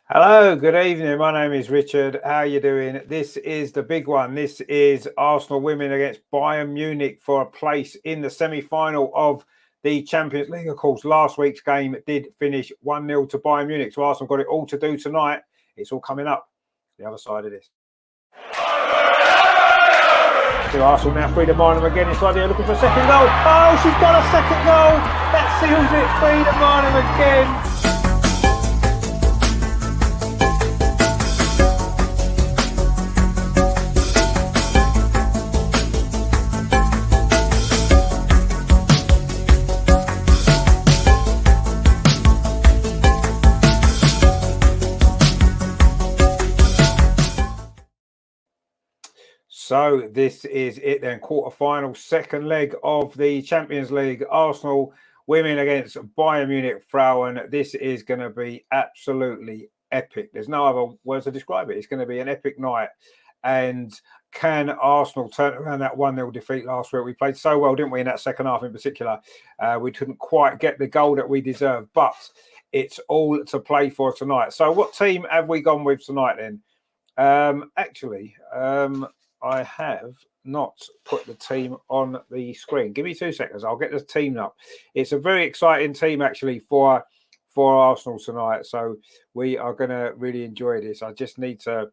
Hello, good evening. My name is Richard. How are you doing? This is the big one. This is Arsenal women against Bayern Munich for a place in the semi-final of the Champions League. Of course, last week's game did finish 1-0 to Bayern Munich. So Arsenal got it all to do tonight. It's all coming up the other side of this. So Arsenal now Frida Marnham again inside there looking for a second goal. Oh, she's got a second goal. That seals it. Frida Marnham again. So this is it then, quarter-final, second leg of the Champions League. Arsenal women against Bayern Munich, Frauen. This is going to be absolutely epic. There's no other words to describe it. It's going to be an epic night. And can Arsenal turn around that 1-0 defeat last week? We played so well, didn't we, in that second half in particular? We couldn't quite get the goal that we deserved, but it's all to play for tonight. So what team have we gone with tonight then? I have not put the team on the screen. Give me 2 seconds. I'll get the team up. It's a very exciting team, actually, for Arsenal tonight. So we are going to really enjoy this. I just need to...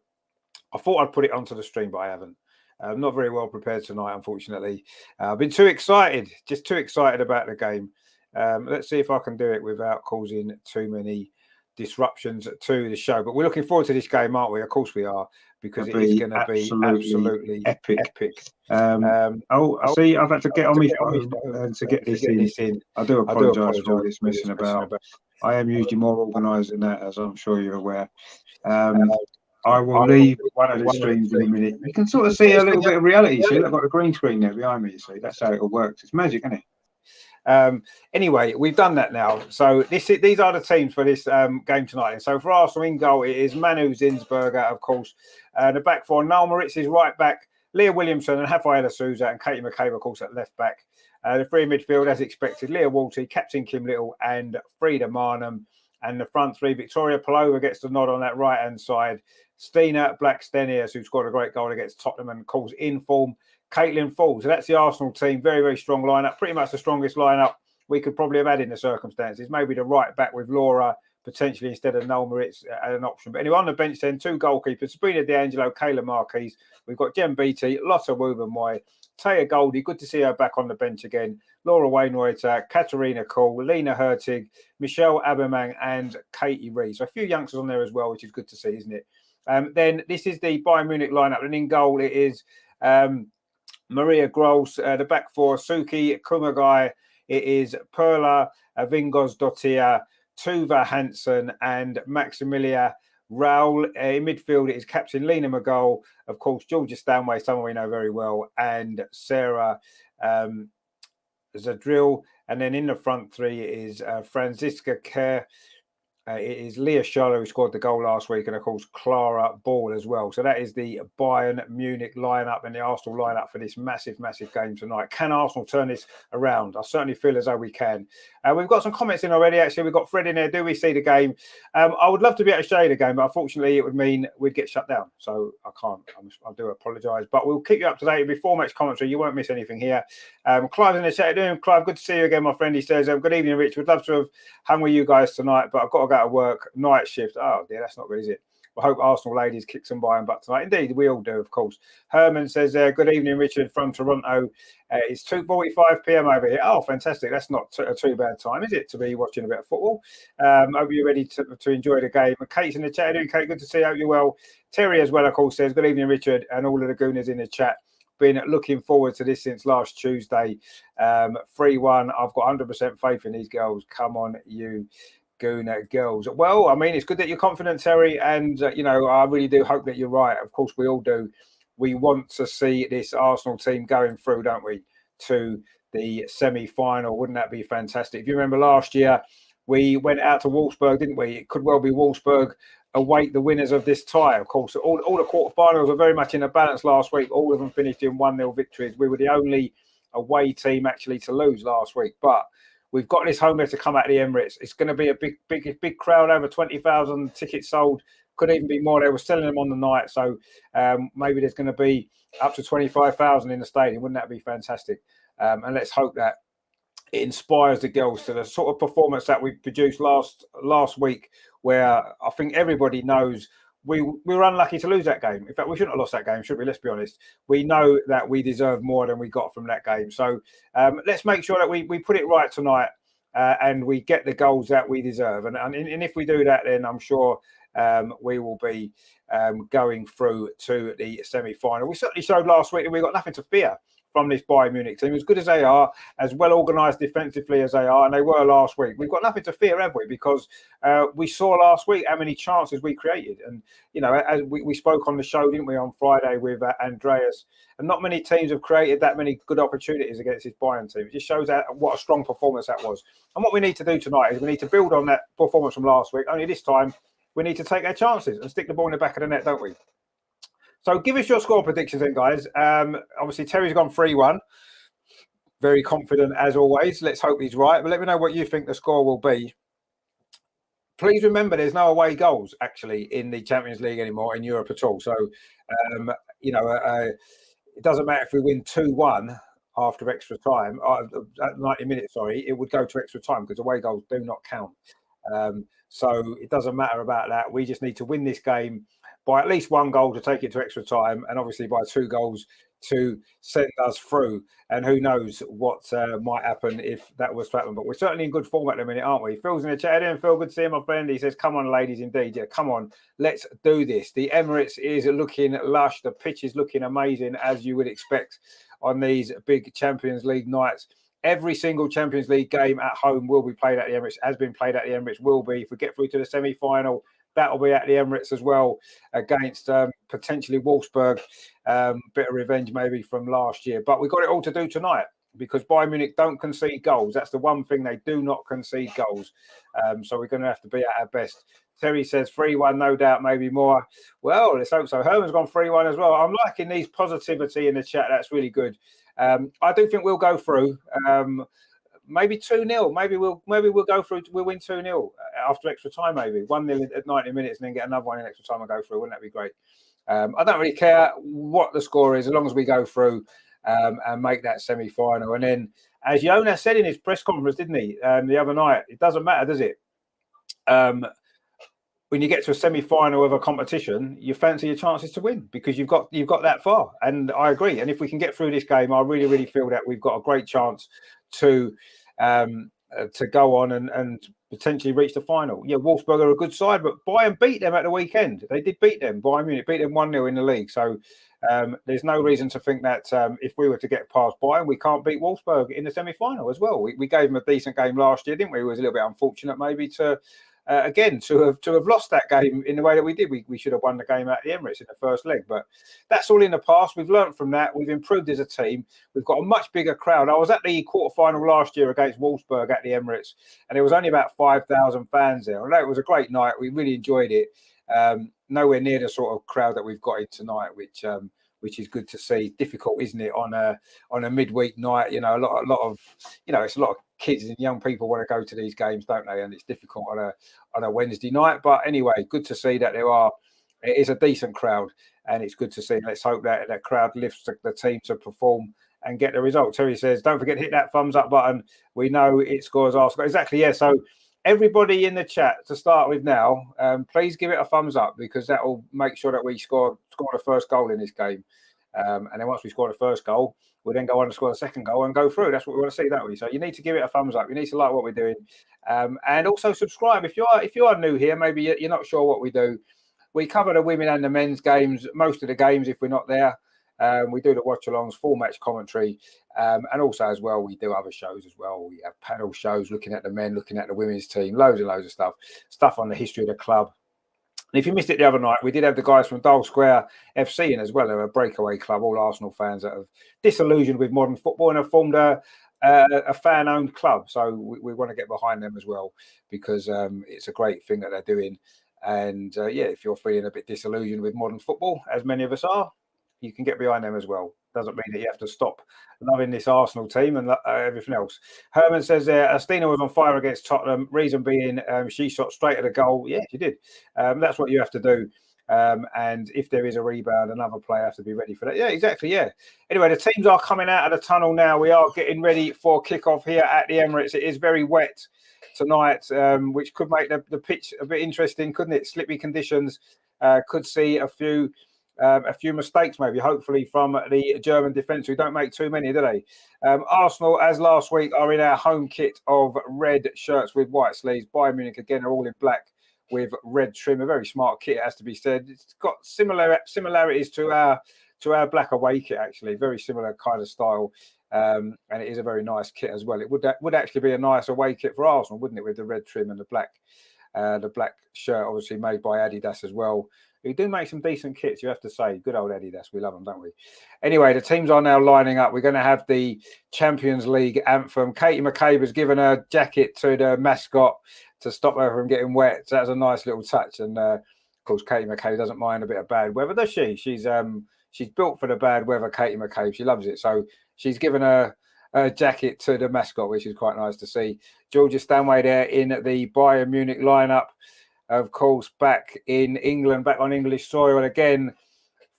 I thought I'd put it onto the stream, but I haven't. I'm not very well prepared tonight, unfortunately. I've been too excited, just too excited about the game. Let's see if I can do it without causing too many disruptions to the show. But we're looking forward to this game, aren't we? Of course we are, because it is going to be absolutely epic. I see. I've had to get on my phone to get this in. I do apologise for all this messing about. I am usually more organised than that, as I'm sure you're aware. I will leave one of the streams in a minute. You can sort of see a little bit of reality. See, I've got the green screen there behind me. You see, that's how it all works. It's magic, isn't it? Anyway, we've done that now. So these are the teams for this game tonight. And so for Arsenal in goal, it is Manu Zinsberger, of course. The back four, Noel Moritz is right back, Leah Williamson and Rafaela Souza and Katie McCabe, of course, at left back. The three in midfield, as expected, Leah Walty, Captain Kim Little and Frida Marnham. And the front three, Victoria Palova gets the nod on that right-hand side. Stina Black-Stenius, who scored a great goal against Tottenham and calls in form. Caitlin Falls. So that's the Arsenal team. Very, very strong lineup. Pretty much the strongest lineup we could probably have had in the circumstances. Maybe the right back with Laura, potentially instead of Noel Moritz as an option. But anyway, on the bench then, two goalkeepers, Sabrina D'Angelo, Kayla Marquez. We've got Jem Beattie, Lotta Wubenmoy, Taya Goldie. Good to see her back on the bench again. Laura Wainwright, Katarina Cole, Lena Hertig, Michelle Abermang and Katie Rees. So a few youngsters on there as well, which is good to see, isn't it? Then this is the Bayern Munich lineup. And in goal, it is... Maria Gross, the back four, Suki Kumagai, it is Perla Vingos Dottir, Tuva Hansen, and Maximilia Raul. In midfield, it is Captain Lena McGoll, of course, Georgia Stanway, someone we know very well, and Sarah Zadril. And then in the front three, it is Franziska Kerr. It is Leah Schaller who scored the goal last week, and of course Clara Ball as well. So that is the Bayern Munich lineup and the Arsenal lineup for this massive, massive game tonight. Can Arsenal turn this around? I certainly feel as though we can. We've got some comments in already. Actually, we've got Fred in there. Do we see the game? I would love to be able to show you the game, but unfortunately, it would mean we'd get shut down. So I can't. I do apologise, but we'll keep you up to date before match commentary. You won't miss anything here. Clive's in the chat. Doing Clive, good to see you again, my friend. He says, "Good evening, Rich. We'd love to have hung with you guys tonight, but I've got to go to work, night shift." Oh dear, that's not good, is it? I hope Arsenal ladies kick some Bayern butt tonight. Indeed, we all do, of course. Herman says, "Good evening, Richard from Toronto. It's 2:45 p.m. over here." Oh, fantastic. That's not a too bad time, is it, to be watching a bit of football? Hope you're ready to enjoy the game. Kate's in the chat. Kate, good to see you. Hope you're well. Terry as well, of course, says, "Good evening, Richard," and all of the Gooners in the chat. Been looking forward to this since last Tuesday. 3-1. I've got 100% faith in these girls. Come on, you Gooner girls. Well, I mean, it's good that you're confident, Terry, and I really do hope that you're right. Of course, we all do. We want to see this Arsenal team going through, don't we, to the semi-final? Wouldn't that be fantastic? If you remember last year, we went out to Wolfsburg, didn't we? It could well be Wolfsburg await the winners of this tie. Of course, all the quarterfinals were very much in a balance last week. All of them finished in 1-0 victories. We were the only away team actually to lose last week, but We've got this home to come out of the Emirates. It's going to be a big crowd, over 20,000 tickets sold. Could even be more. They were selling them on the night. So maybe there's going to be up to 25,000 in the stadium. Wouldn't that be fantastic? And let's hope that it inspires the girls to the sort of performance that we produced last week, where I think everybody knows we were unlucky to lose that game. In fact, we shouldn't have lost that game, should we? Let's be honest. We know that we deserve more than we got from that game. So let's make sure that we put it right tonight and we get the goals that we deserve. And if we do that, then I'm sure we will be going through to the semi-final. We certainly showed last week that we've got nothing to fear from this Bayern Munich team. As good as they are, as well organised defensively as they are, and they were last week, we've got nothing to fear, have we? Because we saw last week how many chances we created. And, you know, as we spoke on the show, didn't we, on Friday with Andreas, and not many teams have created that many good opportunities against this Bayern team. It just shows what a strong performance that was. And what we need to do tonight is we need to build on that performance from last week, only this time we need to take our chances and stick the ball in the back of the net, don't we? So give us your score predictions then, guys. Obviously, Terry's gone 3-1. Very confident, as always. Let's hope he's right. But let me know what you think the score will be. Please remember, there's no away goals, actually, in the Champions League anymore, in Europe at all. So, you know, it doesn't matter if we win 2-1 after extra time, at 90 minutes, sorry, it would go to extra time because away goals do not count. So it doesn't matter about that. We just need to win this game by at least 1 goal to take it to extra time, and obviously by 2 goals to send us through. And who knows what might happen if that was to happen. But we're certainly in good form at the minute, aren't we? Phil's in the chat. Didn't Phil, good to see him, my friend. He says, come on, ladies, indeed. Yeah, come on, let's do this. The Emirates is looking lush. The pitch is looking amazing, as you would expect on these big Champions League nights. Every single Champions League game at home will be played at the Emirates, has been played at the Emirates, will be. If we get through to the semi-final, that'll be at the Emirates as well, against potentially Wolfsburg. Bit of revenge maybe from last year. But we've got it all to do tonight because Bayern Munich don't concede goals. That's the one thing, they do not concede goals. So we're going to have to be at our best. Terry says 3-1, no doubt, maybe more. Well, let's hope so. Herman's gone 3-1 as well. I'm liking these positivity in the chat. That's really good. I do think we'll go through. Maybe 2-0. Maybe we'll go through. We'll win 2-0 after extra time. Maybe 1-0 at 90 minutes, and then get another one in extra time and go through. Wouldn't that be great? I don't really care what the score is, as long as we go through and make that semi-final. And then, as Jonas said in his press conference, didn't he, the other night, it doesn't matter, does it? When you get to a semi-final of a competition, you fancy your chances to win because you've got that far. And I agree. And if we can get through this game, I really, really feel that we've got a great chance to go on and potentially reach the final. Yeah, Wolfsburg are a good side, but Bayern beat them at the weekend. They did beat them. Bayern Munich beat them 1-0 in the league. So there's no reason to think that if we were to get past Bayern, we can't beat Wolfsburg in the semi-final as well. We gave them a decent game last year, didn't we? It was a little bit unfortunate maybe to have lost that game in the way that we did. We should have won the game at the Emirates in the first leg, but that's all in the past. We've learned from that. We've improved as a team. We've got a much bigger crowd. I was at the quarterfinal last year against Wolfsburg at the Emirates, and there was only about 5,000 fans there. I know it was a great night. We really enjoyed it. Nowhere near the sort of crowd that we've got in tonight, which is good to see. Difficult, isn't it, on a midweek night? You know, a lot of it's a lot of kids and young people want to go to these games, don't they? And it's difficult on a Wednesday night. But anyway, good to see that it is a decent crowd, and it's good to see. Let's hope that that crowd lifts the team to perform and get the result. Terry says, don't forget to hit that thumbs up button. We know it scores our score. Exactly, yeah. So everybody in the chat, to start with now, please give it a thumbs up because that will make sure that we score the first goal in this game. And then once we score the first goal, we'll then go on to score the second goal and go through. That's what we want to see, don't we? So you need to give it a thumbs up. You need to like what we're doing. And also subscribe. If you are new here, maybe you're not sure what we do. We cover the women and the men's games, most of the games if we're not there. We do the watch-alongs, full match commentary. And also as well, we do other shows as well. We have panel shows looking at the men, looking at the women's team, loads and loads of stuff on the history of the club. And if you missed it the other night, we did have the guys from Dial Square FC in as well. They're a breakaway club, all Arsenal fans that have disillusioned with modern football and have formed a fan-owned club. So we want to get behind them as well because it's a great thing that they're doing. And yeah, if you're feeling a bit disillusioned with modern football, as many of us are, you can get behind them as well. doesn't mean that you have to stop loving this Arsenal team and everything else. Herman says Stina was on fire against Tottenham. Reason being, she shot straight at the goal. Yeah, she did. That's what you have to do. And if there is a rebound, another player has to be ready for that. Yeah, exactly. Yeah. Anyway, the teams are coming out of the tunnel now. We are getting ready for kickoff here at the Emirates. It is very wet tonight, which could make the pitch a bit interesting, couldn't it? Slippy conditions. Could see a few mistakes, maybe, hopefully, from the German defence, who don't make too many, do they? Arsenal, as last week, are in our home kit of red shirts with white sleeves. Bayern Munich, again, are all in black with red trim. A very smart kit, it has to be said. It's got similarities to our black away kit, actually. Very similar kind of style. And it is a very nice kit as well. It would actually be a nice away kit for Arsenal, wouldn't it, with the red trim and the black shirt, obviously made by Adidas as well. We do make some decent kits, you have to say. Good old Adidas. We love them, don't we? Anyway, the teams are now lining up. We're going to have the Champions League anthem. Katie McCabe has given her jacket to the mascot to stop her from getting wet. So that's a nice little touch. And, of course, Katie McCabe doesn't mind a bit of bad weather, does she? She's built for the bad weather, Katie McCabe. She loves it. So she's given her jacket to the mascot, which is quite nice to see. Georgia Stanway there in the Bayern Munich lineup. Of course, back in England, back on English soil again,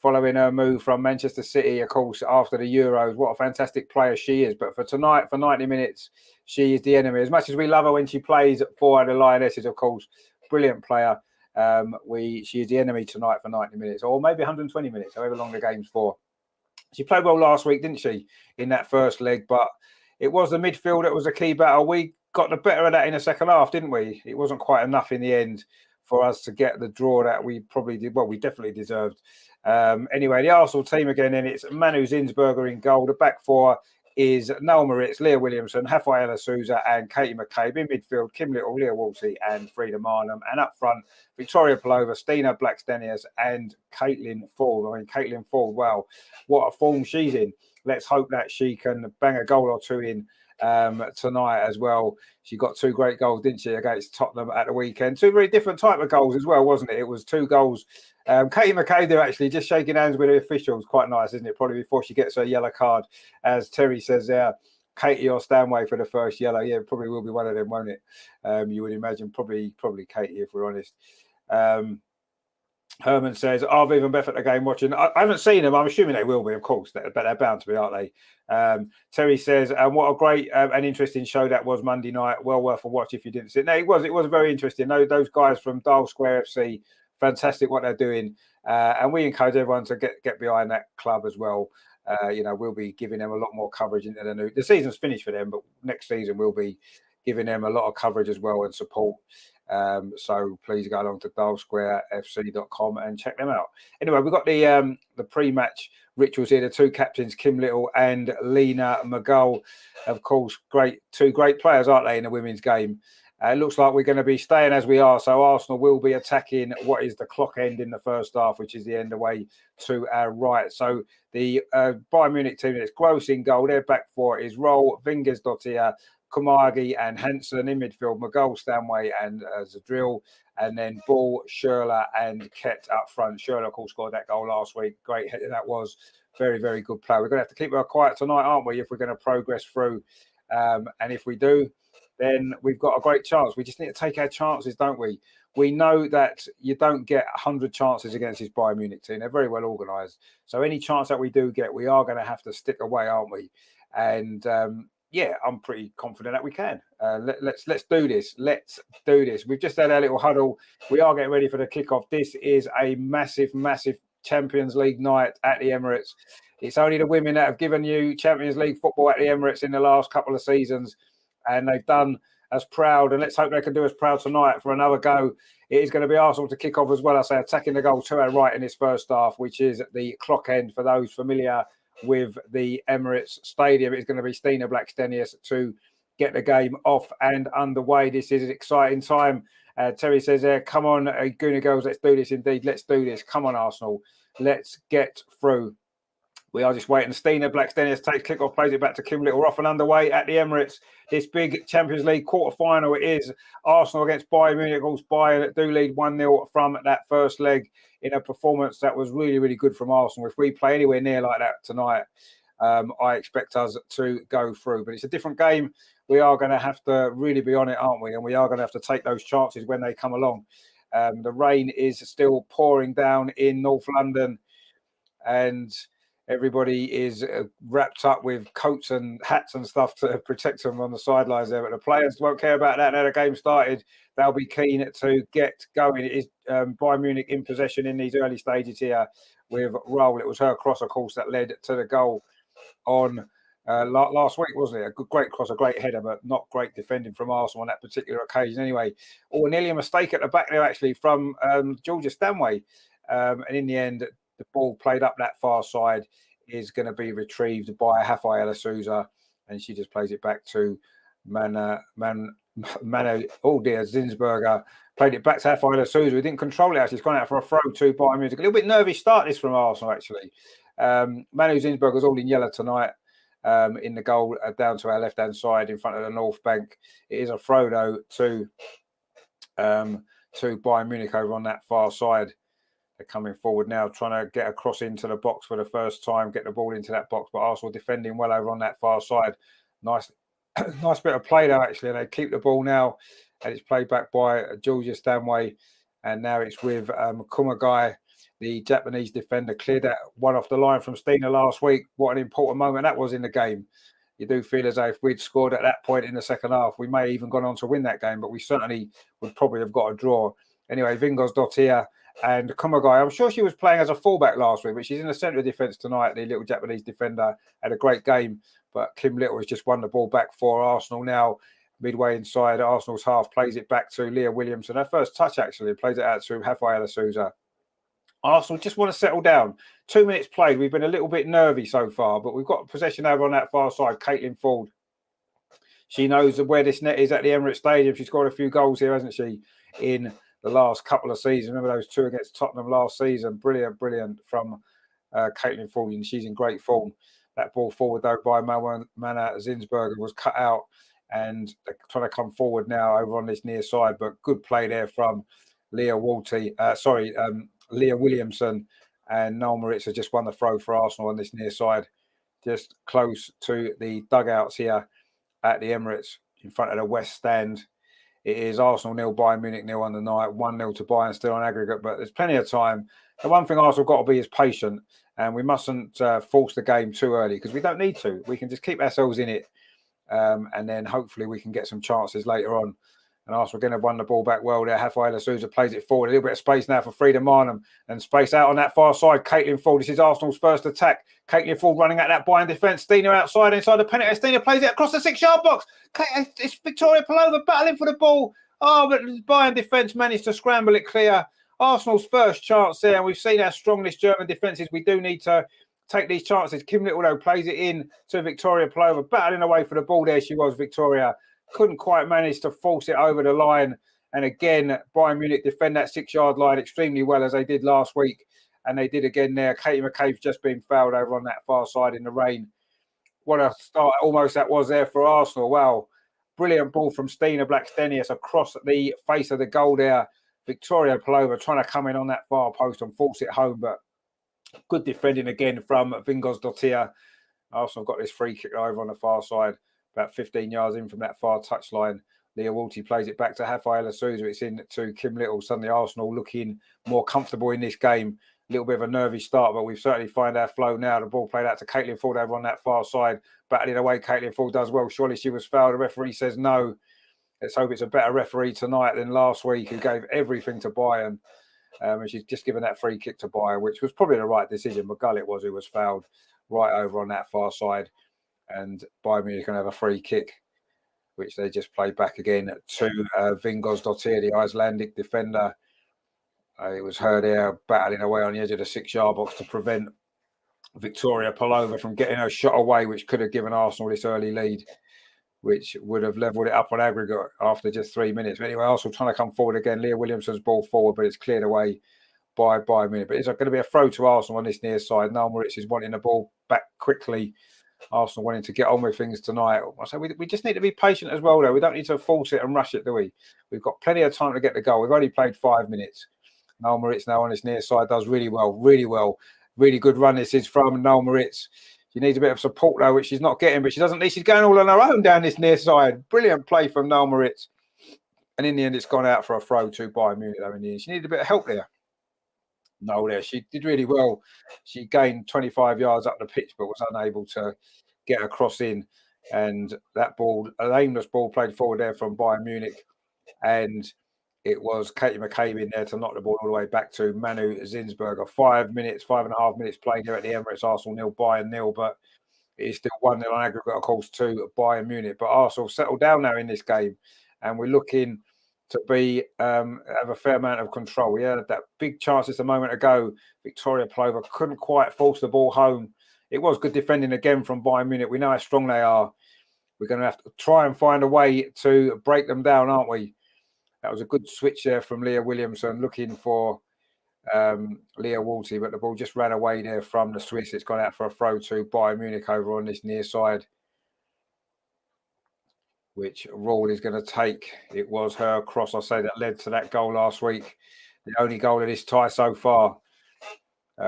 following her move from Manchester City, of course, after the Euros. What a fantastic player she is. But for tonight, for 90 minutes, she is the enemy. As much as we love her when she plays for the Lionesses, of course, brilliant player. She is the enemy tonight for 90 minutes, or maybe 120 minutes, however long the game's for. She played well last week, didn't she, in that first leg? But it was the midfield that was a key battle. We got the better of that in the second half, didn't we? It wasn't quite enough in the end for us to get the draw that we probably did. Well, we definitely deserved. Anyway, the Arsenal team again, and it's Manu Zinsberger in goal. The back four is Noel Moritz, Leah Williamson, Rafaela Souza, and Katie McCabe. In midfield, Kim Little, Leah Wolsey, and Frida Marnham. And up front, Victoria Pelova, Stina Blackstenius, and Caitlin Ford. I mean, Caitlin Ford, wow, what a form she's in. Let's hope that she can bang a goal or two in tonight as well. She got 2 great goals, didn't she, against Tottenham at the weekend? 2 very different type of goals as well, wasn't it? It was 2 goals. Katie McCabe there actually just shaking hands with the officials. Quite nice, isn't it? Probably before she gets her yellow card, as Terry says there. Katie or Stanway for the first yellow. Yeah, probably will be one of them, won't it? You would imagine probably Katie, if we're honest. Herman says, are Viv and Beth at the game watching? I haven't seen them. I'm assuming they will be, of course. But they're bound to be, aren't they? Terry says, what a great and interesting show that was Monday night. Well worth a watch if you didn't see it. No, it was very interesting. Those guys from Dial Square FC, fantastic what they're doing. And we encourage everyone to get behind that club as well. We'll be giving them a lot more coverage into the season's finished for them, but next season we'll be giving them a lot of coverage as well and support. So please go along to dialsquarefc.com and check them out. Anyway, we've got the pre-match rituals here. The 2 captains, Kim Little and Lena McGull, of course, 2 great players, aren't they, in the women's game? It looks like we're going to be staying as we are. So Arsenal will be attacking what is the clock end in the first half, which is the end away to our right. So the Bayern Munich team, it's Gross in goal. Their back four is Roll, Vingersdottir, Kamagi and Hansen. In midfield, McGull, Stanway and Zadrill. And then Ball, Schürrle and Kett up front. Schürrle, of course, scored that goal last week. Great hit that was. Very, very good play. We're going to have to keep her quiet tonight, aren't we, if we're going to progress through. And if we do, then we've got a great chance. We just need to take our chances, don't we? We know that you don't get 100 chances against this Bayern Munich team. They're very well organised. So any chance that we do get, we are going to have to stick away, aren't we? And yeah, I'm pretty confident that we can. Let's do this. Let's do this. We've just had our little huddle. We are getting ready for the kickoff. This is a massive, massive Champions League night at the Emirates. It's only the women that have given you Champions League football at the Emirates in the last couple of seasons, and they've done us proud. And let's hope they can do us proud tonight for another go. It is going to be Arsenal to kick off as well. I say attacking the goal to our right in this first half, which is the clock end for those familiar with the Emirates Stadium. It's going to be Stina Blackstenius to get the game off and underway. This is an exciting time. Terry says there, come on, Gooner girls, let's do this indeed. Let's do this. Come on, Arsenal. Let's get through. We are just waiting. Stina Blackstenius takes kick-off, plays it back to Kim Little, off and underway at the Emirates. This big Champions League quarter-final, it is Arsenal against Bayern Munich. Of course, Bayern do lead 1-0 from that first leg in a performance that was really, really good from Arsenal. If we play anywhere near like that tonight, I expect us to go through. But it's a different game. We are going to have to really be on it, aren't we? And we are going to have to take those chances when they come along. The rain is still pouring down in North London, and everybody is wrapped up with coats and hats and stuff to protect them on the sidelines there. But the players won't care about that. Now the game started, they'll be keen to get going. It is Bayern Munich in possession in these early stages here with Raul. It was her cross, of course, that led to the goal on last week, wasn't it? A great cross, a great header, but not great defending from Arsenal on that particular occasion anyway. Or nearly a mistake at the back there, actually, from Georgia Stanway. And in the end, the ball played up that far side is going to be retrieved by Rafaela Souza, and she just plays it back to Zinsberger. Played it back to Rafaela Souza. We didn't control it, actually. It's gone out for a throw to Bayern Munich. A little bit nervy start this from Arsenal, actually. Manu Zinsberger's all in yellow tonight in the goal down to our left-hand side in front of the North Bank. It is a throw, though, to Bayern Munich over on that far side. They're coming forward now, trying to get across into the box for the first time, get the ball into that box, but Arsenal defending well over on that far side. Nice bit of play though, actually, and they keep the ball now, and it's played back by Georgia Stanway, and now it's with Kumagai, the Japanese defender, cleared that one off the line from Stina last week. What an important moment that was in the game. You do feel as though if we'd scored at that point in the second half, we may have even gone on to win that game, but we certainly would probably have got a draw. Anyway, Vingos-Dottir and Kumagai, I'm sure she was playing as a fullback last week, but she's in the centre of defence tonight. The little Japanese defender had a great game, but Kim Little has just won the ball back for Arsenal now. Midway inside Arsenal's half, plays it back to Leah Williamson. Her first touch, actually, plays it out to Rafaela Souza. Arsenal just want to settle down. 2 minutes played. We've been a little bit nervy so far, but we've got possession over on that far side. Caitlin Ford. She knows where this net is at the Emirates Stadium. She's scored a few goals here, hasn't she, in the last couple of seasons. Remember those two against Tottenham last season? Brilliant from Caitlin Ford, and she's in great form. That ball forward, though, by Mana Zinsberger was cut out, and they're trying to come forward now over on this near side, but good play there from Leah Williamson, and Noel Moritz has just won the throw for Arsenal on this near side, just close to the dugouts here at the Emirates in front of the West Stand. It is Arsenal 0, Bayern Munich 0 on the night, 1-0 to Bayern still on aggregate, but there's plenty of time. The one thing Arsenal got to be is patient, and we mustn't force the game too early, because we don't need to. We can just keep ourselves in it, and then hopefully we can get some chances later on. And Arsenal again have won the ball back well there. Rafaela Souza plays it forward. A little bit of space now for Frida Marnham, and space out on that far side. Caitlin Ford. This is Arsenal's first attack. Caitlin Ford running at that Bayern defence. Stina outside, inside the penalty. Stina plays it across the 6-yard box. It's Victoria Palova battling for the ball. Oh, but Bayern defence managed to scramble it clear. Arsenal's first chance there, and we've seen how strong this German defence is. We do need to take these chances. Kim Little, though, plays it in to Victoria Palova, battling away for the ball. There she was, Victoria. Couldn't quite manage to force it over the line. And again, Bayern Munich defend that 6-yard line extremely well, as they did last week. And they did again there. Katie McCabe's just been fouled over on that far side in the rain. What a start almost that was there for Arsenal. Wow. Brilliant ball from Stina Blackstenius across the face of the goal there. Victoria Palova trying to come in on that far post and force it home. But good defending again from Vingos-Dottir. Arsenal got this free kick over on the far side, about 15 yards in from that far touchline. Leah Walty plays it back to Rafaela Souza. It's in to Kim Little. Suddenly Arsenal looking more comfortable in this game. A little bit of a nervy start, but we've certainly found our flow now. The ball played out to Caitlin Ford over on that far side. Battling away, Caitlin Ford does well. Surely she was fouled. The referee says no. Let's hope it's a better referee tonight than last week, who gave everything to Bayern. And she's just given that free kick to Bayern, which was probably the right decision. McGullett was who was fouled right over on that far side. And Bayern Munich can have a free kick, which they just played back again to Vingos-Dottir, the Icelandic defender. It was her there battling away on the edge of the 6-yard box to prevent Victoria Palova from getting her shot away, which could have given Arsenal this early lead, which would have levelled it up on aggregate after just 3 minutes. But anyway, Arsenal trying to come forward again. Leah Williamson's ball forward, but it's cleared away by Bayern Munich. But it's going to be a throw to Arsenal on this near side. Noel Moritz is wanting the ball back quickly. Arsenal wanting to get on with things tonight. So we just need to be patient as well, though. We don't need to force it and rush it, do we? We've got plenty of time to get the goal. We've only played 5 minutes. Noel Moritz now on his near side does really well, really well. Really good run this is from Noel Moritz. She needs a bit of support, though, which she's not getting, but she doesn't need. She's going all on her own down this near side. Brilliant play from Noel Moritz. And in the end, it's gone out for a throw to Bayern Munich, though, in the end. She needed a bit of help there. No, there. She did really well. She gained 25 yards up the pitch, but was unable to get a cross in. And that ball, an aimless ball played forward there from Bayern Munich. And it was Katie McCabe in there to knock the ball all the way back to Manu Zinsberger. 5.5 minutes played here at the Emirates. Arsenal 0, Bayern 0, but it is still 1-0 on aggregate, of course, to Bayern Munich. But Arsenal settled down now in this game, and we're looking to be have a fair amount of control. We had that big chance just a moment ago. Victoria Plover couldn't quite force the ball home. It was good defending again from Bayern Munich. We know how strong they are. We're going to have to try and find a way to break them down, aren't we? That was a good switch there from Leah Williamson, looking for Leah Walty, but the ball just ran away there from the Swiss. It's gone out for a throw to Bayern Munich over on this near side, which Raul is going to take. It was her cross, I say, that led to that goal last week. The only goal of this tie so far.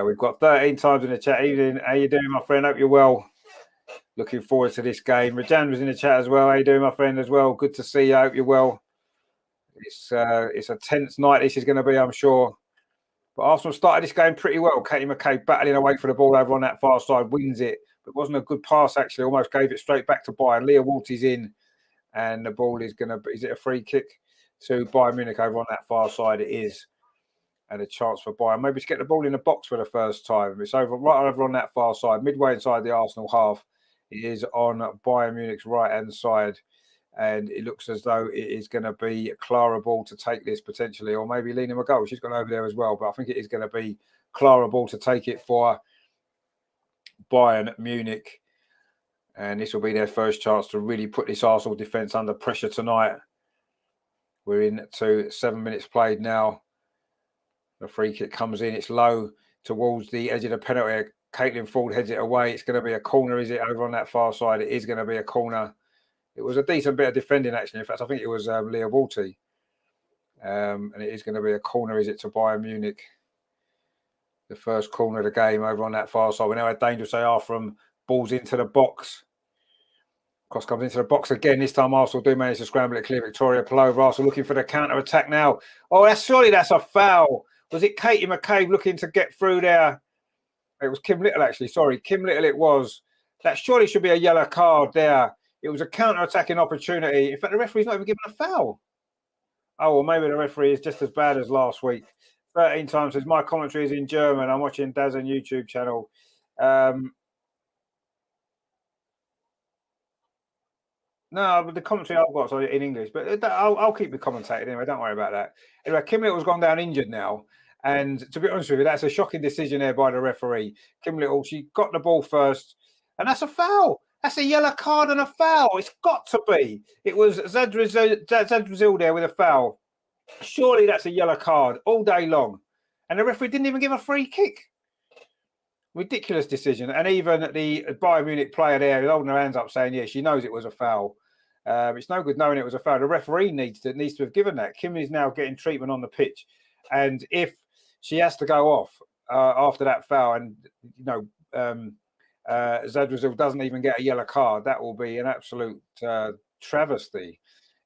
We've got 13 times in the chat. Evening, how you doing, my friend? Hope you're well. Looking forward to this game. Rajan was in the chat as well. How you doing, my friend, as well? Good to see you. I hope you're well. It's a tense night. This is going to be, I'm sure. But Arsenal started this game pretty well. Katie McCabe battling away for the ball over on that far side, wins it. But it wasn't a good pass, actually. Almost gave it straight back to Bayern. Leah Walty's in. And the ball is going to be, is it a free kick to Bayern Munich over on that far side? It is. And a chance for Bayern. Maybe to get the ball in the box for the first time. It's over right over on that far side, midway inside the Arsenal half. It is on Bayern Munich's right-hand side. And it looks as though it is going to be Clara Ball to take this potentially, or maybe Lena McGowan. She's gone over there as well. But I think it is going to be Clara Ball to take it for Bayern Munich. And this will be their first chance to really put this Arsenal defence under pressure tonight. We're into 7 minutes played now. The free kick comes in. It's low towards the edge of the penalty. Caitlin Ford heads it away. It's going to be a corner, is it, over on that far side? It is going to be a corner. It was a decent bit of defending, actually. In fact, I think it was Leah Walty. And it is going to be a corner, is it, to Bayern Munich? The first corner of the game over on that far side. We know how dangerous they are from balls into the box. Cross comes into the box again. This time Arsenal do manage to scramble it clear. Victoria Plover. Arsenal looking for the counter-attack now. Oh, surely that's a foul. Was it Katie McCabe looking to get through there? It was Kim Little, actually. Sorry, Kim Little it was. That surely should be a yellow card there. It was a counter-attacking opportunity. In fact, the referee's not even given a foul. Oh, well, maybe the referee is just as bad as last week. 13 times says, my commentary is in German. I'm watching Dazn YouTube channel. No, but the commentary I've got is in English. But I'll keep the commentating anyway. Don't worry about that. Anyway, Kim Little's gone down injured now. And to be honest with you, that's a shocking decision there by the referee. Kim Little, she got the ball first. And that's a foul. That's a yellow card and a foul. It's got to be. It was Zadrazil there with a foul. Surely that's a yellow card all day long. And the referee didn't even give a free kick. Ridiculous decision. And even the Bayern Munich player there is holding her hands up saying, yeah, she knows it was a foul. It's no good knowing it was a foul. The referee needs to have given that. Kim is now getting treatment on the pitch. And if she has to go off after that foul and, you know, Zadrazil doesn't even get a yellow card, that will be an absolute travesty.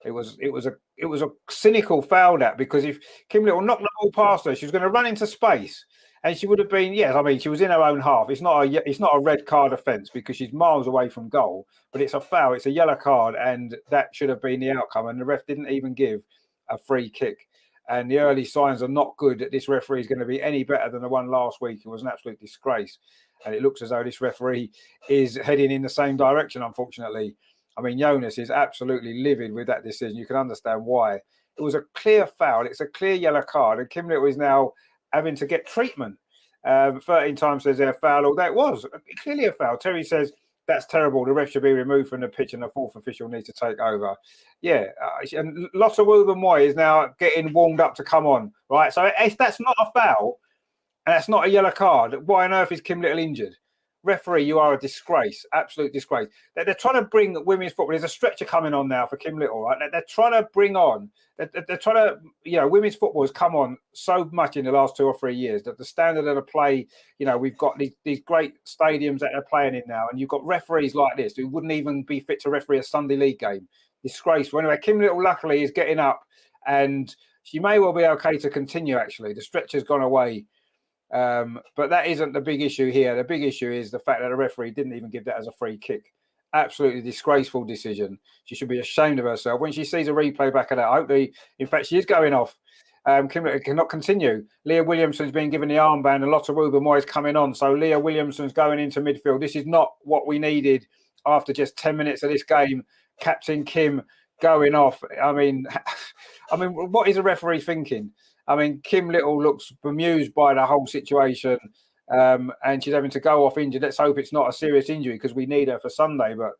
It was a cynical foul, that, because if Kim Little knocked the ball past her, she was going to run into space. And she would have been, yes, I mean, she was in her own half. It's not a red card offence because she's miles away from goal, but it's a foul. It's a yellow card, and that should have been the outcome. And the ref didn't even give a free kick. And the early signs are not good that this referee is going to be any better than the one last week. It was an absolute disgrace. And it looks as though this referee is heading in the same direction, unfortunately. I mean, Jonas is absolutely livid with that decision. You can understand why. It was a clear foul. It's a clear yellow card. And Kim Little is now having to get treatment. 13 times says they're foul. Although it was clearly a foul. Terry says that's terrible. The ref should be removed from the pitch and the fourth official needs to take over. Yeah, and Lotta Wilben Moy is now getting warmed up to come on. Right, so if that's not a foul, And that's not a yellow card. Why on earth is Kim Little injured? Referee, you are a disgrace, absolute disgrace. They're trying to bring women's football. There's a stretcher coming on now for Kim Little, right? They're trying to bring on. They're trying to, you know, women's football has come on so much in the last 2 or 3 years that the standard of the play, you know, we've got these great stadiums that they're playing in now, and you've got referees like this who wouldn't even be fit to referee a Sunday league game. Disgraceful. Anyway, Kim Little luckily is getting up, and she may well be okay to continue. Actually, the stretcher's gone away. But that isn't the big issue here. The big issue is the fact that the referee didn't even give that as a free kick. Absolutely disgraceful decision. She should be ashamed of herself. When she sees a replay back of that, hopefully, in fact, she is going off. Kim cannot continue. Leah Williamson's been given the armband, and Lotte Ruben-Moy is coming on. So Leah Williamson's going into midfield. This is not what we needed after just 10 minutes of this game. Captain Kim going off. I mean, what is a referee thinking? I mean, Kim Little looks bemused by the whole situation, and she's having to go off injured. Let's hope it's not a serious injury because we need her for Sunday, but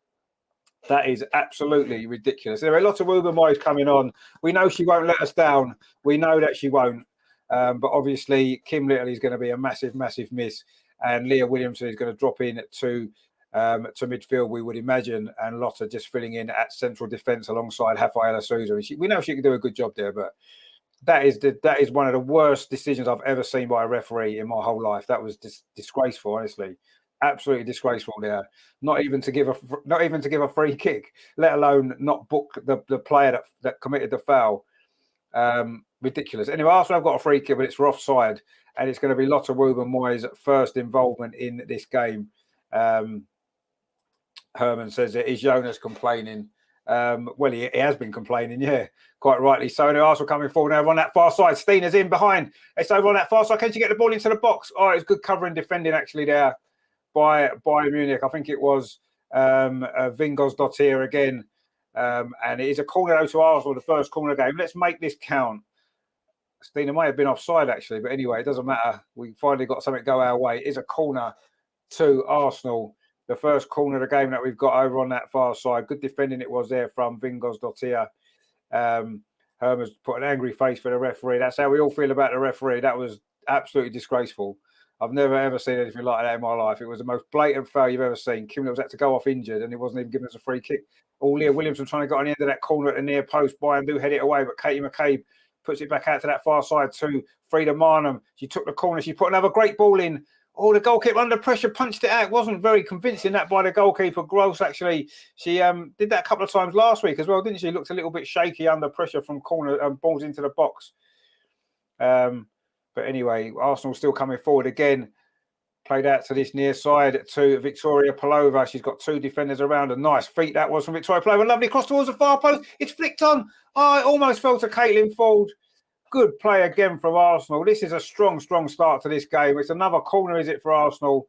that is absolutely ridiculous. Anyway, Lotte Ruben-Moy is coming on. We know she won't let us down. We know that she won't. But obviously, Kim Little is going to be a massive, massive miss, and Leah Williamson is going to drop in to midfield, we would imagine, and Lotte just filling in at central defence alongside Rafaela Souza. We know she can do a good job there, but that is one of the worst decisions I've ever seen by a referee in my whole life. That was disgraceful, honestly, absolutely disgraceful. There, not even to give a free kick, let alone not book the player that committed the foul. Ridiculous. Anyway, Arsenal have got a free kick, but it's for offside, and it's going to be Lotte Ruben-Moy's first involvement in this game. Herman says it is Jonas complaining. Well, he has been complaining, yeah, quite rightly so. Now Arsenal coming forward now on that far side. Steener's in behind. It's over on that far side. Can she get the ball into the box? Oh, it's good covering defending actually there by Munich. I think it was Vingos-Dottir again. And it is a corner though to Arsenal, the first corner game. Let's make this count. Steener may have been offside actually, but anyway, it doesn't matter. We finally got something go our way. It is a corner to Arsenal. The first corner of the game that we've got over on that far side. Good defending it was there from Vingos-Dottir. Herman's put an angry face for the referee. That's how we all feel about the referee. That was absolutely disgraceful. I've never, ever seen anything like that in my life. It was the most blatant foul you've ever seen. Kim Little had to go off injured, and it wasn't even giving us a free kick. All Leah Williamson trying to get on the end of that corner at the near post. Bayern do head it away, but Katie McCabe puts it back out to that far side to Frida Marnham. She took the corner. She put another great ball in. Oh, the goalkeeper under pressure punched it out. It wasn't very convincing that by the goalkeeper. Gross, actually. She did that a couple of times last week as well, didn't she? Looked a little bit shaky under pressure from corner balls into the box. But anyway, Arsenal still coming forward again. Played out to this near side to Victoria Pelova. She's got two defenders around. A nice feat that was from Victoria Pelova. Lovely cross towards the far post. It's flicked on. Oh, it almost fell to Caitlin Ford. Good play again from Arsenal. This is a strong, strong start to this game. It's another corner, is it, for Arsenal?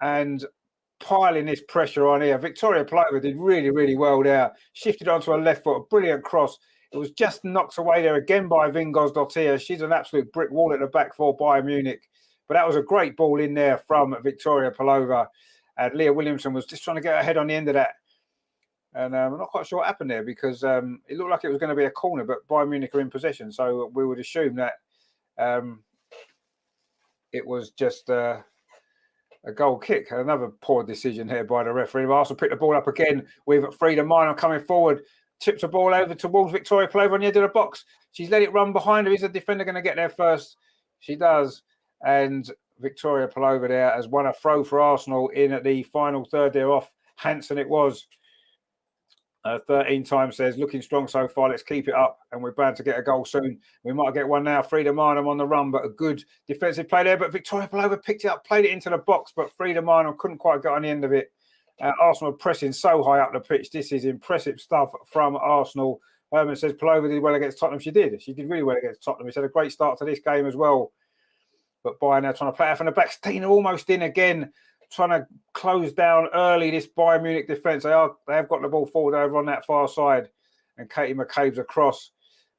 And piling this pressure on here. Victoria Pelova did really, really well there. Shifted onto her left foot. A brilliant cross. It was just knocked away there again by Vingos-Dottir. She's an absolute brick wall at the back for Bayern Munich. But that was a great ball in there from Victoria Pelova. And Leah Williamson was just trying to get her head on the end of that. And I'm not quite sure what happened there because it looked like it was going to be a corner, but Bayern Munich are in possession. So we would assume that it was just a goal kick. Another poor decision here by the referee. Arsenal picked the ball up again with Frida Marnham coming forward. Tips the ball over towards Victoria Pelova on the edge of the box. She's let it run behind her. Is the defender going to get there first? She does. And Victoria Pelova there has won a throw for Arsenal in at the final third there off Hansen it was. 13 times says, looking strong so far. Let's keep it up. And we're bound to get a goal soon. We might get one now. Frida Marnham on the run, but a good defensive play there. But Victoria Pelova picked it up, played it into the box, but Frida Marnham couldn't quite get on the end of it. Arsenal pressing so high up the pitch. This is impressive stuff from Arsenal. Herman says Pelova did well against Tottenham. She did. She did really well against Tottenham. She's had a great start to this game as well. But Bayern now trying to play out from the back. Steiner almost in again. Trying to close down early this Bayern Munich defence. They have got the ball forward over on that far side. And Katie McCabe's across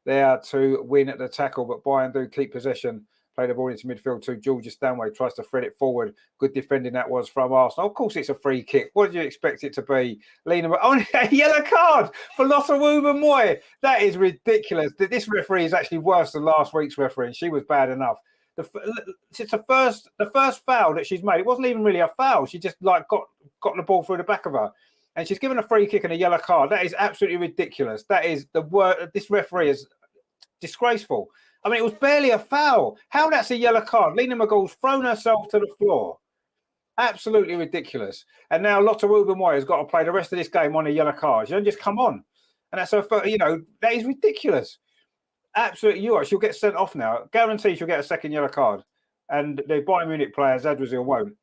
there to win at the tackle. But Bayern do keep possession. Play the ball into midfield to Georgia Stanway. Tries to thread it forward. Good defending that was from Arsenal. Of course it's a free kick. What did you expect it to be? Lena, oh, a yellow card for Lotte Ruben-Moy. That is ridiculous. This referee is actually worse than last week's referee. She was bad enough. It's the first foul that she's made. It wasn't even really a foul. She just like got the ball through the back of her, and she's given a free kick and a yellow card. That is absolutely ridiculous. That is the word. This referee is disgraceful. I mean, it was barely a foul. How that's a yellow card? Lena McGall's thrown herself to the floor. Absolutely ridiculous. And now Lotte Rubenmoyer has got to play the rest of this game on a yellow card. She don't just come on. And that's her, that is ridiculous. Absolutely, you are. She'll get sent off now. Guarantee she'll get a second yellow card. And the Bayern Munich player, Zadrazil, won't.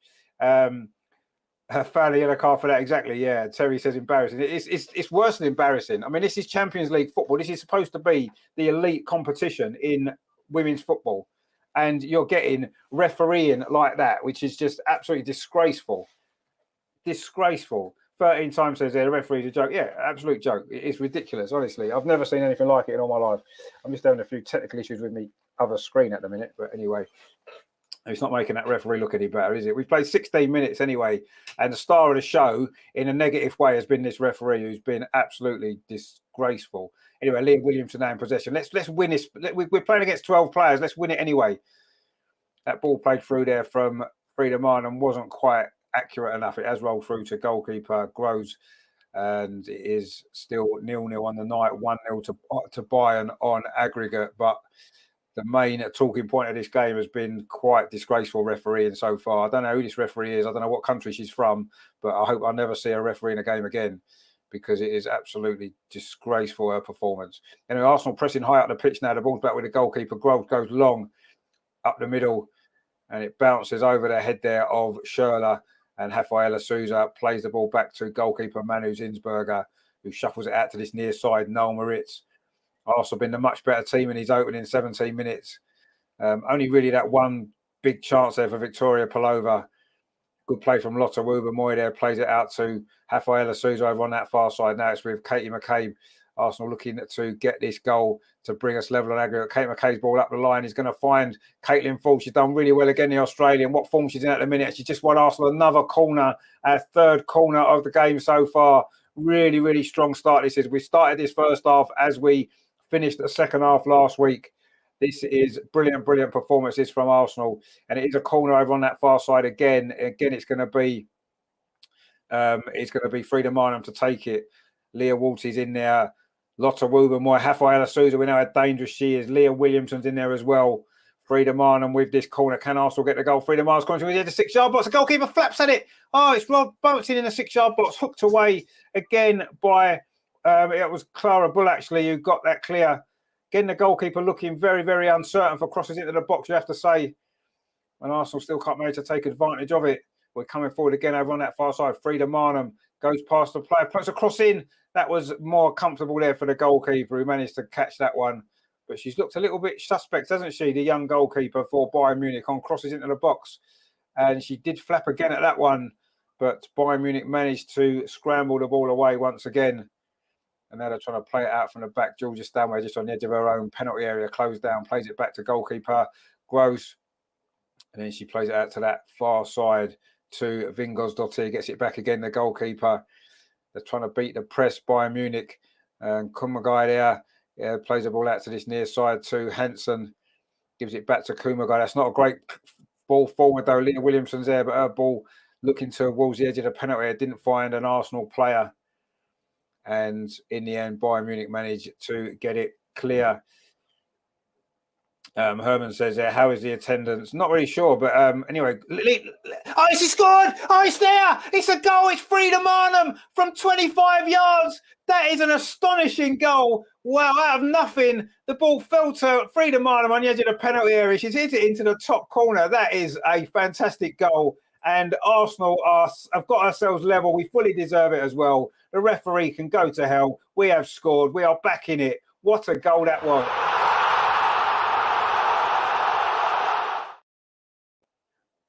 Her foul yellow card for that, exactly. Yeah, Terry says embarrassing. It's worse than embarrassing. I mean, this is Champions League football. This is supposed to be the elite competition in women's football. And you're getting refereeing like that, which is just absolutely disgraceful. Disgraceful. 13 times says there, the referee's a joke. Yeah, absolute joke. It's ridiculous, honestly. I've never seen anything like it in all my life. I'm just having a few technical issues with me other screen at the minute. But anyway, it's not making that referee look any better, is it? We've played 16 minutes anyway. And the star of the show, in a negative way, has been this referee who's been absolutely disgraceful. Anyway, Leah Williamson now in possession. Let's win this. We're playing against 12 players. Let's win it anyway. That ball played through there from Frida Marnham wasn't quite accurate enough. It has rolled through to goalkeeper Groves, and it is still 0-0 on the night, 1-0 to Bayern on aggregate. But the main talking point of this game has been quite disgraceful refereeing so far. I don't know who this referee is. I don't know what country she's from, but I hope I never see a referee in a game again, because it is absolutely disgraceful, her performance. And Arsenal pressing high up the pitch now. The ball's back with the goalkeeper. Groves goes long up the middle, and it bounces over the head there of Schürrle, and Rafaela Souza plays the ball back to goalkeeper Manu Zinsberger, who shuffles it out to this near side, Noel Moritz. Arsenal been the much better team in his opening 17 minutes. Only really that one big chance there for Victoria Pelova. Good play from Lotte Rubenmoyer there, plays it out to Rafaela Souza over on that far side. Now it's with Katie McCabe. Arsenal looking to get this goal to bring us level on aggregate. Kate McKay's ball up the line is going to find Caitlin Ford. She's done really well again, the Australian. What form she's in at the minute. She just won Arsenal another corner, our third corner of the game so far. Really, really strong start. This is. We started this first half as we finished the second half last week. This is brilliant, brilliant performances from Arsenal. And it is a corner over on that far side again. Again, it's going to be Frida Marnham to take it. Leah Waltz is in there. Lotte Rubenmoyer, Rafaela Souza, we know how dangerous she is. Leah Williamson's in there as well. Frida Marnham with this corner. Can Arsenal get the goal? Frida Marnham's going to the 6-yard box. The goalkeeper flaps at it. Oh, it's Rob bouncing in the 6-yard box. Hooked away again by, it was Clara Bull actually who got that clear. Again, the goalkeeper looking very, very uncertain for crosses into the box, you have to say. And Arsenal still can't manage to take advantage of it. We're coming forward again over on that far side. Frida Marnham goes past the player, puts a cross in. That was more comfortable there for the goalkeeper who managed to catch that one. But she's looked a little bit suspect, hasn't she, the young goalkeeper for Bayern Munich on crosses into the box. And she did flap again at that one. But Bayern Munich managed to scramble the ball away once again. And now they're trying to play it out from the back. Georgia Stanway just on the edge of her own penalty area, closed down, plays it back to goalkeeper Gross. And then she plays it out to that far side to Vingosdottir, gets it back again, the goalkeeper. They're trying to beat the press, Bayern Munich. And Kumagai there plays the ball out to this near side to Hansen. Gives it back to Kumagai. That's not a great ball forward, though. Leah Williamson's there, but her ball looking towards the edge of the penalty. It didn't find an Arsenal player. And in the end, Bayern Munich managed to get it clear. Herman says there, how is the attendance? Not really sure, but anyway. Oh, she scored! Oh, it's there! It's a goal! It's Frida Marnham from 25 yards! That is an astonishing goal. Wow, out of nothing, the ball fell to Frida Marnham on the edge of the penalty area. She's hit it into the top corner. That is a fantastic goal. And Arsenal have got ourselves level. We fully deserve it as well. The referee can go to hell. We have scored. We are back in it. What a goal that was.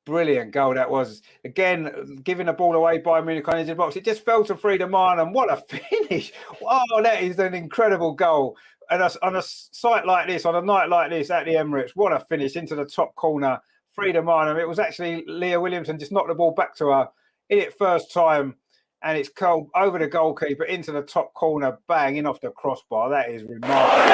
Brilliant goal that was. Again, giving the ball away by Munich on the edge of the box. It just fell to Frida Marnham. What a finish. Oh, that is an incredible goal. And on a site like this, on a night like this at the Emirates, what a finish into the top corner. Frida Marnham. It was actually Leah Williamson just knocked the ball back to her in it first time. And it's curled over the goalkeeper into the top corner, bang, in off the crossbar. That is remarkable.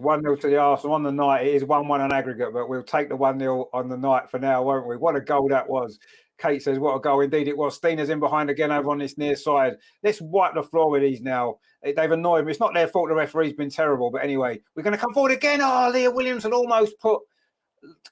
1-0 to the Arsenal on the night. It is 1-1 on aggregate, but we'll take the 1-0 on the night for now, won't we? What a goal that was. Kate says, what a goal indeed it was. Stina's in behind again over on this near side. Let's wipe the floor with these now. They've annoyed me. It's not their fault the referee's been terrible, but anyway, we're going to come forward again. Oh, Leah Williamson almost put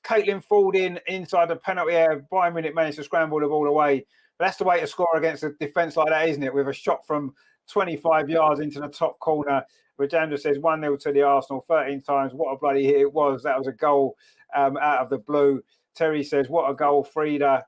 Caitlin Ford inside the penalty area. Bayern Munich managed to scramble the ball away. But that's the way to score against a defence like that, isn't it? With a shot from 25 yards into the top corner. Rajandra says 1-0 to the Arsenal 13 times. What a bloody hit it was. That was a goal out of the blue. Terry says, what a goal, Frida.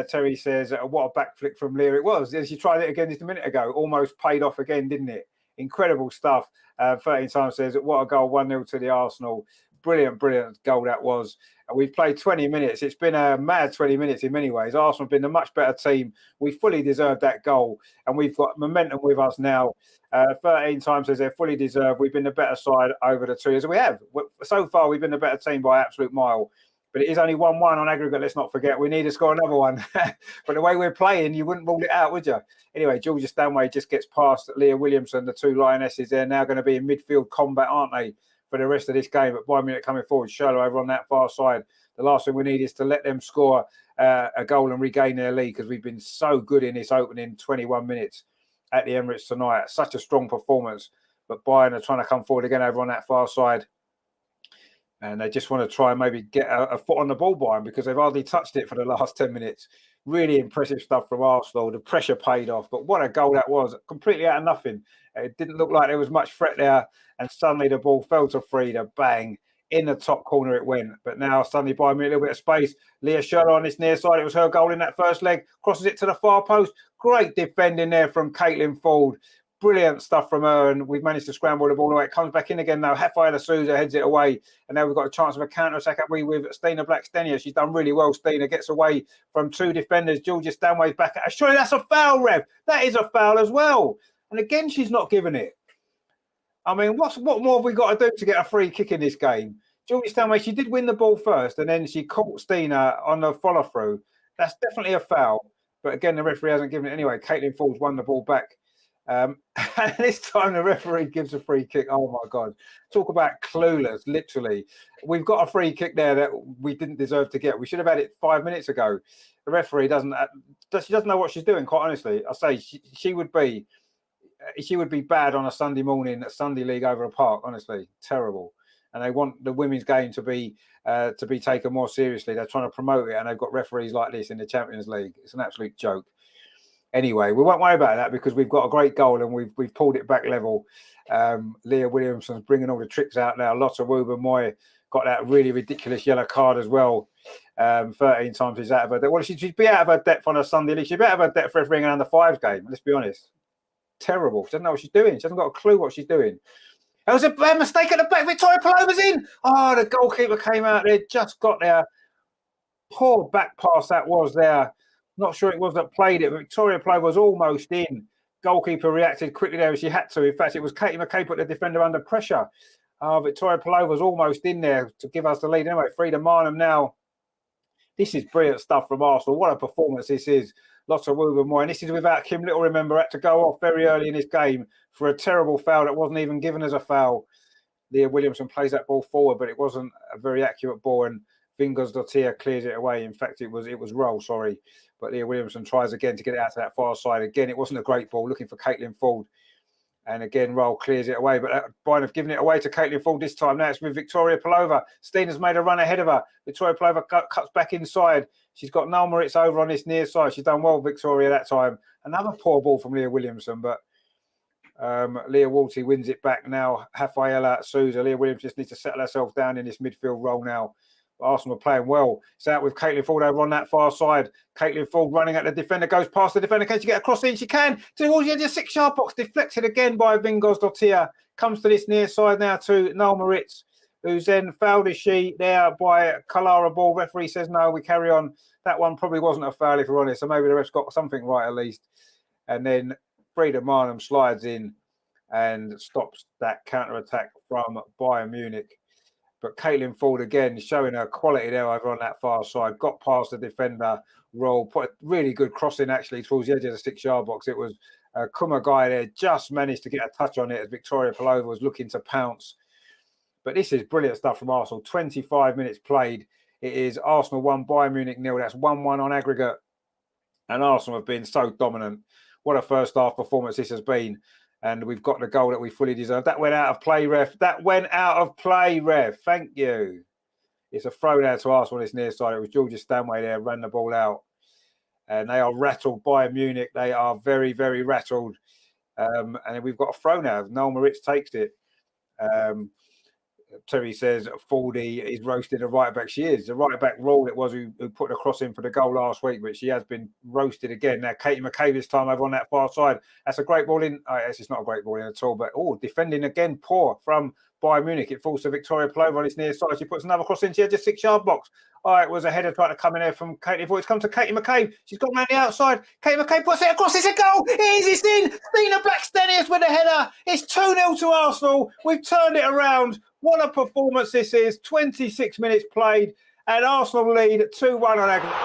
Terry says, what a backflick from Leah it was. She tried it again just a minute ago. Almost paid off again, didn't it? Incredible stuff. 13 times says, what a goal, 1-0 to the Arsenal. Brilliant, brilliant goal that was. We've played 20 minutes. It's been a mad 20 minutes in many ways. Arsenal have been a much better team. We fully deserved that goal, and we've got momentum with us now. 13 times says they're fully deserved. We've been the better side over the 2 years. We have. So far, we've been the better team by an absolute mile. But it is only 1-1 on aggregate, let's not forget. We need to score another one. But the way we're playing, you wouldn't rule it out, would you? Anyway, Georgia Stanway just gets past Leah Williamson, the 2 Lionesses. They're now going to be in midfield combat, aren't they, for the rest of this game? But Bayern Munich coming forward, Sherlock over on that far side. The last thing we need is to let them score a goal and regain their lead, because we've been so good in this opening 21 minutes at the Emirates tonight. Such a strong performance. But Bayern are trying to come forward again over on that far side. And they just want to try and maybe get a foot on the ball by them, because they've hardly touched it for the last 10 minutes. Really impressive stuff from Arsenal. The pressure paid off. But what a goal that was. Completely out of nothing. It didn't look like there was much threat there. And suddenly the ball fell to Frida. Bang. In the top corner it went. But now suddenly Bayern Munich a little bit of space. Leah Sherlock on this near side. It was her goal in that first leg. Crosses it to the far post. Great defending there from Caitlin Ford. Brilliant stuff from her, and we've managed to scramble the ball away. It comes back in again now. Rafaela Souza heads it away, and now we've got a chance of a counter-attack, have we, with Stina Blackstenius. She's done really well. Stina gets away from 2 defenders. Georgia Stanway's back at her. Surely that's a foul, Rev. That is a foul as well. And again, she's not giving it. I mean, what more have we got to do to get a free kick in this game? Georgia Stanway, she did win the ball first, and then she caught Stina on the follow-through. That's definitely a foul. But again, the referee hasn't given it anyway. Caitlin Ford's won the ball back. And this time the referee gives a free kick. Oh my God. Talk about clueless, literally. We've got a free kick there that we didn't deserve to get. We should have had it 5 minutes ago. The referee doesn't know what she's doing, quite honestly. I say she would be bad on a Sunday morning, a Sunday league over a park, honestly. Terrible. And they want the women's game to be taken more seriously. They're trying to promote it, and they've got referees like this in the Champions League. It's an absolute joke. Anyway, we won't worry about that, because we've got a great goal and we've pulled it back level. Leah Williamson's bringing all the tricks out now. Lotte Ruben-Moy got that really ridiculous yellow card as well. 13 times she's out of her depth. Well, she'd be out of her depth on a Sunday league. She'd be out of her depth for refereeing an under-5s game. Let's be honest. Terrible. She doesn't know what she's doing. She hasn't got a clue what she's doing. There was a bad mistake at the back. Victoria Palova's in. Oh, the goalkeeper came out there, just got there. Poor back pass that was there. Not sure it was that played it, but Victoria Palova was almost in. Goalkeeper reacted quickly there as she had to. In fact, it was Katie McKay put the defender under pressure. Victoria Palova was almost in there to give us the lead. Anyway, Frida Marnham now. This is brilliant stuff from Arsenal. What a performance this is. Lotte Ruben-Moy. And this is without Kim Little, remember, had to go off very early in this game for a terrible foul that wasn't even given as a foul. Leah Williamson plays that ball forward, but it wasn't a very accurate ball, and Vingers-Dottir clears it away. In fact, it was roll, sorry. But Leah Williamson tries again to get it out to that far side. Again, it wasn't a great ball, looking for Caitlin Ford. And again, Roll clears it away. But Bayern have given it away to Caitlin Ford this time. Now it's with Victoria Palova. Stina's made a run ahead of her. Victoria Palova cuts back inside. She's got Noel Moritz over on this near side. She's done well, Victoria, that time. Another poor ball from Leah Williamson, but Leah Walty wins it back now. Rafaela Souza. Leah Williams just needs to settle herself down in this midfield role now. Arsenal are playing well. It's out with Caitlin Ford over on that far side. Caitlin Ford running at the defender, goes past the defender. Can she get across in? She can. Towards the edge of the 6-yard box, deflected again by Vingers-Dottir. Comes to this near side now to Noel Moritz, who's then fouled as she there by Kalara Ball. Referee says no, we carry on. That one probably wasn't a foul, if we're honest. So maybe the ref's got something right at least. And then Frida Marnham slides in and stops that counter-attack from Bayern Munich. But Caitlin Ford again showing her quality there over on that far side. Got past the defender, Roll, put a really good crossing actually towards the edge of the 6-yard box. It was Kuma guy there, just managed to get a touch on it as Victoria Palova was looking to pounce. But this is brilliant stuff from Arsenal. 25 minutes played. It is Arsenal 1, Bayern Munich 0. That's 1-1 on aggregate. And Arsenal have been so dominant. What a first half performance this has been. And we've got the goal that we fully deserve. That went out of play, ref. That went out of play, ref. Thank you. It's a throw down to Arsenal on this near side. It was Georgia Stanway there, ran the ball out. And they are rattled by Munich. They are very, very rattled. And we've got a throw now. Noel Moritz takes it. Terry says Fordy is roasting a right back. She is. The right back role it was who put the cross in for the goal last week, but she has been roasted again. Now, Katie McCabe this time over on that far side. That's a great ball in. It's not a great ball in at all, but defending again, poor from Bayern Munich. It falls to Victoria Plover on its near side. She puts another cross into the 6-yard box. It was a header trying to come in there from Katie. It's come to Katie McCabe. She's got around the outside. Katie McCabe puts it across. It's a goal. It is. It's in. Stina Blackstenius with a header. It's 2-0 to Arsenal. We've turned it around. What a performance this is. 26 minutes played and Arsenal lead 2-1 on aggregate.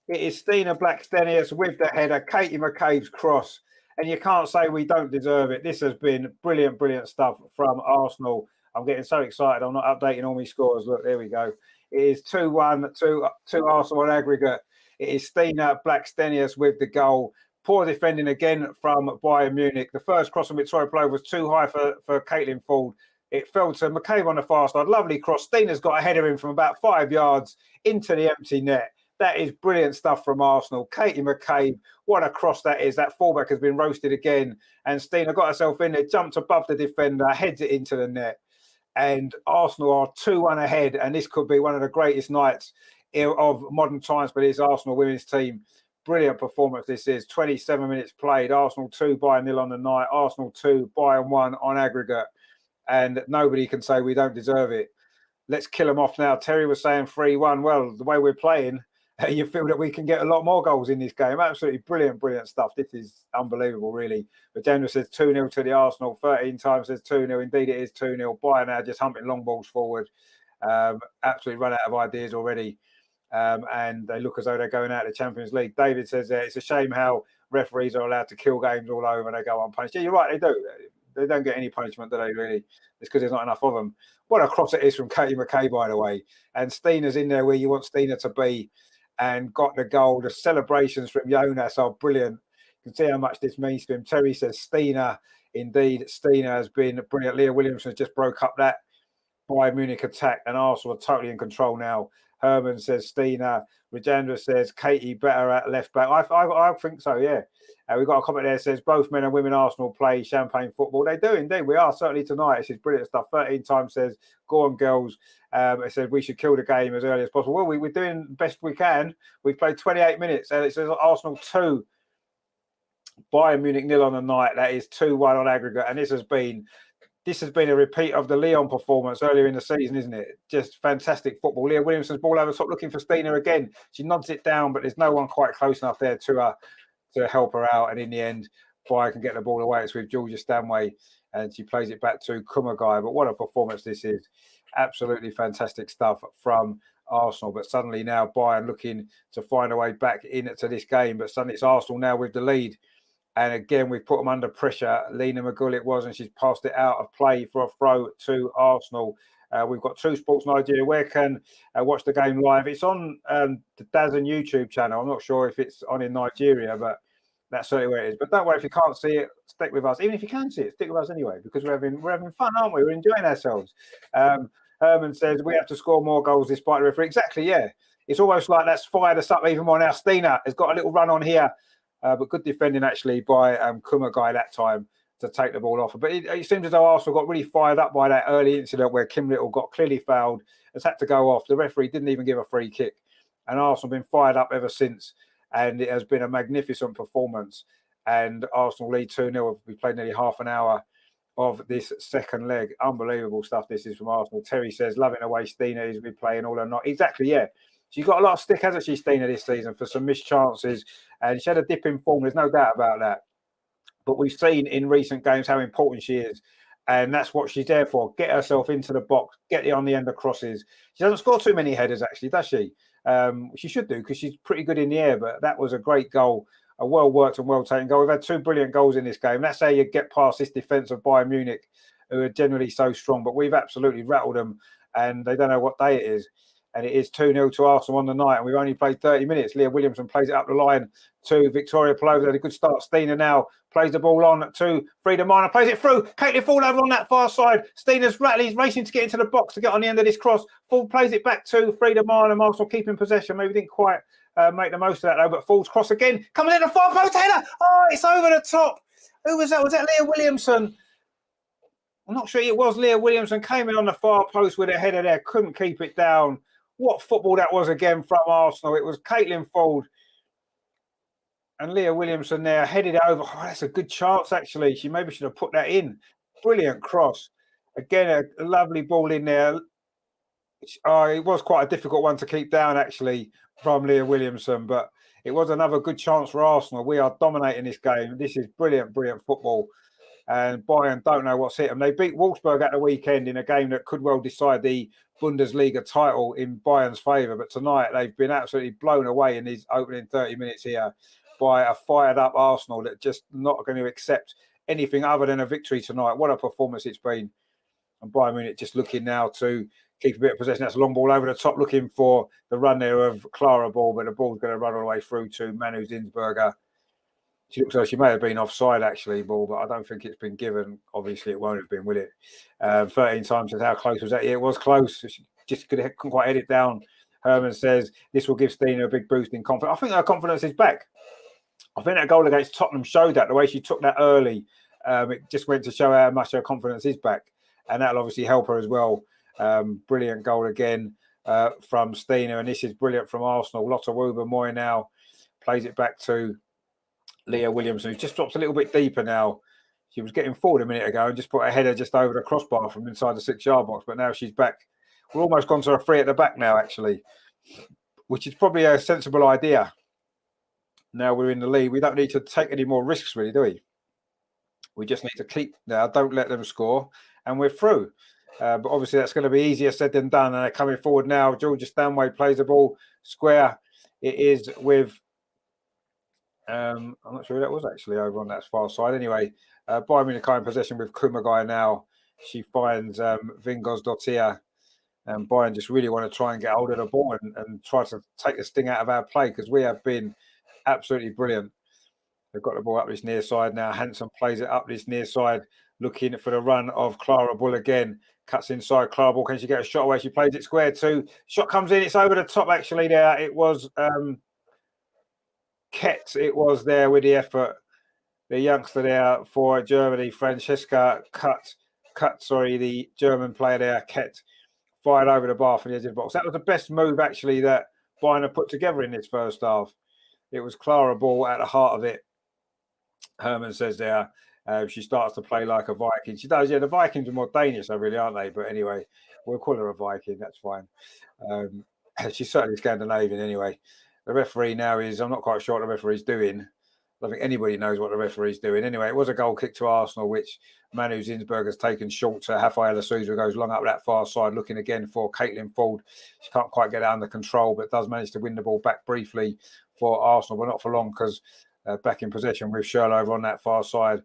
It is Stina Blackstenius with the header, Katie McCabe's cross. And you can't say we don't deserve it. This has been brilliant, brilliant stuff from Arsenal. I'm getting so excited. I'm not updating all my scores. Look, there we go. It is 2-1 to Arsenal on aggregate. It is Stina Blackstenius with the goal. Poor defending again from Bayern Munich. The first cross from Victoria Plover was too high for Caitlin Ford. It fell to McCabe on the far side. Lovely cross. Stina's got a header in from about 5 yards into the empty net. That is brilliant stuff from Arsenal. Katie McCabe, what a cross that is. That fullback has been roasted again. And Stina got herself in there, jumped above the defender, heads it into the net. And Arsenal are 2-1 ahead. And this could be one of the greatest nights of modern times for this Arsenal women's team. Brilliant performance this is. 27 minutes played. Arsenal 2, Bayern 0 on the night. Arsenal 2, Bayern 1 on aggregate. And nobody can say we don't deserve it. Let's kill them off now. Terry was saying 3-1. Well, the way we're playing, you feel that we can get a lot more goals in this game. Absolutely brilliant, brilliant stuff. This is unbelievable, really. But Daniel says 2-0 to the Arsenal. 13 times says 2-0. Indeed, it is 2-0. Bayern now just humping long balls forward. Absolutely run out of ideas already. And they look as though they're going out of the Champions League. David says it's a shame how referees are allowed to kill games all over and they go unpunished. Yeah, you're right, they do. They don't get any punishment, do they, really? It's because there's not enough of them. What a cross it is from Katie McCabe, by the way. And Stina's in there where you want Stina to be and got the goal. The celebrations from Jonas are brilliant. You can see how much this means to him. Terry says Stina. Indeed, Stina has been brilliant. Leah Williamson just broke up that Bayern Munich attack and Arsenal are totally in control now. Herman says Stina. Rajendra says Katie better at left back. I think so, yeah. We've got a comment there that says both men and women Arsenal play champagne football. They do indeed. We are certainly tonight. This is brilliant stuff. 13 times says go on girls. It says we should kill the game as early as possible. Well, we're doing the best we can. We've played 28 minutes and it says Arsenal 2, Bayern Munich 0 on the night. That is 2-1 on aggregate. And this has been a repeat of the Lyon performance earlier in the season, isn't it? Just fantastic football. Leah Williamson's ball over top looking for Stina again. She nods it down, but there's no one quite close enough there to help her out. And in the end, Bayern can get the ball away. It's with Georgia Stanway, and she plays it back to Kumagai. But what a performance this is. Absolutely fantastic stuff from Arsenal. But suddenly now Bayern looking to find a way back into this game. But suddenly it's Arsenal now with the lead. And again, we've put them under pressure. Lena McGull it was, and she's passed it out of play for a throw to Arsenal. We've got True Sports Nigeria. Where can watch the game live? It's on the DAZN YouTube channel. I'm not sure if it's on in Nigeria, but that's certainly where it is. But don't worry, if you can't see it, stick with us. Even if you can see it, stick with us anyway, because we're having fun, aren't we? We're enjoying ourselves. Herman says we have to score more goals despite the referee. Exactly, yeah. It's almost like that's fired us up even more now. Stina has got a little run on here. But good defending actually by Kumagai that time to take the ball off. But it seems as though Arsenal got really fired up by that early incident where Kim Little got clearly fouled, has had to go off. The referee didn't even give a free kick. And Arsenal have been fired up ever since. And it has been a magnificent performance. And Arsenal lead 2-0. We played nearly half an hour of this second leg. Unbelievable stuff this is from Arsenal. Terry says, loving the way Stina is playing all or not. Exactly, yeah. She's got a lot of stick, hasn't she, Stina, this season for some missed chances. And she had a dip in form. There's no doubt about that. But we've seen in recent games how important she is. And that's what she's there for. Get herself into the box, get it on the end of crosses. She doesn't score too many headers, actually, does she? She should do because she's pretty good in the air. But that was a great goal a well worked and well taken goal. We've had 2 brilliant goals in this game. That's how you get past this defence of Bayern Munich, who are generally so strong. But we've absolutely rattled them, and they don't know what day it is. And it is 2-0 to Arsenal on the night, and we've only played 30 minutes. Leah Williamson plays it up the line to Victoria Palova. Had a good start. Stina now plays the ball on to Frida Minor, plays it through. Caitlin Ford over on that far side. Stina's rattling, racing to get into the box to get on the end of this cross. Ford plays it back to Frida Minor. Arsenal keeping possession. Maybe didn't quite make the most of that though, but Ford's cross again. Coming in the far post, header. Oh, it's over the top. Who was that? Was that Leah Williamson? I'm not sure it was Leah Williamson. Came in on the far post with a header there. Couldn't keep it down. What football that was again from Arsenal. It was Caitlin Ford and Leah Williamson there, headed over. Oh, that's a good chance, actually. She maybe should have put that in. Brilliant cross. Again, a lovely ball in there. Oh, it was quite a difficult one to keep down, actually, from Leah Williamson, but it was another good chance for Arsenal. We are dominating this game. This is brilliant, brilliant football. And Bayern don't know what's hit them. They beat Wolfsburg at the weekend in a game that could well decide the Bundesliga title in Bayern's favour. But tonight, they've been absolutely blown away in these opening 30 minutes here by a fired-up Arsenal that just not going to accept anything other than a victory tonight. What a performance it's been. And Bayern Munich just looking now to keep a bit of possession. That's a long ball over the top, looking for the run there of Clara Ball, but the ball's going to run all the way through to Manu Zinsberger. She looks like she may have been offside, actually, ball, but I don't think it's been given. Obviously, it won't have been, will it? 13 times. How close was that? Yeah, it was close. She just couldn't quite head it down. Herman says this will give Stina a big boost in confidence. I think her confidence is back. I think that goal against Tottenham showed that, the way she took that early. It just went to show how much her confidence is back. And that'll obviously help her as well. Brilliant goal again from Stina. And this is brilliant from Arsenal. Lotta Wouber-Moy now plays it back to Leah Williamson, who just drops a little bit deeper now. She was getting forward a minute ago and just put her header just over the crossbar from inside the 6-yard box. But now she's back. We're almost gone to a 3 at the back now, actually, which is probably a sensible idea. Now we're in the lead. We don't need to take any more risks, really, do we? We just need to keep now. Don't let them score. And we're through. But obviously, that's going to be easier said than done. And they're coming forward now. Georgia Stanway plays the ball square. It is with... I'm not sure who that was actually over on that far side. Anyway, Bayern Munich in possession with Kumagai now. She finds Vingos Dottir. And Bayern just really want to try and get hold of the ball and try to take the sting out of our play, because we have been absolutely brilliant. They've got the ball up this near side now. Hansen plays it up this near side, looking for the run of Clara Bull again. Cuts inside. Clara Bull, can she get a shot away? She plays it square too. Shot comes in. It's over the top actually there. It was Ketz. It was there with the effort. The youngster there for Germany, Francesca Cut, the German player there, Ketz, fired over the bar for the edge of the box. That was the best move actually that Bayern have put together in this first half. It was Clara Ball at the heart of it. Herman says there, she starts to play like a Viking. She does, yeah. The Vikings are more Danish, really, aren't they? But anyway, we'll call her a Viking. That's fine. She's certainly Scandinavian anyway. The referee now is, I'm not quite sure what the referee's doing. I don't think anybody knows what the referee's doing. Anyway, it was a goal kick to Arsenal, which Manu Zinsberg has taken short to Rafaela Souza, goes long up that far side, looking again for Caitlin Ford. She can't quite get it under control, but does manage to win the ball back briefly for Arsenal, but not for long, because back in possession with Schürrle over on that far side.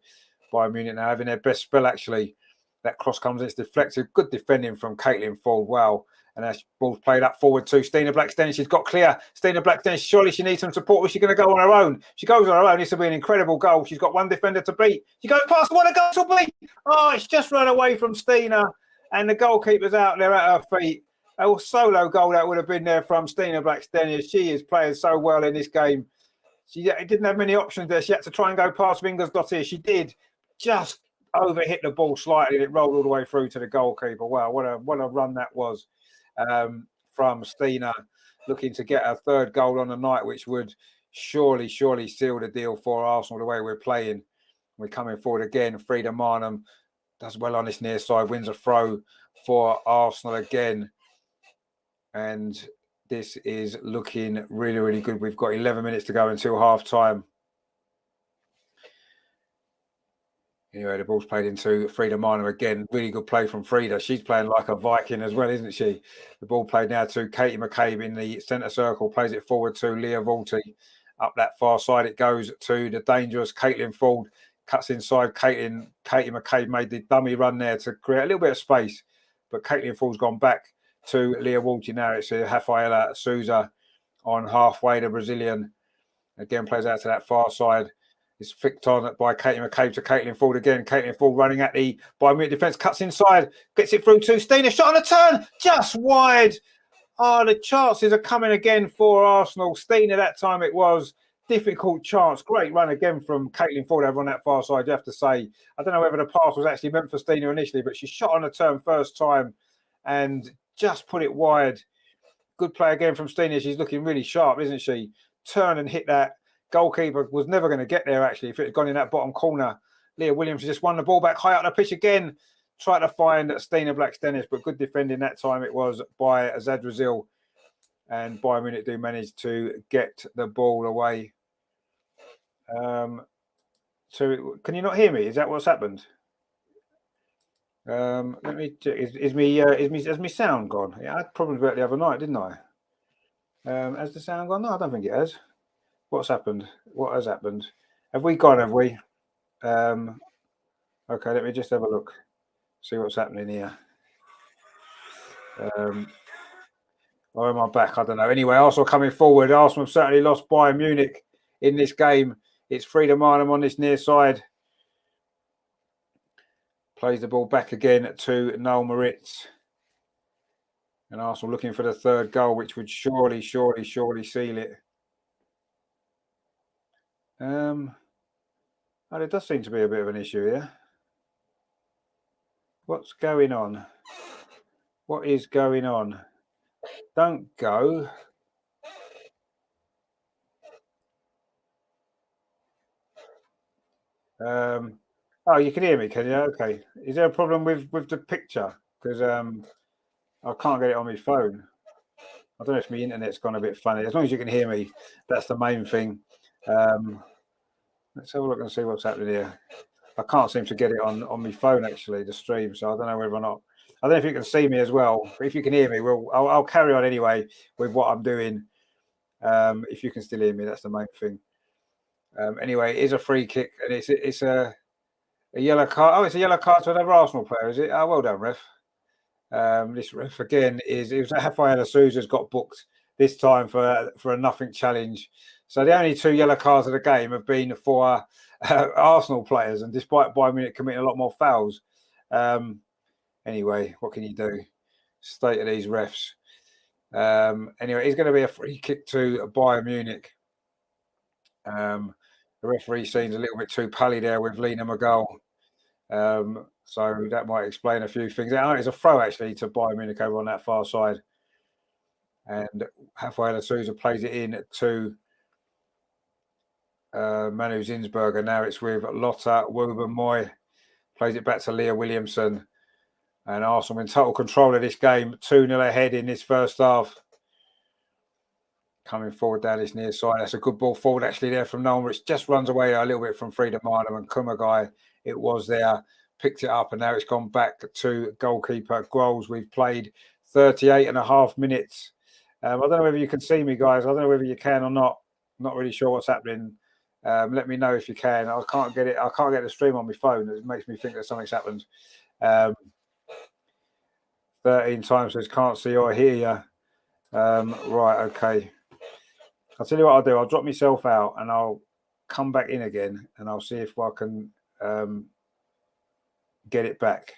Bayern Munich now having their best spell, actually. That cross comes, it's deflected. Good defending from Caitlin Ford. Wow. And that ball's played up forward to Stina Blackstenius. She's got clear. Stina Blackstenius, surely she needs some support. Was she going to go on her own? She goes on her own. This will be an incredible goal. She's got one defender to beat. She goes past. What a goal to beat. Oh, it's just run away from Stina. And the goalkeeper's out there at her feet. A solo goal that would have been there from Stina Blackstenius. She is playing so well in this game. She didn't have many options there. She had to try and go past Vingers Dottir. She did. Just overhit the ball slightly. It rolled all the way through to the goalkeeper. Wow, what a run that was. From Stina, looking to get her third goal on the night, which would surely seal the deal for Arsenal the way we're playing. We're coming forward again. Frida Marnham does well on this near side, wins a throw for Arsenal again. And this is looking really, really good. We've got 11 minutes to go until half time. Anyway, the ball's played into Frida Marnham again. Really good play from Frida. She's playing like a Viking as well, isn't she? The ball played now to Katie McCabe in the centre circle. Plays it forward to Leah Volti. Up that far side it goes to the dangerous Caitlin Ford. Cuts inside. Katie McCabe made the dummy run there to create a little bit of space, but Caitlin Ford's gone back to Leah Walty now. It's Rafaela Souza on halfway. The Brazilian again plays out to that far side. It's flicked on by Katie McCabe to Caitlin Ford again. Caitlin Ford running at the Bayern Munich defence, cuts inside, gets it through to Stina. Shot on a turn, just wide. Oh, the chances are coming again for Arsenal. Stina, that time it was. Difficult chance. Great run again from Caitlin Ford over on that far side, you have to say. I don't know whether the pass was actually meant for Stina initially, but she shot on a turn first time and just put it wide. Good play again from Stina. She's looking really sharp, isn't she? Turn and hit that. Goalkeeper was never going to get there, actually, if it had gone in that bottom corner. Leah Williams just won the ball back high up the pitch again. Tried to find Stina Blackstenius, but good defending that time it was by Zadrazil. And Bayern Munich do manage to get the ball away. So can you not hear me? Is that what's happened? Let me. Has my sound gone? Yeah, I probably about the other night, didn't I? Has the sound gone? No, I don't think it has. What's happened? What has happened? Have we gone? Have we? Okay, let me just have a look. See what's happening here. Or am I back? I don't know. Anyway, Arsenal coming forward. Arsenal have certainly lost Bayern Munich in this game. It's Frida Marnham on this near side. Plays the ball back again to Noel Moritz. And Arsenal looking for the third goal, which would surely seal it. Oh, there does seem to be a bit of an issue here. What's going on? What is going on? Don't go. Oh, you can hear me, can you? Okay. Is there a problem with the picture? Because I can't get it on my phone. I don't know if my internet's gone a bit funny. As long as you can hear me, that's the main thing. Let's have a look and see what's happening here. I can't seem to get it on my phone, actually, the stream. So I don't know whether or not. I don't know if you can see me as well. But if you can hear me, I'll carry on anyway with what I'm doing. If you can still hear me, that's the main thing. Anyway, it is a free kick, and it's a yellow card. Oh, it's a yellow card to another Arsenal player, is it? Oh, well done, ref. This ref again it was Rafaela Souza's got booked this time for a nothing challenge. So the only 2 yellow cards of the game have been for Arsenal players, and despite Bayern Munich committing a lot more fouls. Anyway, what can you do? State of these refs. Anyway, it's going to be a free kick to Bayern Munich. The referee seems a little bit too pally there with Lena McGull. So that might explain a few things. It's a throw actually to Bayern Munich over on that far side. And Rafaela Souza plays it in to Manu Zinsberger. Now it's with Lotta Wouben-Moy. Plays it back to Leah Williamson. And Arsenal in total control of this game. 2-0 ahead in this first half. Coming forward down this near side. That's a good ball forward actually there from Noel, which just runs away a little bit from Frida Marnham and Kumagai. It was there. Picked it up and now it's gone back to goalkeeper Groves. We've played 38.5 minutes. I don't know whether you can see me, guys. I don't know whether you can or not. Not really sure what's happening. Let me know if you can. I can't get it. I can't get the stream on my phone. It makes me think that something's happened. 13 times says can't see or hear you. Right, okay. I'll tell you what I'll do. I'll drop myself out and I'll come back in again and I'll see if I can get it back.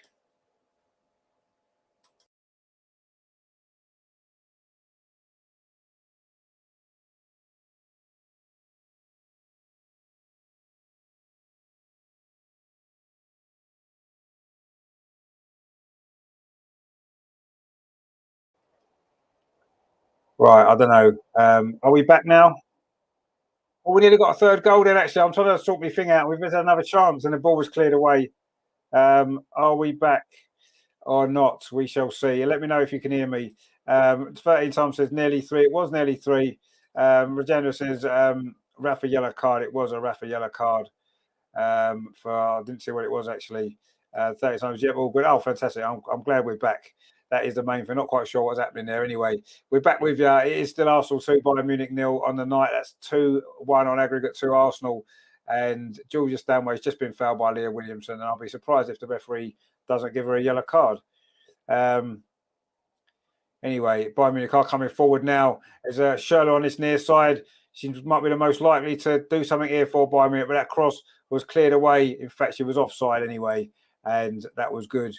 Right, I don't know. Are we back now? Oh, we nearly got a third goal then, actually. I'm trying to sort my thing out. We've had another chance and the ball was cleared away. Are we back or not? We shall see. Let me know if you can hear me. 13 times says nearly 3. It was nearly 3. Regina says Rafa yellow card. It was a Rafa yellow card. I didn't see what it was actually. 30 times. Yep, all good. Oh, fantastic. I'm glad we're back. That is the main thing. Not quite sure what's happening there. Anyway, we're back with you. It is still Arsenal 2, Bayern Munich 0 on the night. That's 2-1 on aggregate to Arsenal. And Julia Stanway's just been fouled by Leah Williamson. And I'll be surprised if the referee doesn't give her a yellow card. Anyway, Bayern Munich are coming forward now. There's Schürrle on this near side. She might be the most likely to do something here for Bayern Munich, but that cross was cleared away. In fact, she was offside anyway, and that was good.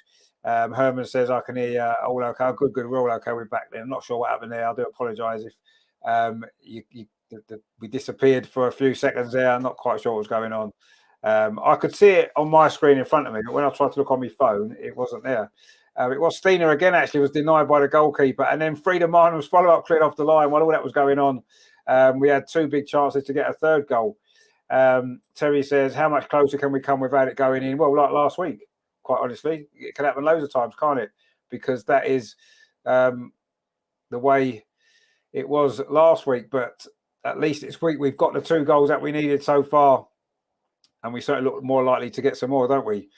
Herman says, I can hear you. All okay. Good. We're all okay. We're back there. I'm not sure what happened there. I do apologise if we disappeared for a few seconds there. I'm not quite sure what was going on. I could see it on my screen in front of me, but when I tried to look on my phone, it wasn't there. It was Stina again, actually, was denied by the goalkeeper. And then Frida Marnham's follow-up cleared off the line while all that was going on. We had 2 big chances to get a third goal. Terry says, how much closer can we come without it going in? Well, like last week, quite honestly. It can happen loads of times, can't it? Because that is the way it was last week. But at least this week we've got the 2 goals that we needed so far. And we certainly look more likely to get some more, don't we?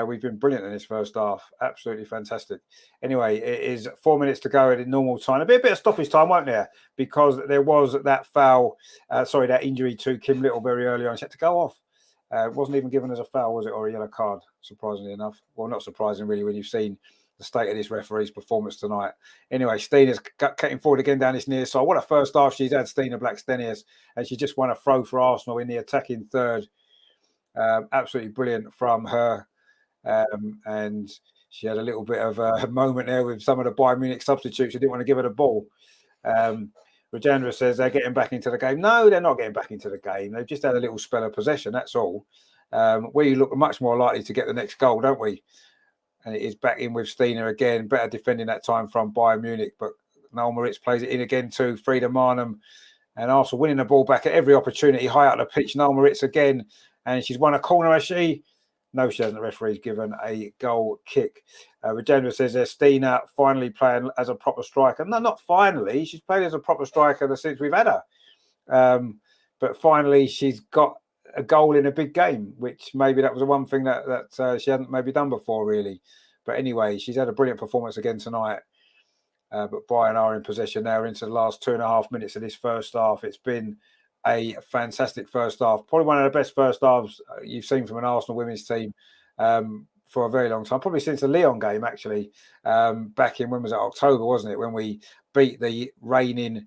We've been brilliant in this first half. Absolutely fantastic. Anyway, it is 4 minutes to go at the normal time. A bit of stoppage time, won't there? Because there was that foul, that injury to Kim Little very early on. She had to go off. It wasn't even given as a foul, was it? Or a yellow card, surprisingly enough. Well, not surprising, really, when you've seen the state of this referee's performance tonight. Anyway, Stina's cutting forward again down this near side. What a first half she's had, Stina Blackstenius. And she just won a throw for Arsenal in the attacking third. Absolutely brilliant from her. And she had a little bit of a moment there with some of the Bayern Munich substitutes who didn't want to give her the ball. Rajendra says they're getting back into the game. No, they're not getting back into the game. They've just had a little spell of possession, that's all. We look much more likely to get the next goal, don't we? And it is back in with Stina again. Better defending that time from Bayern Munich. But Noel Moritz plays it in again to Frida Marnham. And Arsenal winning the ball back at every opportunity. High up the pitch, Noel Moritz again. And she's won a corner, has she? No, she hasn't. The referee's given a goal kick. Rajendra says there's Stina finally playing as a proper striker. No, not finally. She's played as a proper striker since we've had her. But finally, she's got a goal in a big game, which maybe that was the one thing that she hadn't maybe done before, really. But anyway, she's had a brilliant performance again tonight. But Bayern are in possession now into the last 2.5 minutes of this first half. It's been a fantastic first half. Probably one of the best first halves you've seen from an Arsenal women's team for a very long time. Probably since the Lyon game, actually. Back in, when was it? October, wasn't it? When we beat the reigning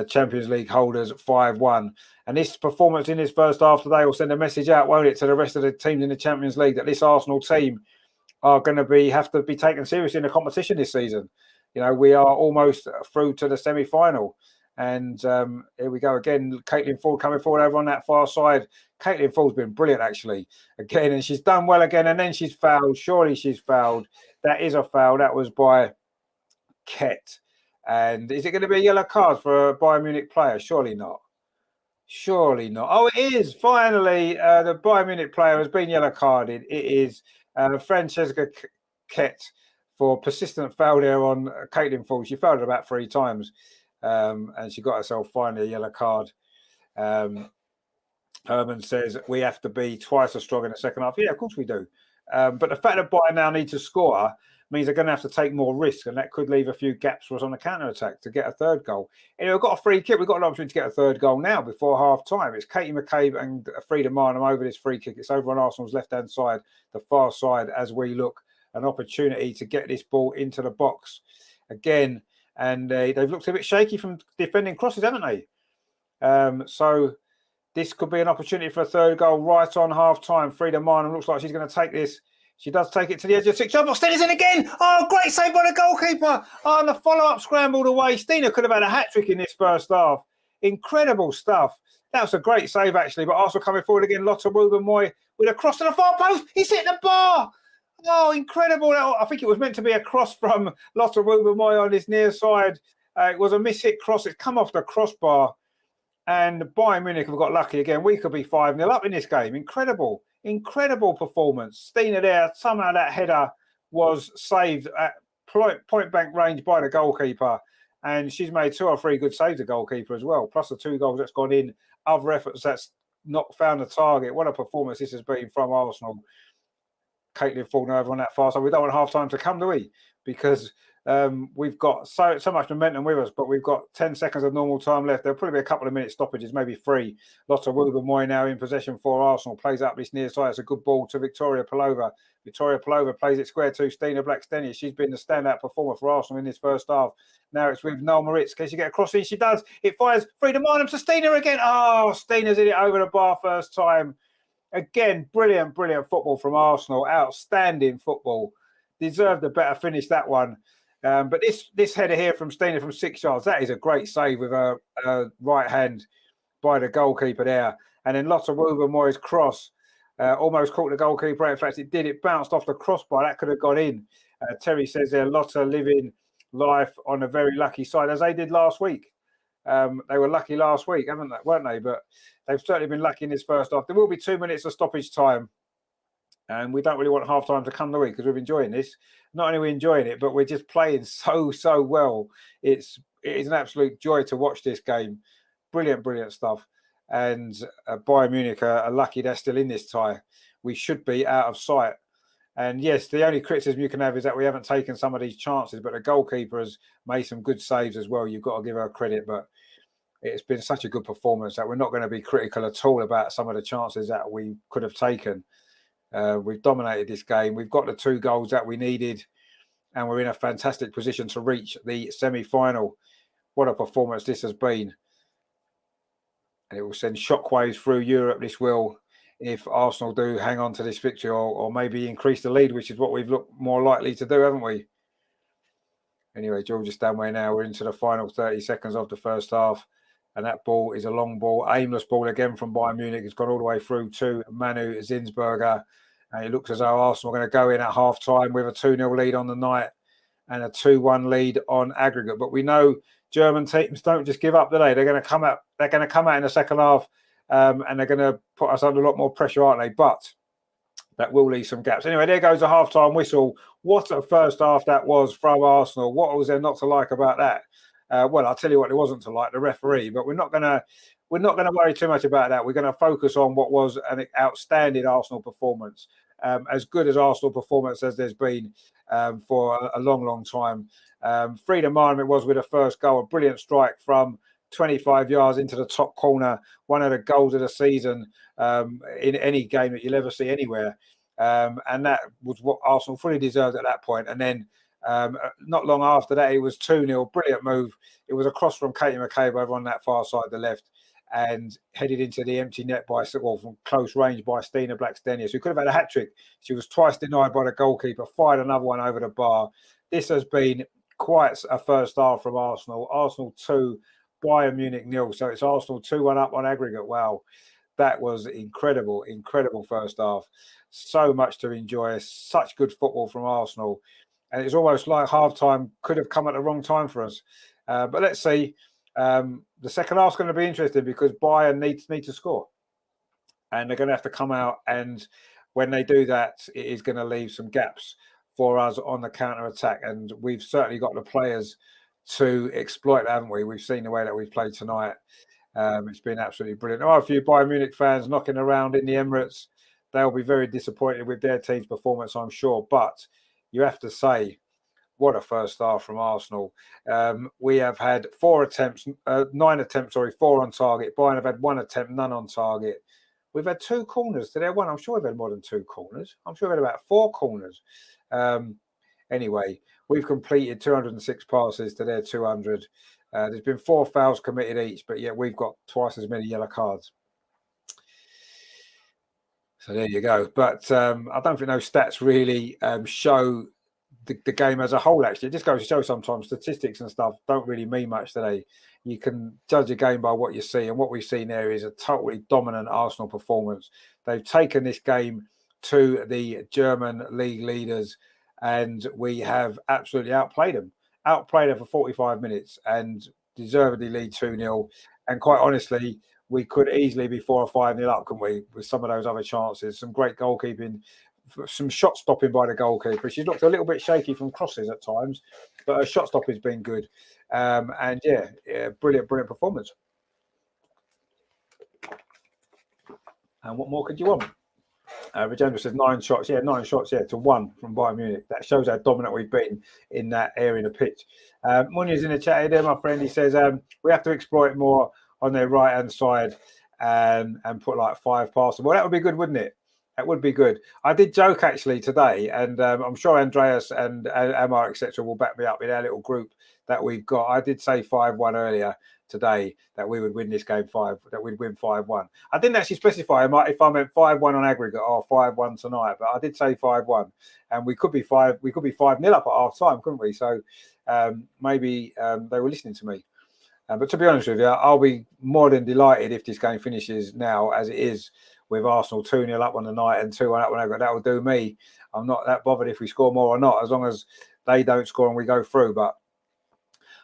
Champions League holders 5-1. And this performance in this first half today will send a message out, won't it, to the rest of the teams in the Champions League that this Arsenal team are going to have to be taken seriously in the competition this season. You know, we are almost through to the semi-final. And here we go again. Caitlin Ford coming forward over on that far side. Caitlin Ford's been brilliant, actually. Again, and she's done well again. And then she's fouled. Surely she's fouled. That is a foul. That was by Ket. And is it going to be a yellow card for a Bayern Munich player? Surely not. Surely not. Oh, it is. Finally, the Bayern Munich player has been yellow carded. It is Francesca Ket for persistent foul there on Caitlin Ford. She fouled about 3 times. And she got herself finally a yellow card. Herman says we have to be twice as strong in the second half. Yeah, of course we do. But the fact that Bayern now need to score means they're going to have to take more risk, and that could leave a few gaps for us on the counter-attack to get a third goal. Anyway, we've got a free kick. We've got an opportunity to get a third goal now before half-time. It's Katie McCabe and Frida Marnham over this free kick. It's over on Arsenal's left-hand side, the far side, as we look an opportunity to get this ball into the box again. And they've looked a bit shaky from defending crosses, haven't they? So this could be an opportunity for a third goal right on half-time. Frida Marnham looks like she's going to take this. She does take it to the edge of the 6. Stina's in again. Oh, great save by the goalkeeper. Oh, and the follow-up scrambled away. Stina could have had a hat-trick in this first half. Incredible stuff. That was a great save, actually. But Arsenal coming forward again. Lotte Rubenmoy with a cross to the far post. He's hit the bar. Oh, incredible. I think it was meant to be a cross from Lotte Rubenmoy on this near side. It was a miss-hit cross. It's come off the crossbar. And Bayern Munich have got lucky again. We could be 5-0 up in this game. Incredible. Incredible performance. Stina there. Somehow that header was saved at point-blank range by the goalkeeper. And she's made 2 or 3 good saves, the goalkeeper, as well. Plus the 2 goals that's gone in. Other efforts that's not found the target. What a performance this has been from Arsenal. Caitlin Ford over on that far side. We don't want half-time to come, do we? Because We've got so much momentum with us, but we've got 10 seconds of normal time left. There'll probably be a couple of minute stoppages, maybe 3. Lots of Ruben Moy now in possession for Arsenal. Plays up this near side. It's a good ball to Victoria Pelova. Victoria Pelova plays it square to Stina Blackstenius. She's been the standout performer for Arsenal in this first half. Now it's with Noel Moritz. Can she get across in? She does. It fires Frida Marnham to Stina again. Oh, Stina's hit it over the bar first time. Again, brilliant football from Arsenal. Outstanding football. Deserved a better finish, that one. But this header here from Stina from 6 yards, that is a great save with her right hand by the goalkeeper there. And then lots of Ruben Moy's cross almost caught the goalkeeper. In fact, it did. It bounced off the crossbar. That could have gone in. Terry says there, Lotta living life on a very lucky side, as they did last week. They were lucky last week, haven't they? Weren't they? But they've certainly been lucky in this first half. There will be 2 minutes of stoppage time. And we don't really want half time to come the week because we're enjoying this. Not only are we enjoying it, but we're just playing so well. It is an absolute joy to watch this game. Brilliant stuff. And Bayern Munich are lucky they're still in this tie. We should be out of sight. And yes, the only criticism you can have is that we haven't taken some of these chances, but the goalkeeper has made some good saves as well. You've got to give her credit, but it's been such a good performance that we're not going to be critical at all about some of the chances that we could have taken. We've dominated this game. We've got the 2 goals that we needed, and we're in a fantastic position to reach the semi-final. What a performance this has been. And it will send shockwaves through Europe, this will, if Arsenal do hang on to this victory or maybe increase the lead, which is what we've looked more likely to do, haven't we? Anyway, Georgia Stanway now. We're into the final 30 seconds of the first half. And that ball is a long ball, aimless ball again from Bayern Munich. It's gone all the way through to Manu Zinsberger. And it looks as though Arsenal are going to go in at half-time with a 2-0 lead on the night and a 2-1 lead on aggregate. But we know German teams don't just give up, do they? They're going to come out. They're going to come out in the second half, and they're going to put us under a lot more pressure, aren't they? But that will leave some gaps. Anyway, there goes a half-time whistle. What a first half that was from Arsenal. What was there not to like about that? Well, I'll tell you what, it wasn't to like, the referee, but we're not going to worry too much about that. We're going to focus on what was an outstanding Arsenal performance, as good as Arsenal performance as there's been for a long time. Frida Marnham, it was with a first goal, a brilliant strike from 25 yards into the top corner, one of the goals of the season in any game that you'll ever see anywhere. And that was what Arsenal fully deserved at that point. And then not long after that, it was 2-0. Brilliant move. It was a cross from Katie McCabe over on that far side, the left, and headed into the empty net from close range by Stina Blackstenius, who could have had a hat-trick. She was twice denied by the goalkeeper, fired another one over the bar. This has been quite a first half from Arsenal. Arsenal 2, Bayern Munich 0. So it's Arsenal 2-1 up on aggregate. Wow. That was incredible first half. So much to enjoy. Such good football from Arsenal. And it's almost like half-time could have come at the wrong time for us. But let's see. The second half's going to be interesting because Bayern need to score. And they're going to have to come out. And when they do that, it is going to leave some gaps for us on the counter-attack. And we've certainly got the players to exploit that, haven't we? We've seen the way that we've played tonight. It's been absolutely brilliant. There are a few Bayern Munich fans knocking around in the Emirates. They'll be very disappointed with their team's performance, I'm sure. But you have to say, what a first half from Arsenal. We have had 9 attempts, 4 on target. Bayern have had 1 attempt, none on target. We've had 2 corners to their 1. I'm sure we've had more than 2 corners. I'm sure we've had about 4 corners. Anyway, we've completed 206 passes to their 200. There's been 4 fouls committed each, but yet we've got twice as many yellow cards. So there you go. But I don't think those stats really show the game as a whole, actually. It just goes to show sometimes statistics and stuff don't really mean much today. You can judge a game by what you see. And what we've seen there is a totally dominant Arsenal performance. They've taken this game to the German league leaders and we have absolutely outplayed them. Outplayed them for 45 minutes and deservedly lead 2-0. And quite honestly, we could easily be 4 or 5-0 up, couldn't we, with some of those other chances. Some great goalkeeping, some shot stopping by the goalkeeper. She's looked a little bit shaky from crosses at times, but her shot stopping's been good. And yeah, brilliant performance. And what more could you want? Rajendra says 9 shots. Yeah, 9 shots, to 1 from Bayern Munich. That shows how dominant we've been in that area of the pitch. Munya's in the chat here, my friend. He says we have to exploit more on their right-hand side and put like 5 past them. Well, that would be good, wouldn't it? That would be good. I did joke actually today, and I'm sure Andreas and Amar, etc., will back me up in our little group that we've got. I did say 5-1 earlier today that we would win this game that we'd win 5-1. I didn't actually specify if I meant 5-1 on aggregate or 5-1 tonight, but I did say 5-1, and we could be 5-0 up at half time, couldn't we? So maybe they were listening to me. But to be honest with you, I'll be more than delighted if this game finishes now as it is, with Arsenal 2-0 up on the night and 2-1 up on aggregate. That will do me. I'm not that bothered if we score more or not, as long as they don't score and we go through. But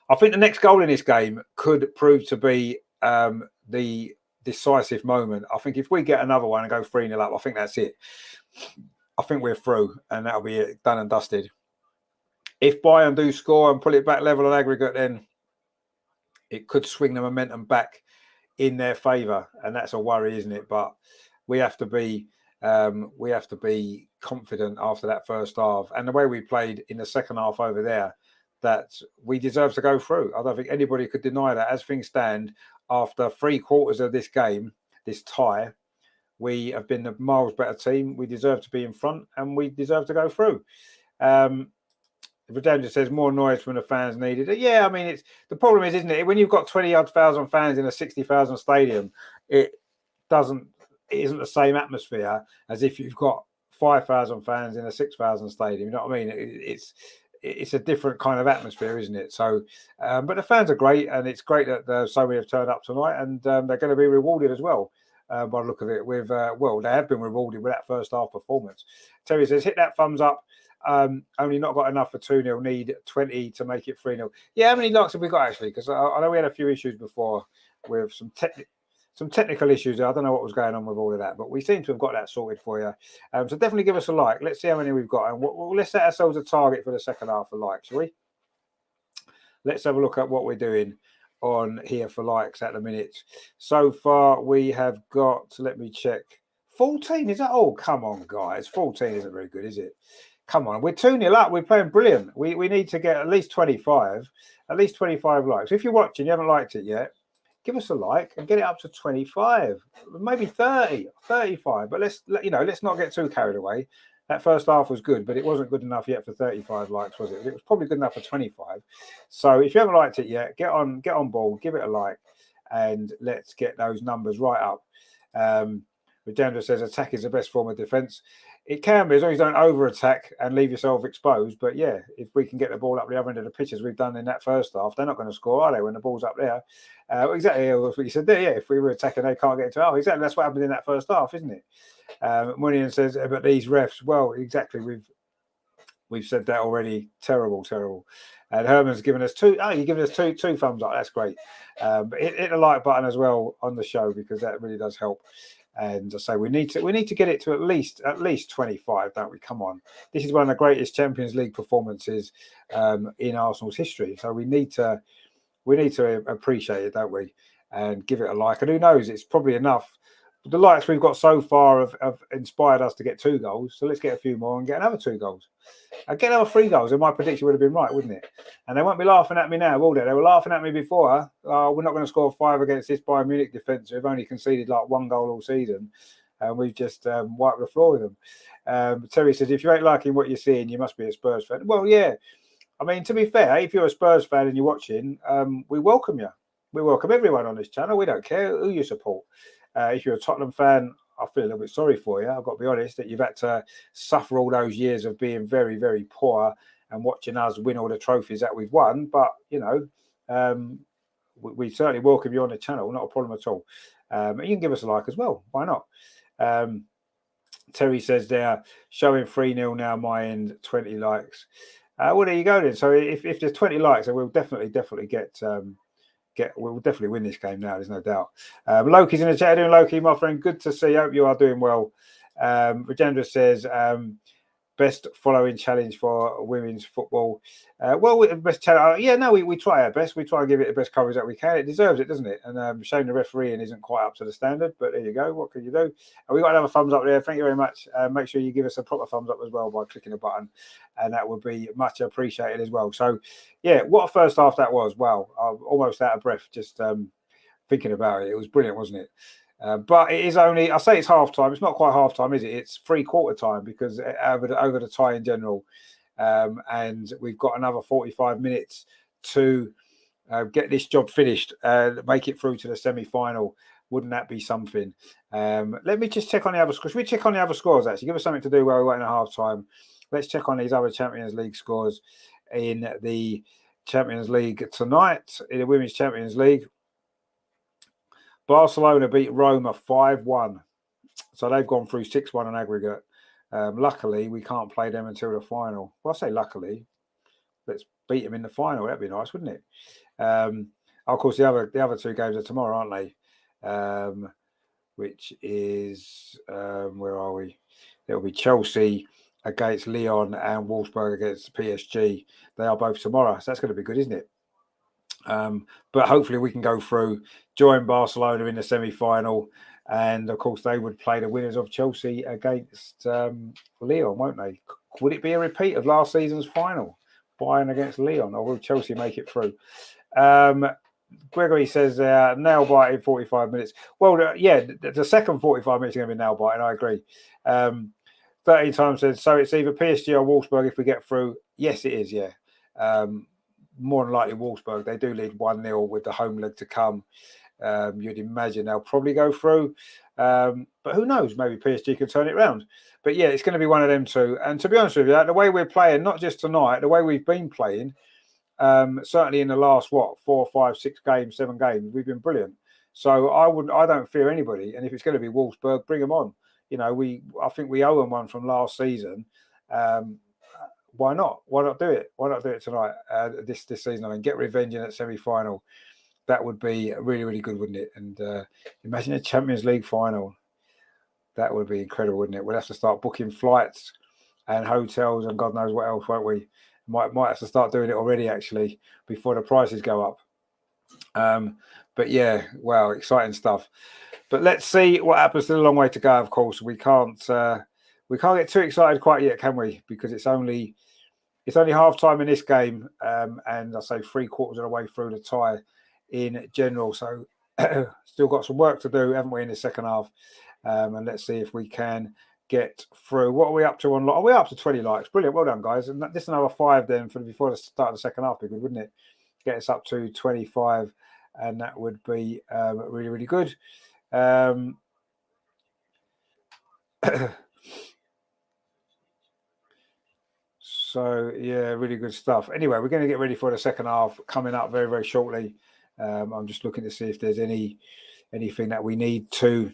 I think the next goal in this game could prove to be the decisive moment. I think if we get another one and go 3-0 up, I think that's it. I think we're through, and that'll be it, done and dusted. If Bayern do score and pull it back level on aggregate, then it could swing the momentum back in their favour, and that's a worry, isn't it? But we have to be confident after that first half, and the way we played in the second half over there, that we deserve to go through. I don't think anybody could deny that. As things stand, after 3/4 of this game, this tie, we have been a miles better team. We deserve to be in front, and we deserve to go through. Redemption says more noise from the fans needed. Yeah, I mean, it's the problem is, isn't it? When you've got 20-odd thousand fans in a 60,000 stadium, it isn't the same atmosphere as if you've got 5,000 fans in a 6,000 stadium. You know what I mean? It's a different kind of atmosphere, isn't it? So, but the fans are great, and it's great that so many have turned up tonight, and they're going to be rewarded as well. By the look of it, with they have been rewarded with that first half performance. Terry says, hit that thumbs up. Only not got enough for 2-0. Need 20 to make it 3-0. Yeah, how many likes have we got actually? Because I know we had a few issues before with some technical issues. I don't know what was going on with all of that, but we seem to have got that sorted for you. So definitely give us a like. Let's see how many we've got, and let's set ourselves a target for the second half of likes, shall we? Let's have a look at what we're doing on here for likes at the minute. So far we have got, let me check, 14. Is that all? Come on, guys. 14 isn't very good, is it? Come on, we're 2-0 up. We're playing brilliant. We need to get at least 25 likes. If you're watching, you haven't liked it yet, give us a like and get it up to 25, maybe 30, 35. But let's not get too carried away. That first half was good, but it wasn't good enough yet for 35 likes, was it? It was probably good enough for 25. So if you haven't liked it yet, get on board, give it a like, and let's get those numbers right up. Rajendra says attack is the best form of defence. It can be, as long as you don't over-attack and leave yourself exposed. But yeah, if we can get the ball up the other end of the pitch as we've done in that first half, they're not going to score, are they, when the ball's up there? Exactly what you said there. Yeah, if we were attacking, they can't get into it. Exactly, that's what happened in that first half, isn't it? Munian says, but these refs, well, exactly, we've said that already. Terrible. And Herman's given us two. Oh, you're giving us two thumbs up. That's great. But hit the like button as well on the show, because that really does help. And I say we need to get it to at least 25, don't we? Come on, this is one of the greatest Champions League performances in Arsenal's history. So we need to appreciate it, don't we? And give it a like. And who knows? It's probably enough. The likes we've got so far have inspired us to get 2 goals. So let's get a few more and get another 2 goals. And get another 3 goals, and my prediction would have been right, wouldn't it? And they won't be laughing at me now, will they? They were laughing at me before. We're not going to score 5 against this Bayern Munich defence. We've only conceded like 1 goal all season. And we've just wiped the floor with them. Terry says, if you ain't liking what you're seeing, you must be a Spurs fan. Well, yeah. I mean, to be fair, if you're a Spurs fan and you're watching, we welcome you. We welcome everyone on this channel. We don't care who you support. If you're a Tottenham fan, I feel a little bit sorry for you. I've got to be honest, that you've had to suffer all those years of being very, very poor and watching us win all the trophies that we've won. But, we certainly welcome you on the channel. Not a problem at all. You can give us a like as well. Why not? Terry says they're showing 3-0 now, my end, 20 likes. Well, there you go then. So if there's 20 likes, then we'll definitely we'll definitely win this game now, there's no doubt. Loki's in the chat. Loki, my friend, good to see you. Hope you are doing well. Rajendra says best following challenge for women's football. Best challenge. Yeah, no, we try our best. We try to give it the best coverage that we can. It deserves it, doesn't it? And shame the refereeing isn't quite up to the standard, but there you go. What can you do? And we got another thumbs up there. Thank you very much. Make sure you give us a proper thumbs up as well by clicking the button, and that would be much appreciated as well. So, yeah, what a first half that was. Wow, I'm almost out of breath just thinking about it. It was brilliant, wasn't it? But it is only, I say it's half time. It's not quite half time, is it? It's 3/4 time because over the tie in general. And we've got another 45 minutes to get this job finished, make it through to the semi-final. Wouldn't that be something? Let me just check on the other scores. Should we check on the other scores, actually? Give us something to do while we're waiting at half time. Let's check on these other Champions League scores in the Champions League tonight, in the Women's Champions League. Barcelona beat Roma 5-1. So they've gone through 6-1 on aggregate. Luckily, we can't play them until the final. Well, I say luckily. Let's beat them in the final. That'd be nice, wouldn't it? Of course, the other two games are tomorrow, aren't they? Which is, where are we? It'll be Chelsea against Lyon and Wolfsburg against PSG. They are both tomorrow. So that's going to be good, isn't it? But hopefully we can go through, join Barcelona in the semi-final, and of course they would play the winners of Chelsea against Lyon, won't they? Would it be a repeat of last season's final, Bayern against Lyon, or will Chelsea make it through? Gregory says nail bite in 45 minutes. Well, yeah, the second 45 minutes is going to be nail bite, and I agree. 13 times says, so it's either PSG or Wolfsburg if we get through. Yes, it is, yeah. More than likely Wolfsburg. They do lead 1-0 with the home leg to come. You'd imagine they'll probably go through. But who knows? Maybe PSG can turn it around. But yeah, it's going to be one of them two. And to be honest with you, the way we're playing, not just tonight, the way we've been playing, certainly in the last, 4, 5, 6 games, 7 games, we've been brilliant. So I don't fear anybody. And if it's going to be Wolfsburg, bring them on. You know, I think we owe them one from last season. Why not? Why not do it? Why not do it tonight, this season? I mean, get revenge in that semi-final. That would be really, really good, wouldn't it? And imagine a Champions League final. That would be incredible, wouldn't it? We'll have to start booking flights and hotels and God knows what else, won't we? Might have to start doing it already, actually, before the prices go up. But yeah, wow, exciting stuff. But let's see what happens. There's a long way to go, of course. We can't get too excited quite yet, can we? Because it's only half time in this game, and I say 3/4 of the way through the tie in general. So still got some work to do, haven't we, in the second half? And let's see if we can get through. What are we up to on? Are we up to 20 likes? Brilliant, well done, guys. And this another 5 then before the start of the second half. Be good, wouldn't it? Get us up to 25, and that would be really, really good. So yeah, really good stuff. Anyway, we're going to get ready for the second half coming up very, very shortly. I'm just looking to see if there's anything that we need to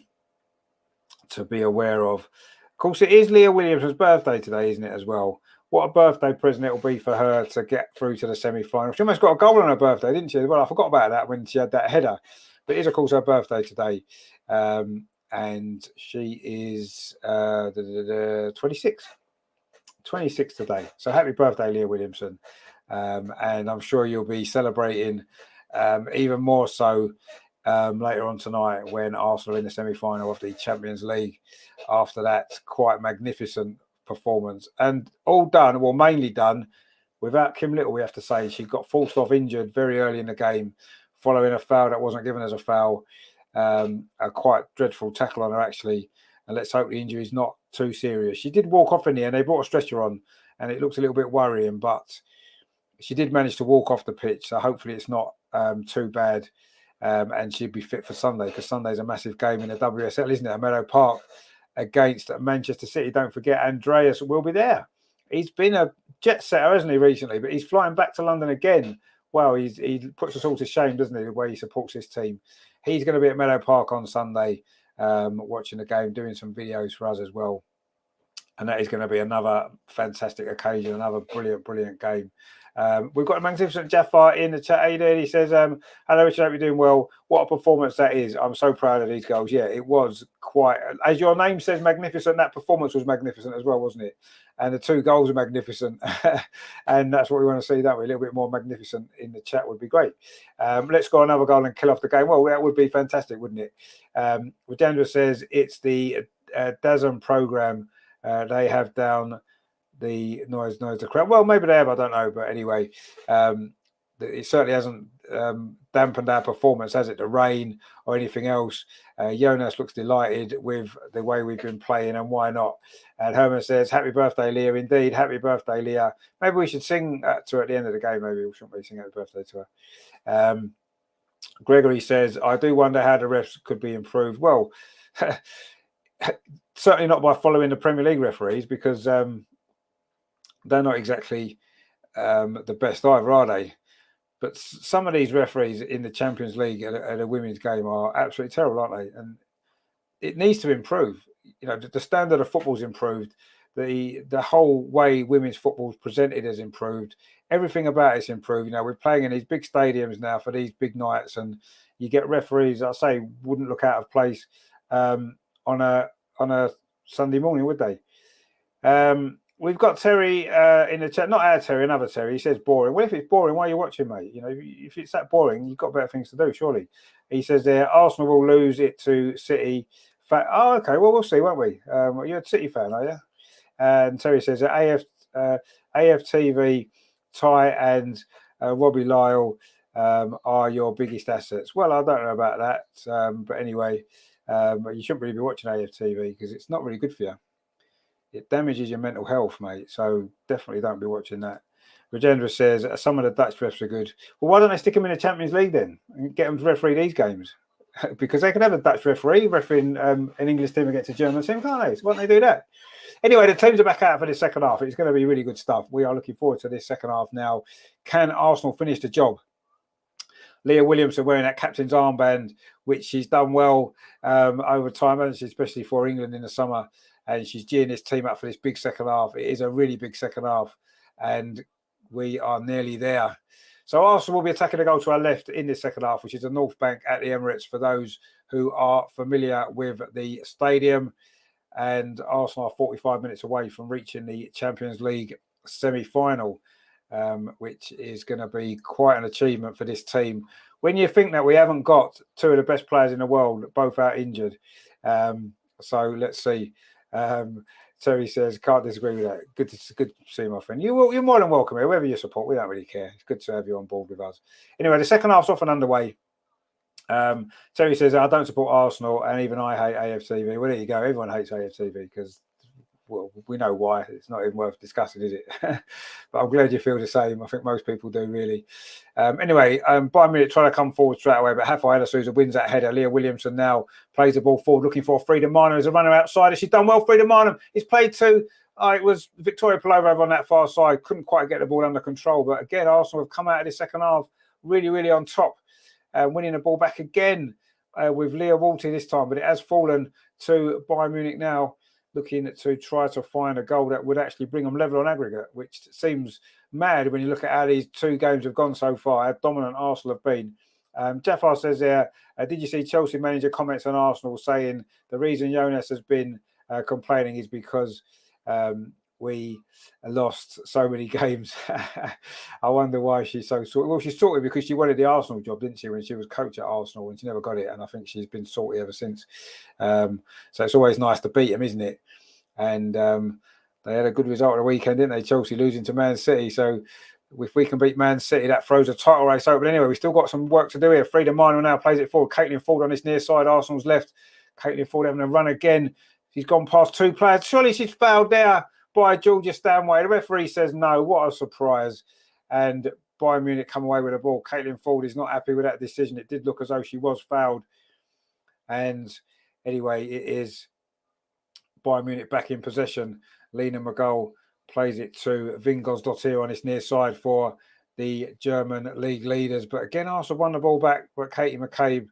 be aware of. Of course, it is Leah Williams' birthday today, isn't it, as well? What a birthday present it will be for her to get through to the semi-final. She almost got a goal on her birthday, didn't she? Well, I forgot about that when she had that header. But it is, of course, her birthday today. And she is 26. 26 today. So happy birthday, Leah Williamson. And I'm sure you'll be celebrating even more so later on tonight when Arsenal in the semi-final of the Champions League after that quite magnificent performance. And all done, well, mainly done without Kim Little, we have to say. She got forced off injured very early in the game following a foul that wasn't given as a foul. A quite dreadful tackle on her, actually. And let's hope the injury is not too serious. She did walk off in the end. They brought a stretcher on and it looked a little bit worrying, but she did manage to walk off the pitch. So hopefully it's not too bad. And she'd be fit for Sunday because Sunday's a massive game in the WSL, isn't it? At Meadow Park against Manchester City. Don't forget, Andreas will be there. He's been a jet setter, hasn't he, recently? But he's flying back to London again. Well, he puts us all to shame, doesn't he, the way he supports his team. He's going to be at Meadow Park on Sunday, watching the game, doing some videos for us as well. And that is going to be another fantastic occasion, another brilliant game. We've got a magnificent Jafar in the chat. How you doing? He says, hello, Richard, hope you're doing well. What a performance that is. I'm so proud of these goals. Yeah, it was quite, as your name says, magnificent. That performance was magnificent as well, wasn't it? And the 2 goals are magnificent. And that's what we want to see, don't we? A little bit more magnificent in the chat would be great. Let's score another goal and kill off the game. Well, that would be fantastic, wouldn't it? Rajendra says it's the DAZN program. They have down the noise the crowd. Well, maybe they have, I don't know. But anyway, it certainly hasn't dampened our performance, has it? The rain or anything else. Jonas looks delighted with the way we've been playing, and why not? And Herman says, happy birthday, Leah. Indeed, happy birthday, Leah. Maybe we should sing to her at the end of the game. Maybe we shouldn't really sing happy birthday to her. Gregory says, I do wonder how the refs could be improved. Well, certainly not by following the Premier League referees, because they're not exactly the best either, are they? But some of these referees in the Champions League at a women's game are absolutely terrible, aren't they? And it needs to improve. You know, the standard of football's improved. The whole way women's football's presented has improved. Everything about it's improved. You know, we're playing in these big stadiums now for these big nights, and you get referees, I say, wouldn't look out of place on a Sunday morning, would they? We've got Terry in the chat, not our Terry, another Terry. He says boring. Well, if it's boring, why are you watching, mate? You know, if it's that boring, you've got better things to do, surely. He says there, Arsenal will lose it to City. Oh, okay. Well, we'll see, won't we? You're a City fan, are you? And Terry says that AFTV, Ty and Robbie Lyle are your biggest assets. Well, I don't know about that. But anyway, you shouldn't really be watching AFTV because it's not really good for you. It damages your mental health, mate. So definitely don't be watching that. Rajendra says some of the Dutch refs are good. Well, why don't they stick them in the Champions League then and get them to referee these games? Because they can have a Dutch refereeing an English team against a German team, can't they? So why don't they do that? Anyway, the teams are back out for the second half. It's going to be really good stuff. We are looking forward to this second half now. Can Arsenal finish the job? Leah Williamson wearing that captain's armband, which she's done well over time, hasn't she, especially for England in the summer. And she's gearing this team up for this big second half. It is a really big second half, and we are nearly there. So Arsenal will be attacking the goal to our left in this second half, which is the North Bank at the Emirates, for those who are familiar with the stadium. And Arsenal are 45 minutes away from reaching the Champions League semi-final, which is going to be quite an achievement for this team. When you think that we haven't got 2 of the best players in the world, both out injured. So let's see. Terry says, can't disagree with that. Good to see my friend. You're more than welcome here, whoever you support. We don't really care. It's good to have you on board with us. Anyway, the second half's off and underway. Terry says, I don't support Arsenal, and even I hate AFTV. Well, there you go. Everyone hates AFTV because, well, we know why. It's not even worth discussing, is it? But I'm glad you feel the same. I think most people do, really. Anyway, Bayern Munich trying to come forward straight away, but Rafa El Sousa wins that header. Leah Williamson now plays the ball forward, looking for Frida Marnham as a runner outside. She's done well, Frida Marnham. It's played to, it was Victoria Palova over on that far side. Couldn't quite get the ball under control. But again, Arsenal have come out of the second half really, really on top, winning the ball back again with Leah Walty this time. But it has fallen to Bayern Munich now, looking to try to find a goal that would actually bring them level on aggregate, which seems mad when you look at how these 2 games have gone so far, how dominant Arsenal have been. Jafar says there, did you see Chelsea manager comments on Arsenal saying the reason Jonas has been complaining is because we lost so many games? I wonder why she's so salty. Well, she's salty because she wanted the Arsenal job, didn't she, when she was coach at Arsenal, and she never got it. And I think she's been salty ever since. So it's always nice to beat them, isn't it? And they had a good result of the weekend, didn't they? Chelsea losing to Man City. So if we can beat Man City, that throws a title race open. Anyway, we've still got some work to do here. Frida Marnham now plays it forward. Caitlin Ford on this near side. Arsenal's left. Caitlin Ford having a run again. She's gone past 2 players. Surely she's fouled there by Georgia Stanway. The referee says no. What a surprise. And Bayern Munich come away with the ball. Caitlin Ford is not happy with that decision. It did look as though she was fouled. And anyway, it is Bayern Munich back in possession. Lena McGoll plays it to Vingos-Dottir on this near side for the German league leaders. But again, Arsenal won the ball back. But Katie McCabe,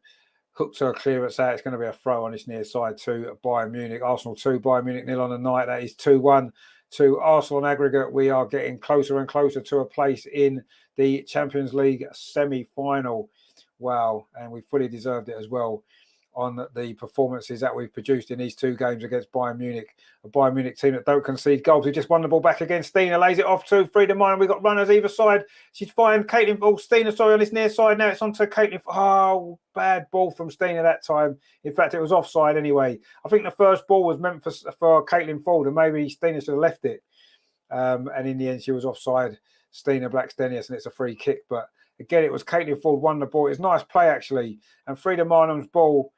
hooked her clearance out. It's going to be a throw on this near side to Bayern Munich. Arsenal 2, Bayern Munich 0 on the night. That is 2-1 to Arsenal on aggregate. We are getting closer and closer to a place in the Champions League semi-final. Wow, and we fully deserved it as well on the performances that we've produced in these 2 games against Bayern Munich. A Bayern Munich team that don't concede goals. We just won the ball back again. Stina lays it off to Frida Minor. We've got runners either side. She's fighting Caitlin. Oh, Stina, sorry, on this near side. Now it's on to Caitlin. Oh, bad ball from Stina that time. In fact, it was offside anyway. I think the first ball was meant for Caitlin Ford, and maybe Stina should have left it. And in the end, she was offside. Stina Blackstenius, and it's a free kick. But again, it was Caitlin Ford won the ball. It was a nice play, actually. And Frida Minon's ball,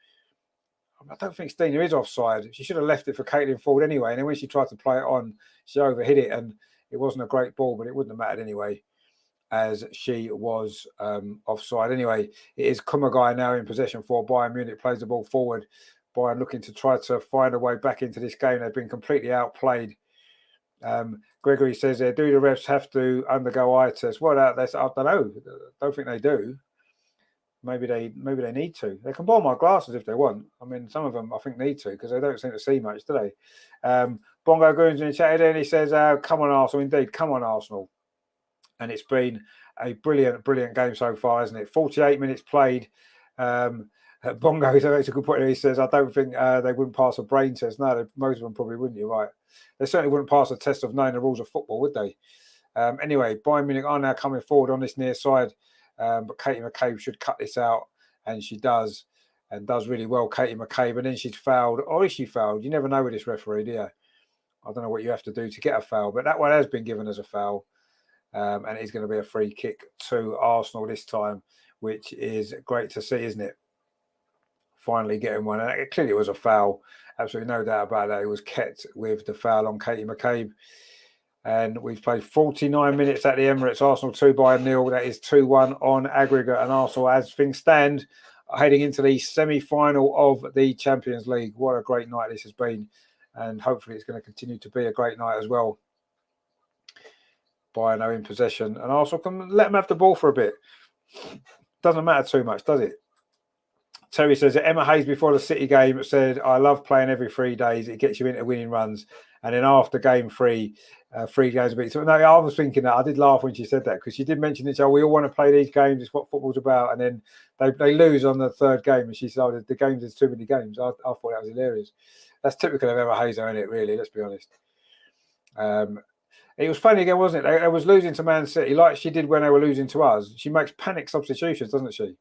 I don't think Stina is offside. She should have left it for Caitlin Ford anyway. And then when she tried to play it on, she overhit it, and it wasn't a great ball, but it wouldn't have mattered anyway, as she was offside. Anyway, it is Kumagai now in possession for Bayern Munich. Plays the ball forward. Bayern looking to try to find a way back into this game. They've been completely outplayed. Gregory says, do the refs have to undergo eye tests? Well, I don't know. I don't think they do. Maybe they need to. They can borrow my glasses if they want. I mean, some of them I think need to, because they don't seem to see much, do they? Bongo Goons in the chat and he says, come on Arsenal. Indeed, come on Arsenal. And it's been a brilliant game so far, hasn't it? 48 minutes played. Bongo makes a good point. He says, I don't think they wouldn't pass a brain test. No, most of them probably wouldn't. You're right. They certainly wouldn't pass a test of knowing the rules of football, would they? Anyway, Bayern Munich are now coming forward on this near side. But Katie McCabe should cut this out, and she does, and does really well, Katie McCabe. And then she's fouled, or is she fouled? You never know with this referee, do you? I don't know what you have to do to get a foul, but that one has been given as a foul, and it's going to be a free kick to Arsenal this time, which is great to see, isn't it? Finally getting one. And it clearly was a foul, absolutely no doubt about that. It was kept with the foul on Katie McCabe. And we've played 49 minutes at the Emirates. Arsenal 2 Bayern 0. That is 2-1 on aggregate. And Arsenal, as things stand, are heading into the semi-final of the Champions League. What a great night this has been. And hopefully it's going to continue to be a great night as well. Bayern are in possession. And Arsenal can let them have the ball for a bit. Doesn't matter too much, does it? Terry says that Emma Hayes before the City game said, I love playing every 3 days. It gets you into winning runs. And then after game 3, 3 games a bit. So no, I was thinking that. I did laugh when she said that, because she did mention it. So we all want to play these games. It's what football's about. And then they lose on the 3rd game. And she said, oh, the games, there's too many games. I thought that was hilarious. That's typical of Emma Hayes, isn't it, really? Let's be honest. It was funny again, wasn't it? They was losing to Man City like she did when they were losing to us. She makes panic substitutions, doesn't she?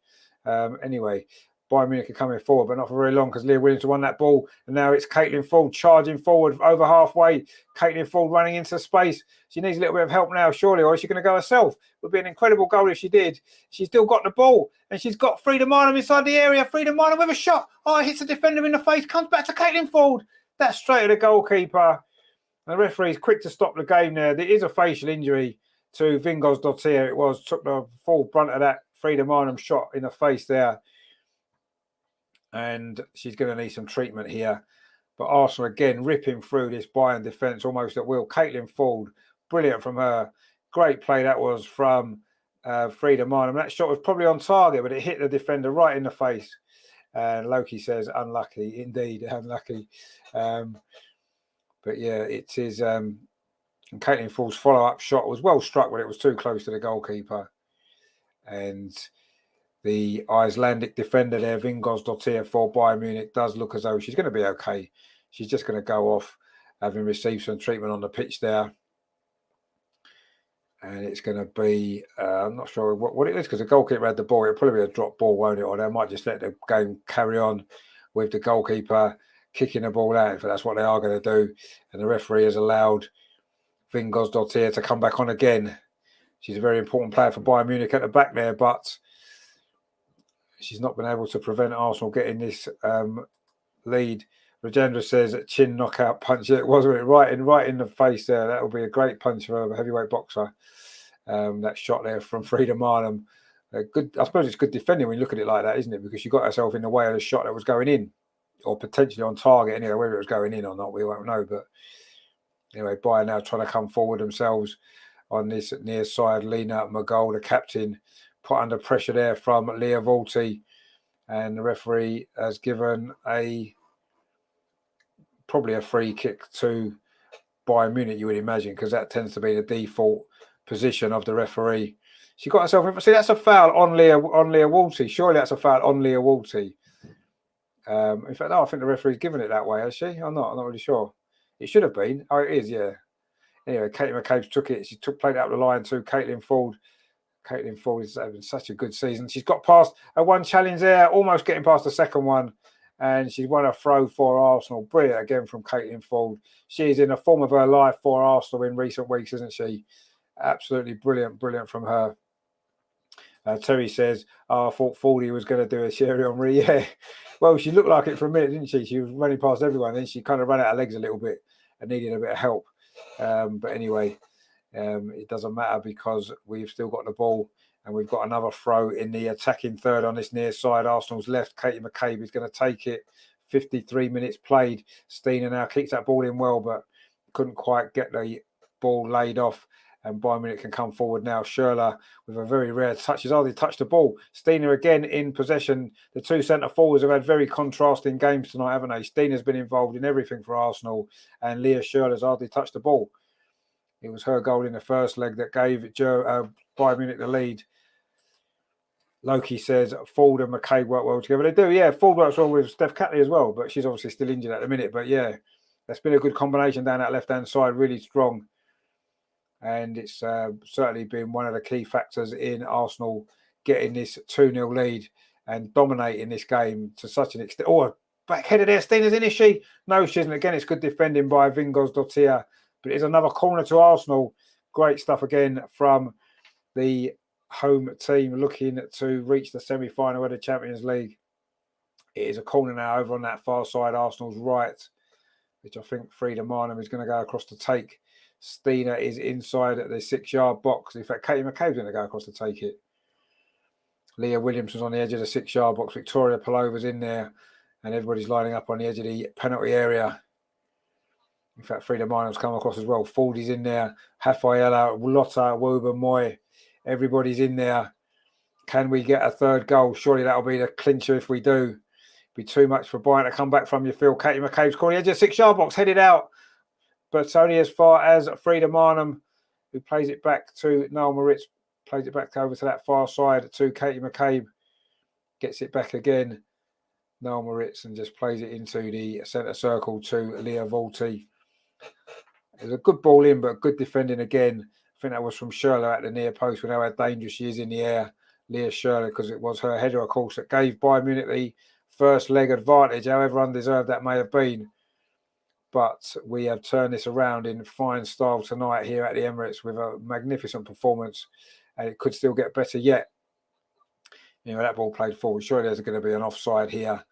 Anyway, Bayern Munich are coming forward, but not for very long, because Leah Williams won that ball. And now it's Caitlin Ford charging forward over halfway. Caitlin Ford running into space. She needs a little bit of help now, surely, or is she going to go herself? It would be an incredible goal if she did. She's still got the ball, and she's got Frida Minor inside the area. Frida Minor with a shot. Oh, it hits the defender in the face. Comes back to Caitlin Ford. That's straight at the goalkeeper. And the referee is quick to stop the game there. There is a facial injury to Vingos Dottir. It was, took the full brunt of that Frida Minor shot in the face there. And she's going to need some treatment here. But Arsenal again ripping through this Bayern defence almost at will. Caitlin Ford, brilliant from her. Great play that was from Frida Minor. That shot was probably on target, but it hit the defender right in the face. And Loki says, unlucky, indeed, unlucky. But yeah, it is. And Caitlin Ford's follow-up shot was well struck, but it was too close to the goalkeeper. And the Icelandic defender there, Vingos Dottir for Bayern Munich, does look as though she's going to be okay. She's just going to go off, having received some treatment on the pitch there. And it's going to be, I'm not sure what it is, because the goalkeeper had the ball. It'll probably be a drop ball, won't it? Or they might just let the game carry on with the goalkeeper kicking the ball out. But that's what they are going to do. And the referee has allowed Vingos Dottir to come back on again. She's a very important player for Bayern Munich at the back there, but she's not been able to prevent Arsenal getting this lead. Rajendra says chin knockout punch. It was right in the face there. That will be a great punch for a heavyweight boxer. That shot there from Frida Minor. Good. I suppose it's good defending when you look at it like that, isn't it? Because she got herself in the way of the shot that was going in, or potentially on target. Anyway, whether it was going in or not, we won't know. But anyway, Bayern now trying to come forward themselves on this near side. Lena Magol, the captain, put under pressure there from Leah Volti. and the referee has given probably a free kick to Bayern Munich, you would imagine, because that tends to be the default position of the referee. She got herself. See, that's a foul on Leah Walty. Surely that's a foul on Leah Walty. In fact, no, I think the referee's given it that way, has she? I'm not really sure. It should have been. Oh, it is, yeah. Anyway, Katie McCabe took it. She played it up the line to Caitlin Ford. Caitlin Ford is having such a good season. She's got past a one challenge there, almost getting past the second one. And she's won a throw for Arsenal. Brilliant again from Caitlin Ford. She is in the form of her life for Arsenal in recent weeks, isn't she? Absolutely brilliant from her. Terry says, I thought Fordy was going to do a Thierry Henry. Yeah. Well, she looked like it for a minute, didn't she? She was running past everyone. Then she kind of ran out of legs a little bit and needed a bit of help. But anyway, it doesn't matter because we've still got the ball and we've got another throw in the attacking third on this near side. Arsenal's left. Katie McCabe is going to take it. 53 minutes played. Steiner now kicks that ball in well, but couldn't quite get the ball laid off. And Bayern Munich can come forward now. Schürrle with a very rare touch. He's hardly touched the ball. Steiner again in possession. The two centre forwards have had very contrasting games tonight, haven't they? Steiner's been involved in everything for Arsenal, and Leah Schürrle's hardly touched the ball. It was her goal in the first leg that gave Bayern Munich the lead. Loki says Ford and McCabe work well together. They do, yeah. Ford works well with Steph Catley as well, but she's obviously still injured at the minute. But yeah, that's been a good combination down that left-hand side, really strong. And it's certainly been one of the key factors in Arsenal getting this 2-0 lead and dominating this game to such an extent. Oh, backheaded there. Steiner's in, is she? No, she isn't. Again, it's good defending by Vingos Dottir. But it's another corner to Arsenal. Great stuff again from the home team looking to reach the semi-final of the Champions League. It is a corner now over on that far side, Arsenal's right, which I think Frida Marnham is going to go across to take. Steiner is inside at the 6-yard box. In fact, Katie McCabe's going to go across to take it. Leah Williamson's on the edge of the 6-yard box. Victoria Palova's in there. And everybody's lining up on the edge of the penalty area. In fact, Frida Marnham's come across as well. Fordy's in there. Rafaela, Lotta, Woba, Moy. Everybody's in there. Can we get a third goal? Surely that'll be the clincher if we do. Be too much for Bayern to come back from, you feel. Katie McCabe's calling the edge of the 6-yard box, headed out. But it's only as far as Frida Marnham, who plays it back to Noel Moritz, plays it back over to that far side to Katie McCabe. Gets it back again, Noel Moritz, and just plays it into the centre circle to Leah Walty. It was a good ball in, but good defending again. I think that was from Schürrle at the near post. We know how dangerous she is in the air, Leah Schürrle, because it was her header, of course, that gave Bayern Munich the first leg advantage, however undeserved that may have been. But we have turned this around in fine style tonight here at the Emirates with a magnificent performance, and it could still get better yet. You know, that ball played forward. Surely there's going to be an offside here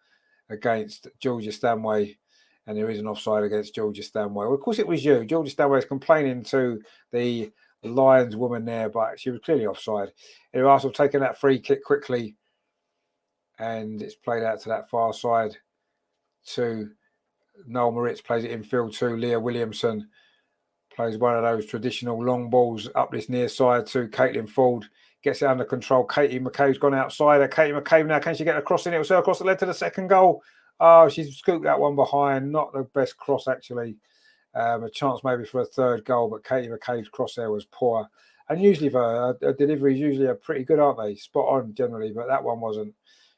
against Georgia Stanway, and there is an offside against Georgia Stanway. Well, of course it was you. Georgia Stanway is complaining to the Lions woman there, but she was clearly offside. Anyway, Arsenal taking that free kick quickly, and it's played out to that far side to Noel Moritz, plays it infield to Leah Williamson, plays one of those traditional long balls up this near side to Caitlin Ford, gets it under control. Katie McCabe's gone outside her. Katie McCabe now, can she get across in? It was her cross that led to the second goal. Oh, she's scooped that one behind. Not the best cross, actually. A chance maybe for a third goal, but Katie McCabe's cross there was poor. And usually her deliveries usually are pretty good, aren't they? Spot on generally, but that one wasn't.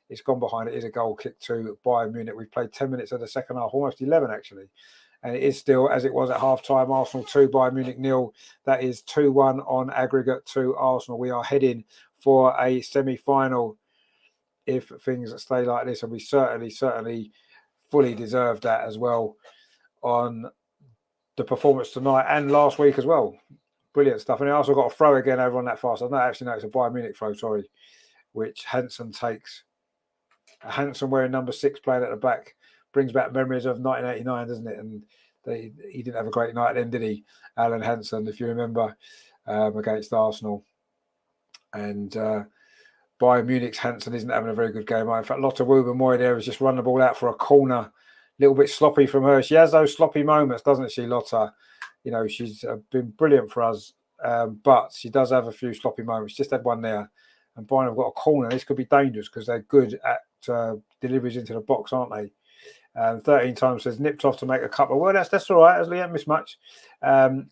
It's gone behind. It is a goal kick to Bayern Munich. We've played 10 minutes of the second half, almost 11 actually. And it is still, as it was at half-time, Arsenal 2, Bayern Munich 0. That is 2-1 on aggregate to Arsenal. We are heading for a semi-final if things stay like this. And we certainly fully deserve that as well on the performance tonight and last week as well. Brilliant stuff. And I also got a throw again over on that fast. I don't actually know it's a Bayern Munich throw, sorry, which Hansen takes. Hansen wearing number 6 playing at the back brings back memories of 1989, doesn't it? And he didn't have a great night then, did he? Alan Hansen, if you remember, against Arsenal. And Bayern Munich's Hansen isn't having a very good game. In fact, Lotta Wuba-Moy there has just run the ball out for a corner. A little bit sloppy from her. She has those sloppy moments, doesn't she, Lotta? You know, she's been brilliant for us, but she does have a few sloppy moments. Just had one there. And Bayern have got a corner. This could be dangerous because they're good at deliveries into the box, aren't they? 13 times says nipped off to make a couple. Well, that's all right, as we haven't missed much.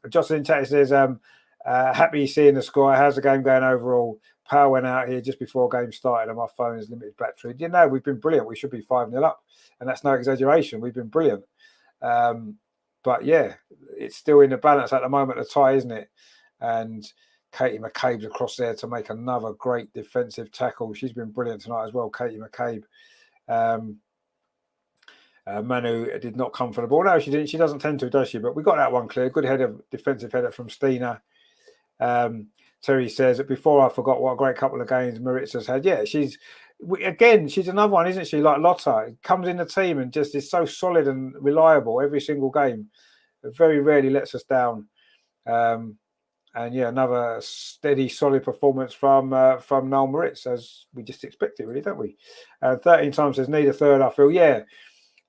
Jocelyn Chatty says, happy seeing the score. How's the game going overall? Power went out here just before game started and my phone has limited battery. You know, we've been brilliant. We should be 5-0 up. And that's no exaggeration. We've been brilliant. But yeah, it's still in the balance at the moment, the tie, isn't it? And Katie McCabe's across there to make another great defensive tackle. She's been brilliant tonight as well, Katie McCabe. Manu did not come for the ball. No, she didn't. She doesn't tend to, does she? But we got that one clear. Good header, defensive header from Stina. Terry says, before I forgot what a great couple of games Maritza's had. Yeah, she's another one, isn't she? Like Lotta, comes in the team and just is so solid and reliable every single game. It very rarely lets us down. And yeah, another steady, solid performance from Noel Moritz, as we just expected, really, don't we? 13 times says need a third. I feel, yeah,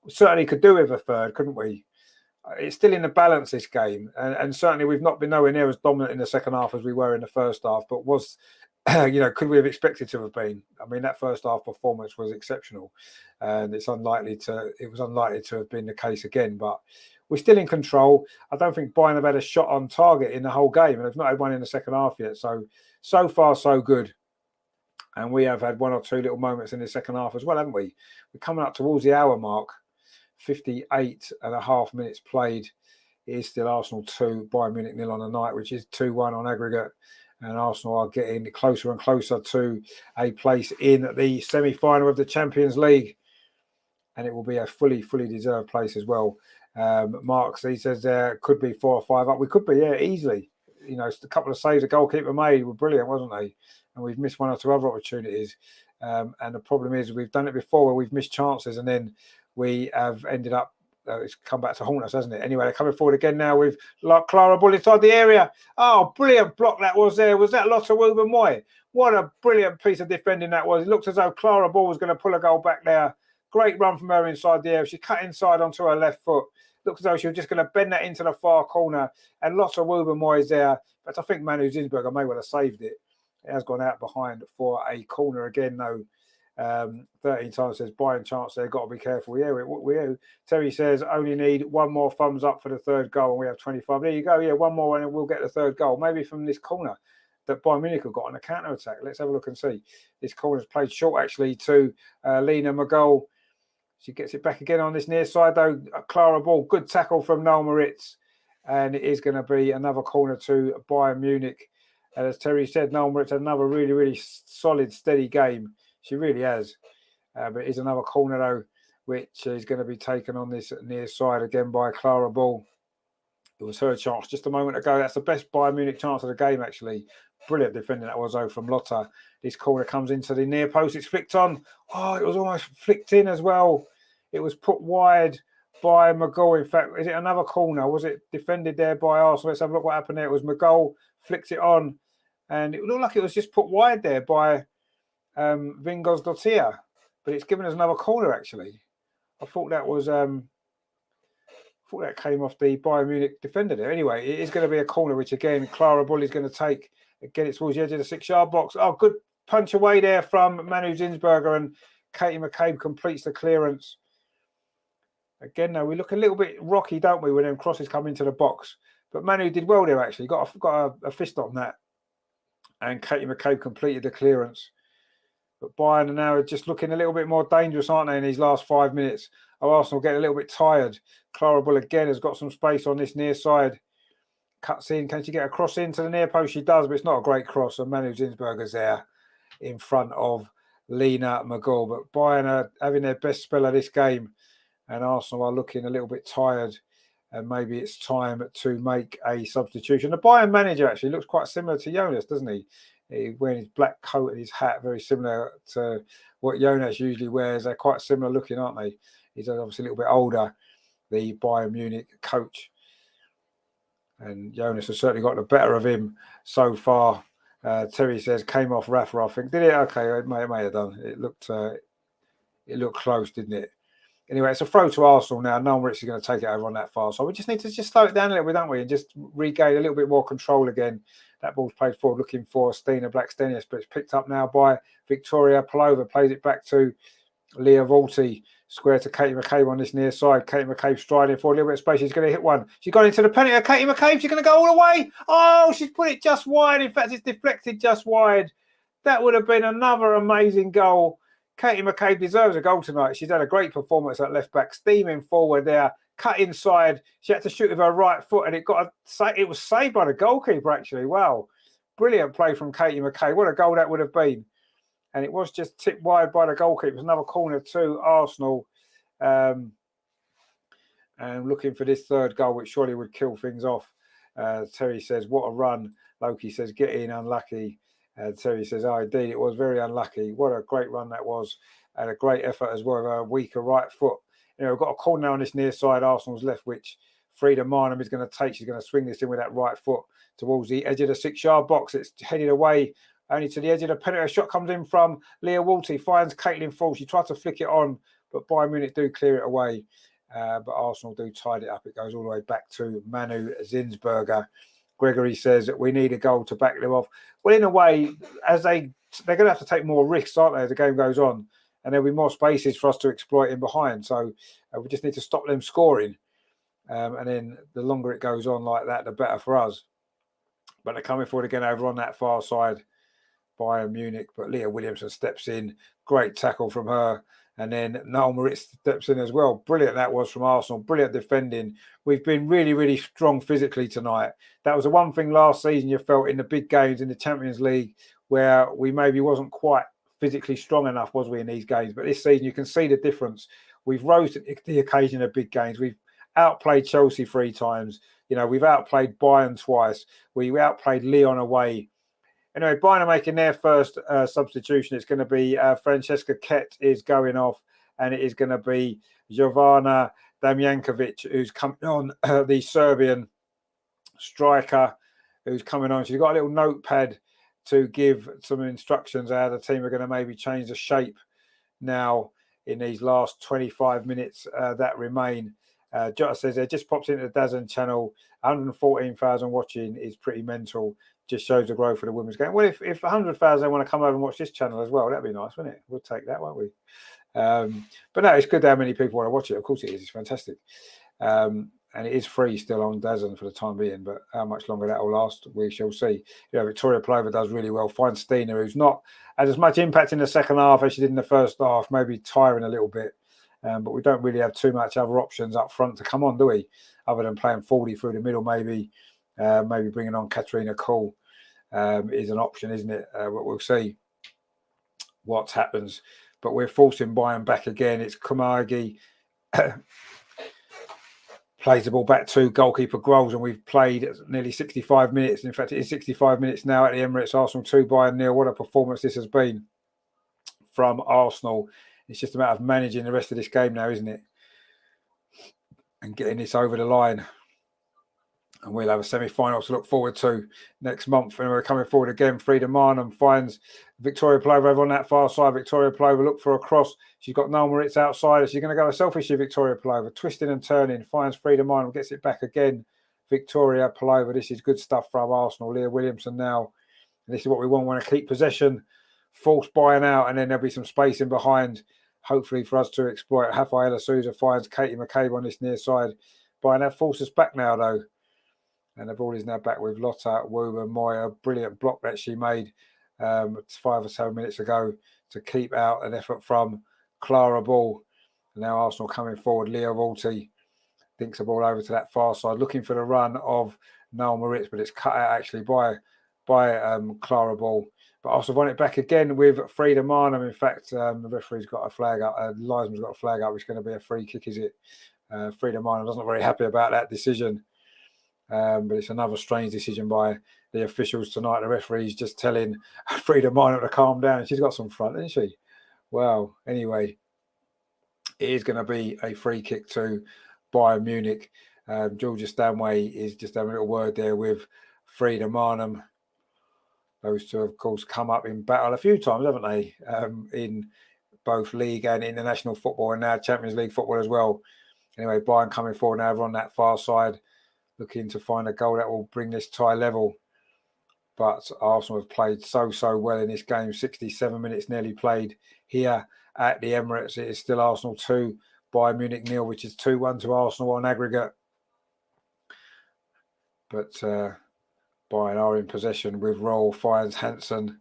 we certainly could do with a third, couldn't we? It's still in the balance, this game, and certainly we've not been nowhere near as dominant in the second half as we were in the first half. But was, could we have expected to have been? I mean, that first half performance was exceptional, and it was unlikely to have been the case again. But we're still in control. I don't think Bayern have had a shot on target in the whole game, and they've not had one in the second half yet. So far, so good. And we have had one or two little moments in the second half as well, haven't we? We're coming up towards the hour mark. 58.5 minutes played. It is still Arsenal 2, Bayern Munich 0 on the night, which is 2-1 on aggregate. And Arsenal are getting closer and closer to a place in the semi-final of the Champions League. And it will be a fully deserved place as well. Mark, he says there could be 4 or 5 up. We could be, yeah, easily. You know, a couple of saves the goalkeeper made were brilliant, wasn't they? And we've missed 1 or 2 other opportunities. And the problem is we've done it before where we've missed chances and then we have ended up, it's come back to haunt us, hasn't it? Anyway, they're coming forward again now with Clara Bull inside the area. Oh, brilliant block that was there. Was that Lotta Wuben-Moy? What a brilliant piece of defending that was. It looked as though Clara Bull was going to pull a goal back there. Great run from her inside the area. She cut inside onto her left foot. Looked as though she was just going to bend that into the far corner. And Lotta Wuben-Moy is there. But I think Manu Zinsberger may well have saved it. It has gone out behind for a corner again, though. 13 times says Bayern chance there, got to be careful. Yeah, we Terry says only need 1 more thumbs up for the 3rd goal and we have 25. There you go. Yeah, 1 more and we'll get the 3rd goal. Maybe from this corner that Bayern Munich have got on a counter-attack. Let's have a look and see. This corner's played short actually to Lena McGoal. She gets it back again on this near side though. Clara Ball, good tackle from Noel Moritz. And it is going to be another corner to Bayern Munich. And as Terry said, Noel Moritz had another really solid, steady game. She really has. But it is another corner, though, which is going to be taken on this near side again by Clara Ball. It was her chance just a moment ago. That's the best Bayern Munich chance of the game, actually. Brilliant defending that was, though, from Lotta. This corner comes into the near post. It's flicked on. Oh, it was almost flicked in as well. It was put wide by McGoal. In fact, is it another corner? Was it defended there by Arsenal? Let's have a look what happened there. It was McGoal flicked it on. And it looked like it was just put wide there by Vingos Dottir, but it's given us another corner actually. I thought that was that came off the Bayern Munich defender there. Anyway, it is going to be a corner, which again Clara Bull is going to take. Again, it's towards the edge of the 6-yard box. Oh, good punch away there from Manu Zinsberger, and Katie McCabe completes the clearance. Again, though, we look a little bit rocky, don't we, when them crosses come into the box? But Manu did well there actually. Got a fist on that, and Katie McCabe completed the clearance. But Bayern are now just looking a little bit more dangerous, aren't they, in these last 5 minutes? Oh, Arsenal getting a little bit tired. Clara Bull again has got some space on this near side. Cuts in. Can she get a cross into the near post? She does, but it's not a great cross. And Manu Zinsberger's there in front of Lena McGoal. But Bayern are having their best spell of this game. And Arsenal are looking a little bit tired. And maybe it's time to make a substitution. The Bayern manager actually looks quite similar to Jonas, doesn't he? He's wearing his black coat and his hat, very similar to what Jonas usually wears. They're quite similar looking, aren't they? He's obviously a little bit older, the Bayern Munich coach. And Jonas has certainly got the better of him so far. Terry says, came off Rafa, I think. Did it? Okay, it may have done. It looked close, didn't it? Anyway, it's a throw to Arsenal now. No one really is going to take it over on that far. So we just need to slow it down a little bit, don't we? And just regain a little bit more control again. That ball's played forward, looking for Stina Blackstenius, but it's picked up now by Victoria Palova. Plays it back to Leah Volti square to Katie McCabe on this near side. Katie McCabe striding for a little bit of space. She's going to hit one. She's got into the penalty. Katie McCabe, she's going to go all the way. Oh, she's put it just wide. In fact, it's deflected just wide. That would have been another amazing goal. Katie McCabe deserves a goal tonight. She's had a great performance at left back, steaming forward there, cut inside. She had to shoot with her right foot, and it was saved by the goalkeeper, actually. Wow. Brilliant play from Katie McCabe. What a goal that would have been. And it was just tipped wide by the goalkeeper. It was another corner to Arsenal. And looking for this third goal, which surely would kill things off. Terry says, what a run. Loki says, get in, unlucky. Terry says, oh, indeed, it was very unlucky. What a great run that was. And a great effort as well, a weaker right foot. You know, we've got a corner now on this near side, Arsenal's left, which Frida Marnham is going to take. She's going to swing this in with that right foot towards the edge of the 6-yard box. It's headed away only to the edge of the penalty. A shot comes in from Leah Walty, finds Caitlin Fall. She tried to flick it on, but Bayern Munich do clear it away. But Arsenal do tide it up. It goes all the way back to Manu Zinsberger. Gregory says that we need a goal to back them off. Well, in a way, as they're going to have to take more risks, aren't they, as the game goes on? And there'll be more spaces for us to exploit in behind. So we just need to stop them scoring. And then the longer it goes on like that, the better for us. But they're coming forward again over on that far side, Bayern Munich. But Leah Williamson steps in. Great tackle from her. And then Noel Moritz steps in as well. Brilliant that was from Arsenal. Brilliant defending. We've been really, really strong physically tonight. That was the one thing last season you felt in the big games in the Champions League where we maybe wasn't quite physically strong enough, was we, in these games? But this season you can see the difference. We've rose to the occasion of big games. We've outplayed Chelsea 3 times. You know, we've outplayed Bayern twice. We outplayed Lyon away. Anyway, Bayern are making their first substitution. It's going to be Francesca Kett is going off, and it is going to be Jovana Damjankovic who's coming on, the Serbian striker who's coming on. She's got a little notepad to give some instructions how the team are going to maybe change the shape now in these last 25 minutes that remain. Jota says there just pops into the DAZN channel. 114,000 watching is pretty mental. Just shows the growth of the women's game. Well, if 100,000 want to come over and watch this channel as well, that'd be nice, wouldn't it? We'll take that, won't we? But no, it's good how many people want to watch it. Of course it is. It's fantastic. And it is free still on DAZN for the time being, but how much longer that will last, we shall see. You know, Victoria Plover does really well. Finds Stina, who's not had as much impact in the second half as she did in the first half, maybe tiring a little bit. But we don't really have too much other options up front to come on, do we? Other than playing 40 through the middle, maybe bringing on Katarina Kuhl is an option, isn't it? We'll see what happens. But we're forcing Bayern back again. It's Kamagi plays the ball back to goalkeeper Groves, and we've played nearly 65 minutes. In fact, it is 65 minutes now at the Emirates. Arsenal 2, Bayern 0. What a performance this has been from Arsenal. It's just a matter of managing the rest of this game now, isn't it? And getting this over the line. And we'll have a semi-final to look forward to next month. And we're coming forward again. Frida Marnham finds Victoria Plover over on that far side. Victoria Plover look for a cross. She's got Noel Moritz outside. She's going to go a selfish here, Victoria Plover. Twisting and turning. Finds Frida Marnham. Gets it back again. Victoria Plover. This is good stuff from Arsenal. Leah Williamson now. And this is what we want. We want to keep possession. Force Bayern out. And then there'll be some space in behind. Hopefully for us to exploit. Rafaela Souza finds Katie McCabe on this near side. Bayern have forced us back now, though. And the ball is now back with Lotta Wuba Moya. Brilliant block that she made 5 or so minutes ago to keep out an effort from Clara Ball. And now Arsenal coming forward. Leah Volti dinks the ball over to that far side, looking for the run of Noel Moritz, but it's cut out actually by Clara Ball. But Arsenal want it back again with Frida Marnham. In fact, the referee's got a flag up. Linesman's got a flag up. It's going to be a free kick, is it? Frida Marnham wasn't very happy about that decision. But it's another strange decision by the officials tonight. The referee's just telling Frida Marnham to calm down. She's got some front, isn't she? Well, anyway, it is going to be a free kick to Bayern Munich. Georgia Stanway is just having a little word there with Frida Marnham. Those two, of course, come up in battle a few times, haven't they? In both league and international football, and now Champions League football as well. Anyway, Bayern coming forward now over on that far side, looking to find a goal that will bring this tie level. But Arsenal have played so well in this game. 67 minutes nearly played here at the Emirates. It is still Arsenal 2, Bayern Munich 0, which is 2-1 to Arsenal on aggregate. But Bayern are in possession with Roll, finds Hansen,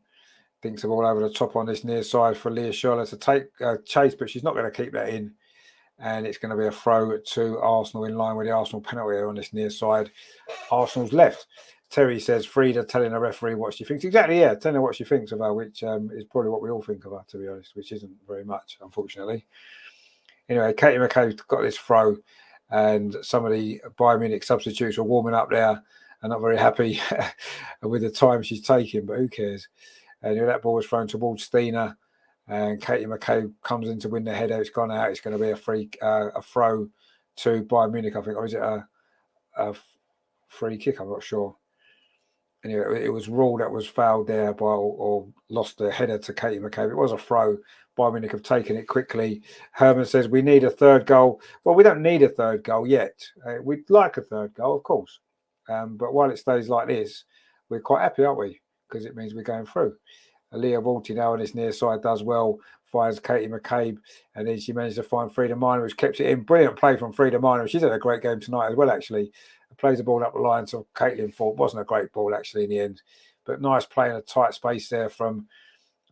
thinks of all over the top on this near side for Leah Charlotte to take chase, but she's not going to keep that in. And it's going to be a throw to Arsenal in line with the Arsenal penalty on this near side. Arsenal's left. Terry says, Frida telling a referee what she thinks. Exactly, yeah, telling her what she thinks of her, which is probably what we all think of her, to be honest, which isn't very much, unfortunately. Anyway, Katie McCabe's got this throw, and some of the Bayern Munich substitutes are warming up there and not very happy with the time she's taking, but who cares? And that ball was thrown towards Stina, and Katie McCabe comes in to win the header. It's gone out. It's going to be a throw to Bayern Munich, I think. Or is it a free kick? I'm not sure. Anyway, it was ruled that was fouled there or lost the header to Katie McCabe. It was a throw. Bayern Munich have taken it quickly. Herman says, we need a third goal. Well, we don't need a third goal yet. We'd like a third goal, of course. But while it stays like this, we're quite happy, aren't we? Because it means we're going through. Leah Walty now on this near side does well, finds Katie McCabe, and then she managed to find Frida Minor, which kept it in. Brilliant play from Frida Minor. She's had a great game tonight as well, actually. Plays the ball up the line, so Caitlin thought wasn't a great ball, actually, in the end. But nice play in a tight space there from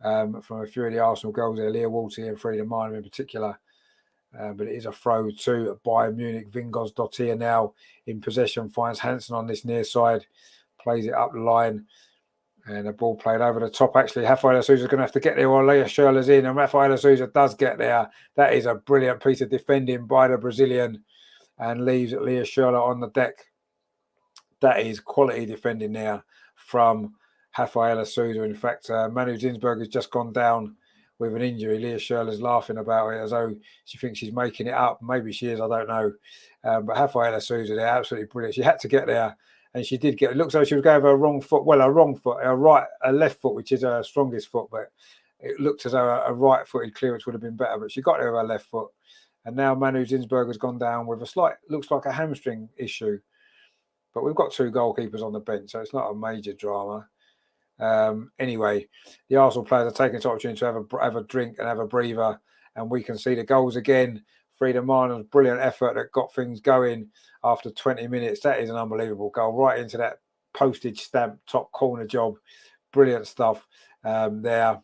a few of the Arsenal goals there, Leah Walty and Frida Minor in particular. But it is a throw to Bayern Munich. Vingos Dottir now in possession, finds Hansen on this near side, plays it up the line. And the ball played over the top. Actually, Rafaela Souza is going to have to get there while Leah Schürrle's in. And Rafaela Souza does get there. That is a brilliant piece of defending by the Brazilian and leaves Leah Schürrle on the deck. That is quality defending there from Rafaela Souza. In fact, Manu Zinsberg has just gone down with an injury. Leah Schürrle's laughing about it as though she thinks she's making it up. Maybe she is, I don't know. But Rafaela Souza, they're absolutely brilliant. She had to get there. And she did get. It looks like she was going with her wrong foot. Well, her wrong foot, her left foot, which is her strongest foot. But it looked as though a right-footed clearance would have been better. But she got there with her left foot. And now Manu Zinsberg has gone down with a slight, looks like a hamstring issue. But we've got two goalkeepers on the bench, so it's not a major drama. Anyway, the Arsenal players are taking this opportunity to have a drink and have a breather, and we can see the goals again. Frida Minor's brilliant effort that got things going after 20 minutes. That is an unbelievable goal, right into that postage stamp top corner job. Brilliant stuff there.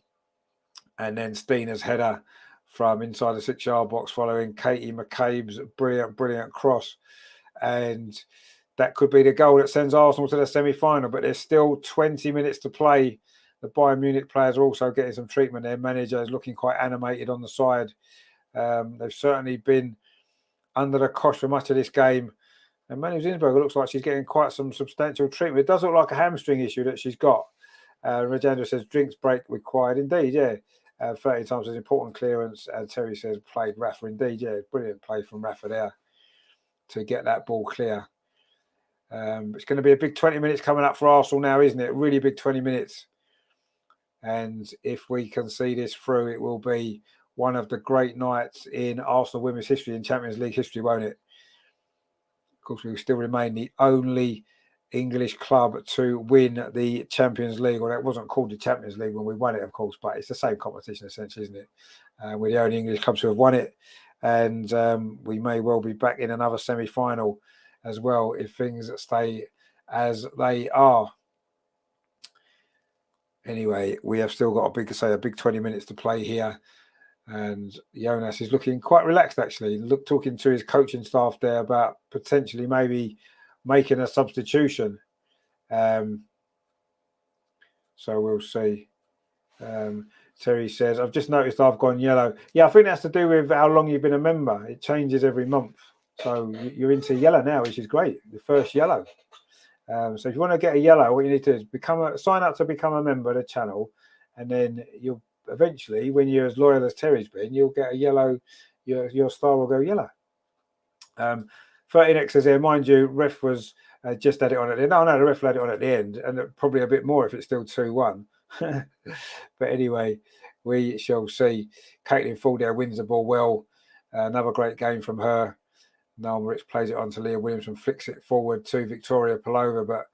And then Stina's header from inside the 6-yard box following Katie McCabe's brilliant cross. And that could be the goal that sends Arsenal to the semi-final, but there's still 20 minutes to play. The Bayern Munich players are also getting some treatment. Their manager is looking quite animated on the side. They've certainly been under the cosh for much of this game. And Manu Zinsberg looks like she's getting quite some substantial treatment. It does look like a hamstring issue that she's got. Rajendra says, drinks break required. Indeed, yeah. 30 times as important clearance. Terry says, played Rafa. Indeed, yeah. Brilliant play from Rafa there to get that ball clear. It's going to be a big 20 minutes coming up for Arsenal now, isn't it? Really big 20 minutes. And if we can see this through, it will be one of the great nights in Arsenal women's history, in Champions League history, won't it? Of course, we will still remain the only English club to win the Champions League. Well, that wasn't called the Champions League when we won it, of course, but it's the same competition, essentially, isn't it? We're the only English clubs who have won it. And we may well be back in another semi-final as well if things stay as they are. Anyway, we have still got a big 20 minutes to play here. And Jonas is looking quite relaxed, actually. Talking to his coaching staff there about potentially maybe making a substitution. So we'll see. Terry says, I've just noticed I've gone yellow. Yeah, I think that's to do with how long you've been a member. It changes every month. So you're into yellow now, which is great. The first yellow. So if you want to get a yellow, what you need to do is sign up to become a member of the channel, and then you'll eventually, when you're as loyal as Terry's been, you'll get a yellow. Your star will go yellow. 13X says here, mind you, ref was just had it on at the end. No, the ref had it on at the end, and probably a bit more if it's still 2-1. But anyway, we shall see. Caitlin Fordale wins the ball well. Another great game from her. Noam Rich plays it on to Leah Williams and flicks it forward to Victoria Pelova, but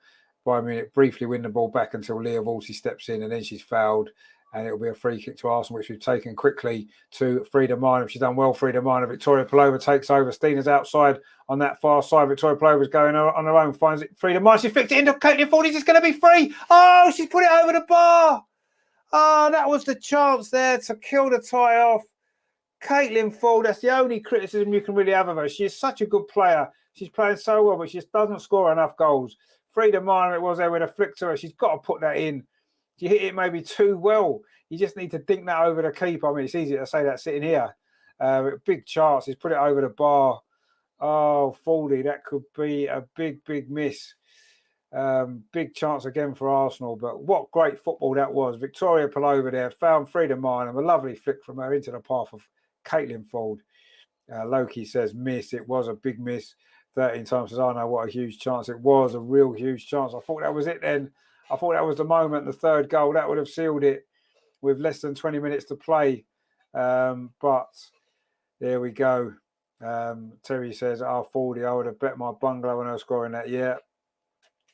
Bayern Munich briefly win the ball back until Leah Walty steps in, and then she's fouled. And it'll be a free kick to Arsenal, which we've taken quickly to Frida Minor. She's done well, Frida Minor. Victoria Palova takes over. Stina's outside on that far side. Victoria Palova's going on her own, finds it. Frida Minor, she flicked it into Caitlin Ford. Is this going to be free? Oh, she's put it over the bar. Oh, that was the chance there to kill the tie off. Caitlin Ford, that's the only criticism you can really have of her. She is such a good player. She's playing so well, but she just doesn't score enough goals. Frida Minor, it was there with a flick to her. She's got to put that in. You hit it maybe too well. You just need to dink that over the keeper. I mean, it's easy to say that sitting here. Big chance. He's put it over the bar. Oh, Fordy, that could be a big, big miss. Big chance again for Arsenal. But what great football that was. Victoria Palova there found Frida Minor. A lovely flick from her into the path of Caitlin Ford. Loki says miss. It was a big miss. 13 times says, oh no, what a huge chance. It was a real huge chance. I thought that was it then. I thought that was the moment, the third goal. That would have sealed it with less than 20 minutes to play. But there we go. Terry says, oh, 40, I would have bet my bungalow on her scoring that. Yeah,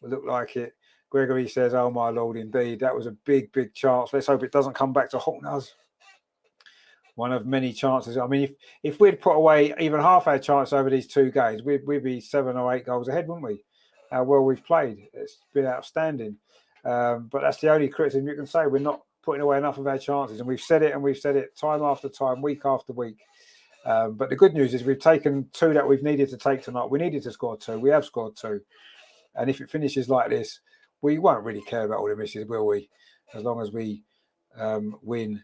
it looked like it. Gregory says, oh, my Lord, indeed. That was a big, big chance. Let's hope it doesn't come back to haunt us. One of many chances. I mean, if we'd put away even half our chance over these two games, we'd be 7 or 8 goals ahead, wouldn't we? How well we've played. It's been outstanding. But that's the only criticism you can say. We're not putting away enough of our chances. And we've said it time after time, week after week. But the good news is we've taken 2 that we've needed to take tonight. We needed to score 2. We have scored 2. And if it finishes like this, we won't really care about all the misses, will we? As long as we win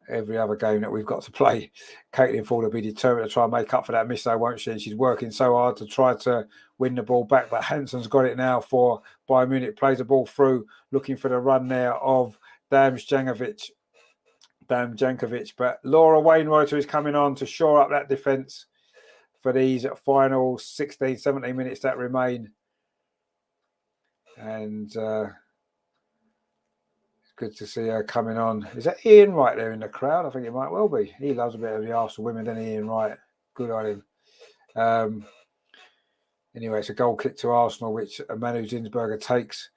every other game that we've got to play. Caitlin Ford will be determined to try and make up for that miss, though, won't she? And she's working so hard to try to win the ball back. But Hansen's got it now for Bayern Munich. Plays the ball through, looking for the run there of Jankovic. But Laura Wainwright is coming on to shore up that defence for these final 16, 17 minutes that remain. And good to see her coming on. Is that Ian Wright there in the crowd? I think it might well be. He loves a bit of the Arsenal women, doesn't he, Ian Wright? Good on him. Anyway, it's a goal kick to Arsenal, which Manu Zinsberger takes.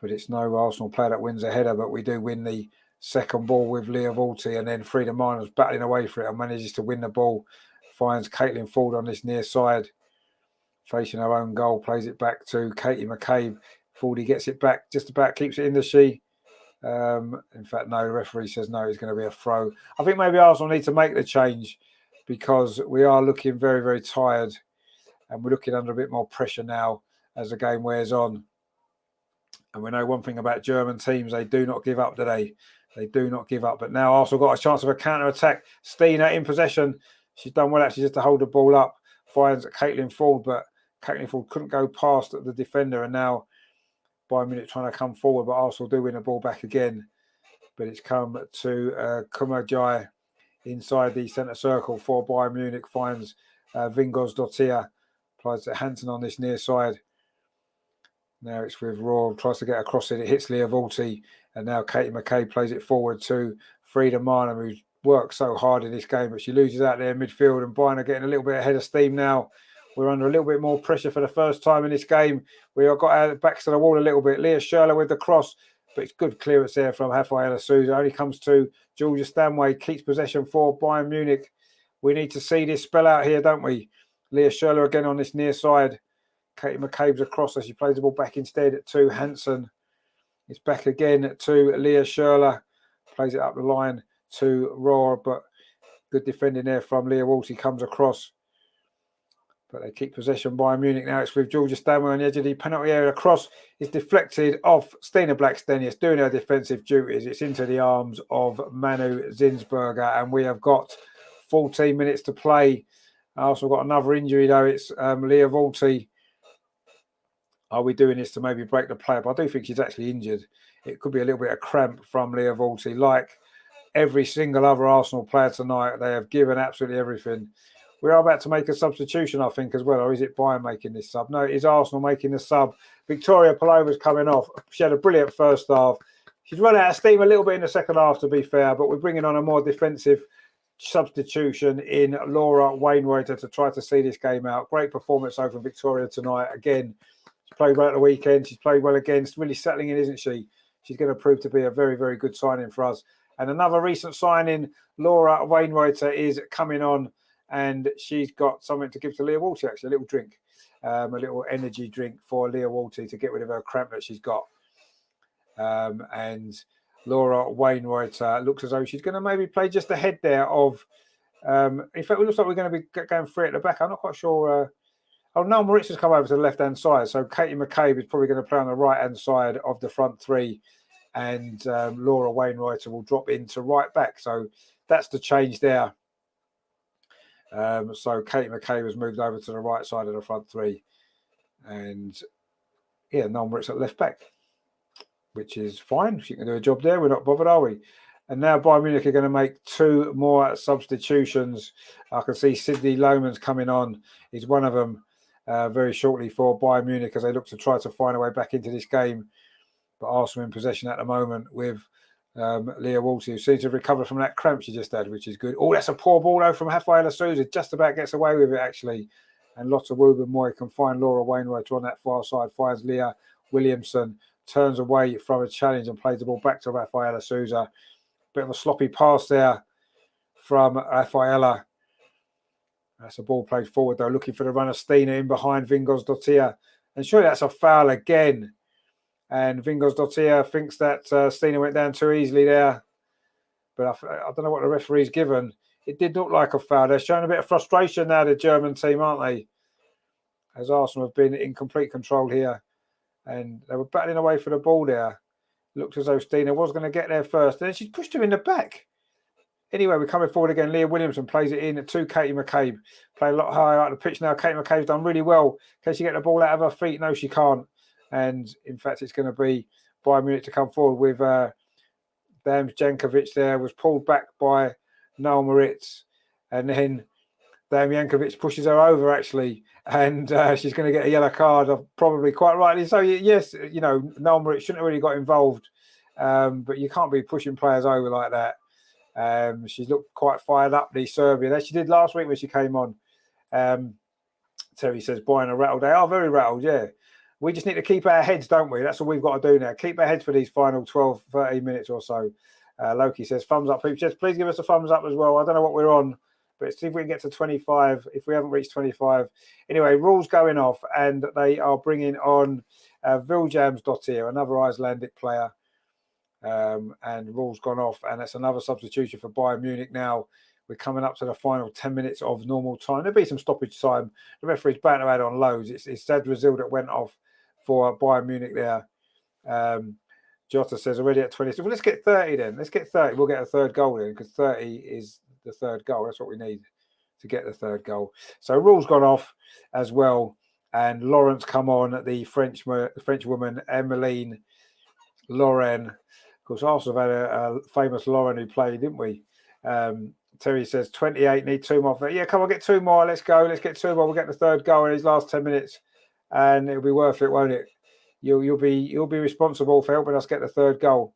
But it's no Arsenal player that wins a header. But we do win the second ball with Leah Volti. And then Frida Minor's battling away for it and manages to win the ball. Finds Caitlin Ford on this near side. Facing her own goal. Plays it back to Katie McCabe. Fordy gets it back. Just about keeps it in the she. In fact, no, the referee says no, it's going to be a throw. I think maybe Arsenal need to make the change because we are looking very, very tired and we're looking under a bit more pressure now as the game wears on. And we know one thing about German teams, they do not give up, do they? They do not give up. But now Arsenal got a chance of a counter-attack. Stina in possession. She's done well actually just to hold the ball up. Finds Caitlin Ford, but Caitlin Ford couldn't go past the defender. And now Bayern Munich trying to come forward, but Arsenal do win the ball back again. But it's come to Kumajai inside the centre circle for Bayern Munich. Finds Vingos Dottir. Plays to Hansen on this near side. Now it's with Raw. Tries to get across it. It hits Leah Volti. And now Katie McCabe plays it forward to Frida Minor, who's worked so hard in this game. But she loses out there in midfield. And Bayern are getting a little bit ahead of steam now. We're under a little bit more pressure for the first time in this game. We have got our backs to the wall a little bit. Leah Schürrle with the cross, but it's good clearance there from Rafaela Souza. Only comes to Georgia Stanway, keeps possession for Bayern Munich. We need to see this spell out here, don't we? Leah Schürrle again on this near side. Katie McCabe's across as she plays the ball back instead to Hansen. It's back again to Leah Schürrle. Plays it up the line to Rohr, but good defending there from Leah Walty comes across. But they keep possession by Munich now. It's with Georgia Stanway on the edge of the penalty area. The cross is deflected off Stina Blackstenius doing her defensive duties. It's into the arms of Manu Zinsberger. And we have got 14 minutes to play. I also got another injury, though. It's Leah Volti. Are we doing this to maybe break the play up? I do think she's actually injured. It could be a little bit of cramp from Leah Volti. Like every single other Arsenal player tonight, they have given absolutely everything. We are about to make a substitution, I think, as well. Or is it Bayern making this sub? No, it is Arsenal making the sub. Victoria Palova's coming off. She had a brilliant first half. She's run out of steam a little bit in the second half, to be fair. But we're bringing on a more defensive substitution in Laura Wainwright to try to see this game out. Great performance over Victoria tonight. Again, she played well at the weekend. She's played well against. Really settling in, isn't she? She's going to prove to be a very, very good signing for us. And another recent signing, Laura Wainwriter, is coming on, and she's got something to give to Leah Walty, actually, a little drink, a little energy drink for Leah Walty to get rid of her cramp that she's got. And Laura Wainwriter looks as though she's going to maybe play just ahead there of, in fact, it looks like we're going to be going free at the back. I'm not quite sure. Noel Moritz has come over to the left-hand side, so Katie McCabe is probably going to play on the right-hand side of the front three, and Laura Wainwriter will drop into right back. So that's the change there. So Katie McCabe has moved over to the right side of the front three, and yeah, Noel Moritz at left back, which is fine. She can do a job there. We're not bothered, are we? And now Bayern Munich are going to make 2 more substitutions. I can see Sidney Lohman's coming on. He's one of them very shortly for Bayern Munich as they look to try to find a way back into this game. But Arsenal in possession at the moment with Leah Walty, who seems to have recovered from that cramp she just had, which is good. Oh, that's a poor ball though from Rafaela Souza. Just about gets away with it, actually. And Lotte Wubben-Moy can find Laura Wainwright on that far side, finds Leah Williamson, turns away from a challenge and plays the ball back to Rafaela Souza. Bit of a sloppy pass there from Rafaela. That's a ball played forward though, looking for the runner Stina in behind Vingos-Dottir. And surely that's a foul again. And Vingos-Dottir thinks that Stina went down too easily there. But I don't know what the referee's given. It did look like a foul. They're showing a bit of frustration now, the German team, aren't they? As Arsenal have been in complete control here. And they were battling away for the ball there. Looked as though Stina was going to get there first. And then she's pushed him in the back. Anyway, we're coming forward again. Leah Williamson plays it in to Katie McCabe. Play a lot higher out of the pitch now. Katie McCabe's done really well. Can she get the ball out of her feet? No, she can't. And in fact, it's going to be Bayern Munich to come forward with Dams Jankovic there. Was pulled back by Noel Moritz. And then Dam Jankovic pushes her over, actually. And she's going to get a yellow card, probably quite rightly. So, yes, you know, Noel Moritz shouldn't have really got involved. But you can't be pushing players over like that. She's looked quite fired up, the Serbian, as she did last week when she came on. Terry says, Bayern are rattled. They are very rattled, yeah. We just need to keep our heads, don't we? That's all we've got to do now. Keep our heads for these final 12, 13 minutes or so. Loki says, thumbs up, people. Just please give us a thumbs up as well. I don't know what we're on, but see if we can get to 25, if we haven't reached 25. Anyway, rules going off, and they are bringing on Viljams-Dottir, another Icelandic player. And rules gone off, and that's another substitution for Bayern Munich now. We're coming up to the final 10 minutes of normal time. There'll be some stoppage time. The referee's bound to add on loads. It's Sad Brazil that went off for Bayern Munich there. Jota says already at 20. Well, let's get 30 then. Let's get 30. We'll get a third goal in because 30 is the third goal. That's what we need to get the third goal. So rules gone off as well. And Lawrence come on, the French woman, Emmeline Lauren. Of course, Arsenal have had a famous Lauren who played, didn't we? Terry says 28, need 2 more. Yeah, come on, get 2 more. Let's go. Let's get 2 more. We'll get the third goal in these last 10 minutes. And it'll be worth it, won't it? You'll be responsible for helping us get the third goal.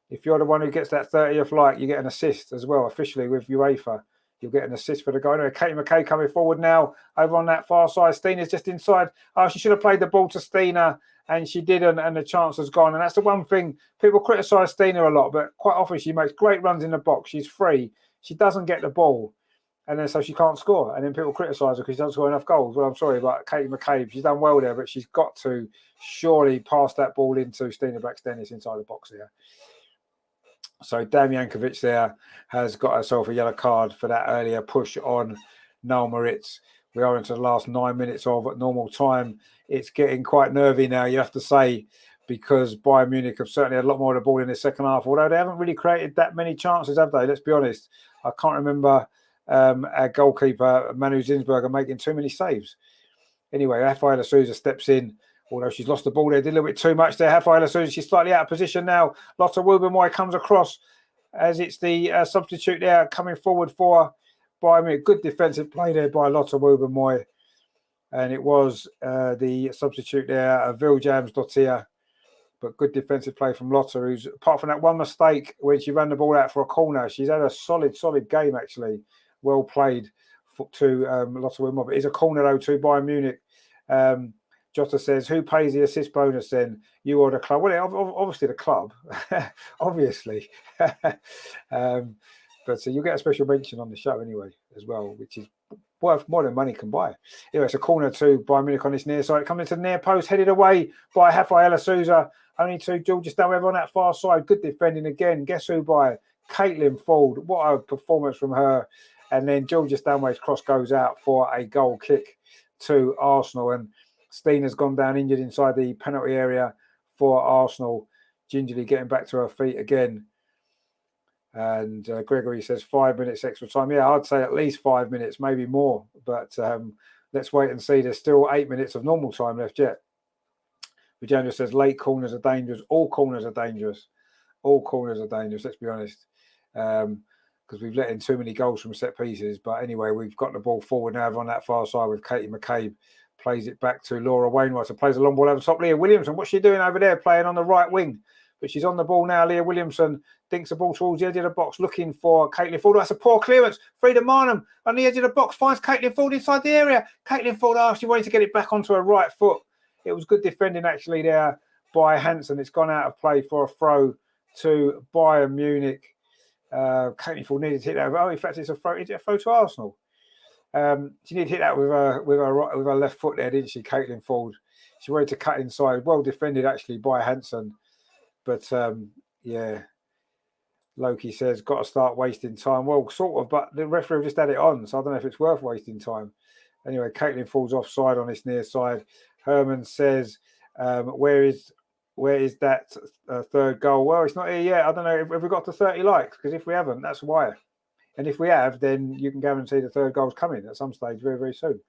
If you're the one who gets that 30th like, you get an assist as well, officially with UEFA. You'll get an assist for the goal. Anyway, Katie McCabe coming forward now over on that far side. Stina's just inside. Oh, she should have played the ball to Stina, and she didn't, and the chance has gone. And that's the one thing. People criticise Stina a lot, but quite often she makes great runs in the box. She's free. She doesn't get the ball, and then so she can't score. And then people criticise her because she doesn't score enough goals. Well, I'm sorry, but Katie McCabe, she's done well there, but she's got to surely pass that ball into Stina Braxtenis inside the box here. So Dam Jankovic there has got herself a yellow card for that earlier push on Noel Moritz. We are into the last 9 minutes of normal time. It's getting quite nervy now, you have to say, because Bayern Munich have certainly had a lot more of the ball in the second half, although they haven't really created that many chances, have they? Let's be honest. I can't remember our goalkeeper, Manu Zinsberger, making too many saves. Anyway, Rafaela Souza steps in. Although she's lost the ball there, did a little bit too much there. Rafaela Souza, she's slightly out of position now. Lotte Wubben-Moy comes across as it's the substitute there coming forward for Bayern Munich. Good defensive play there by Lotte Wubben-Moy. And it was the substitute there, Viljams-Dottir. But good defensive play from Lotte, who's, apart from that one mistake when she ran the ball out for a corner, she's had a solid game, actually. Well played to Lotte Wubben-Moy. But it's a corner, though, to Bayern Munich. Jota says, who pays the assist bonus then? You or the club? Well, obviously the club, obviously. But you'll get a special mention on the show anyway as well, which is worth more than money can buy. Anyway, it's a corner to Bayern Munich on this near side. Coming to the near post, headed away by Rafaela Souza. Only two, Georgia Stanway on that far side. Good defending again. Guess who by Caitlin Ford. What a performance from her. And then Georgia Stanway's cross goes out for a goal kick to Arsenal. And Steen has gone down injured inside the penalty area for Arsenal. Gingerly getting back to her feet again. And Gregory says 5 minutes extra time. Yeah, I'd say at least 5 minutes, maybe more. But let's wait and see. There's still 8 minutes of normal time left yet. Vijandra says late corners are dangerous. All corners are dangerous. All corners are dangerous, let's be honest. Because we've let in too many goals from set pieces. But anyway, we've got the ball forward now on that far side with Katie McCabe. Plays it back to Laura Wainwright. So plays a long ball over the top. Leah Williamson, what's she doing over there playing on the right wing? But she's on the ball now. Leah Williamson dinks the ball towards the edge of the box, looking for Caitlin Ford. That's a poor clearance. Frida Marnham on the edge of the box finds Caitlin Ford inside the area. Caitlin Ford, she wanted to get it back onto her right foot. It was good defending actually there by Hansen. It's gone out of play for a throw to Bayern Munich. Caitlin Ford needed to hit that. Oh, in fact, it's a throw. Is it a throw to Arsenal? She needed to hit that with her left foot there, didn't she, Caitlin Ford? She wanted to cut inside. Well defended actually by Hansen. But yeah, Loki says, got to start wasting time. Well, sort of, but the referee just had it on, so I don't know if it's worth wasting time. Anyway, Caitlin falls offside on this near side. Herman says, where is that third goal? Well, it's not here yet. I don't know if we got to 30 likes, because if we haven't, that's why. And if we have, then you can guarantee the third goal's coming at some stage very, very soon.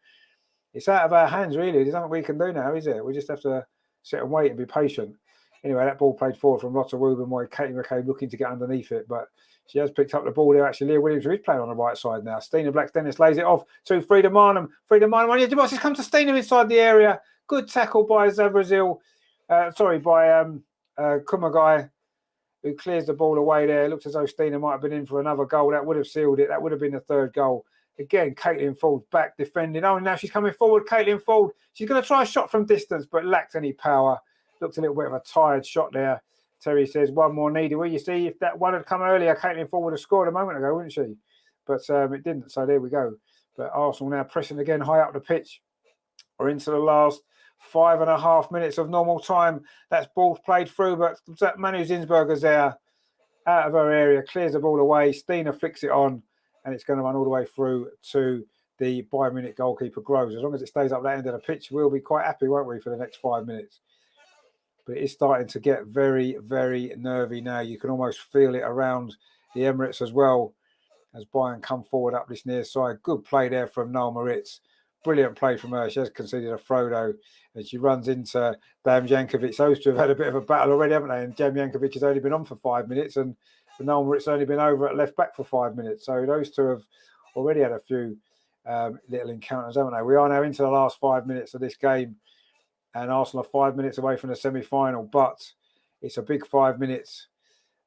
It's out of our hands, really. There's nothing we can do now, is it? We just have to sit and wait and be patient. Anyway, that ball played forward from Lotta Wubenmoy. Katie McCabe looking to get underneath it, but she has picked up the ball there. Actually, Leah Williams, who is playing on the right side now. Stina Black-Dennis lays it off to Frida Marnham. Frida Marnham on the edge of the box. It's come to Stina inside the area. Good tackle by Kumagai, who clears the ball away there. It looks as though Stina might have been in for another goal. That would have sealed it. That would have been the third goal. Again, Caitlin Ford back defending. Oh, now she's coming forward. Caitlin Ford. She's going to try a shot from distance, but lacked any power. Looked a little bit of a tired shot there. Terry says, one more needed. Well, you see, if that one had come earlier, Caitlin Ford would have scored a moment ago, wouldn't she? But it didn't, so there we go. But Arsenal now pressing again high up the pitch. We're into the last 5.5 minutes of normal time. That's ball played through, but Manu Zinsberger's there out of her area, clears the ball away. Stina flicks it on, and it's going to run all the way through to the Bayern Munich goalkeeper, Groves. As long as it stays up that end of the pitch, we'll be quite happy, won't we, for the next 5 minutes. But it's starting to get very, very nervy now. You can almost feel it around the Emirates as well as Bayern come forward up this near side. Good play there from Noel Moritz. Brilliant play from her. She has conceded a throw, though, and she runs into Dam Jankovic. Those two have had a bit of a battle already, haven't they? And Dam Jankovic has only been on for 5 minutes, and Noel Moritz has only been over at left back for 5 minutes. So those two have already had a few little encounters, haven't they? We are now into the last 5 minutes of this game. And Arsenal are 5 minutes away from the semi-final, but it's a big 5 minutes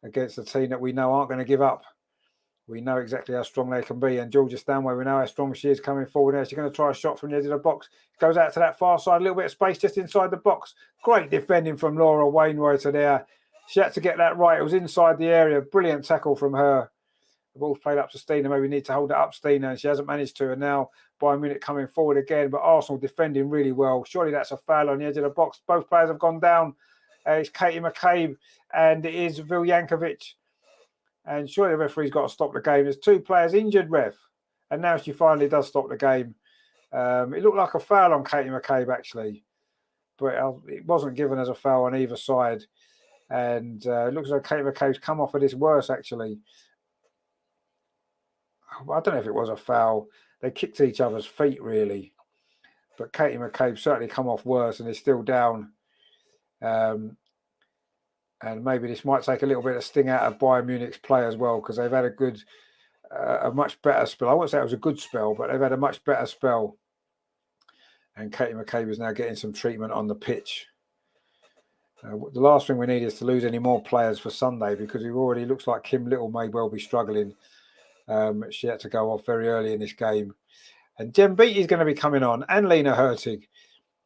against a team that we know aren't going to give up. We know exactly how strong they can be. And Georgia Stanway, we know how strong she is coming forward now. She's going to try a shot from the edge of the box. Goes out to that far side, a little bit of space just inside the box. Great defending from Laura Wainwright there. She had to get that right. It was inside the area. Brilliant tackle from her. The ball's played up to Stina. Maybe we need to hold it up, Stina, and she hasn't managed to. And now Bayern Munich coming forward again, but Arsenal defending really well. Surely that's a foul on the edge of the box. Both players have gone down. It's Katie McCabe and it is Viljankovic. And surely the referee's got to stop the game. There's two players injured, ref. And now she finally does stop the game. It looked like a foul on Katie McCabe, actually. But it wasn't given as a foul on either side. And it looks like Katie McCabe's come off of this worse, actually. I don't know if it was a foul. They kicked each other's feet, really. But Katie McCabe certainly come off worse and is still down. And maybe this might take a little bit of sting out of Bayern Munich's play as well, because they've had a much better spell. I won't say it was a good spell, but they've had a much better spell. And Katie McCabe is now getting some treatment on the pitch. The last thing we need is to lose any more players for Sunday, because it already looks like Kim Little may well be struggling. She had to go off very early in this game. And Jem Beattie is going to be coming on, and Lena Hurtig.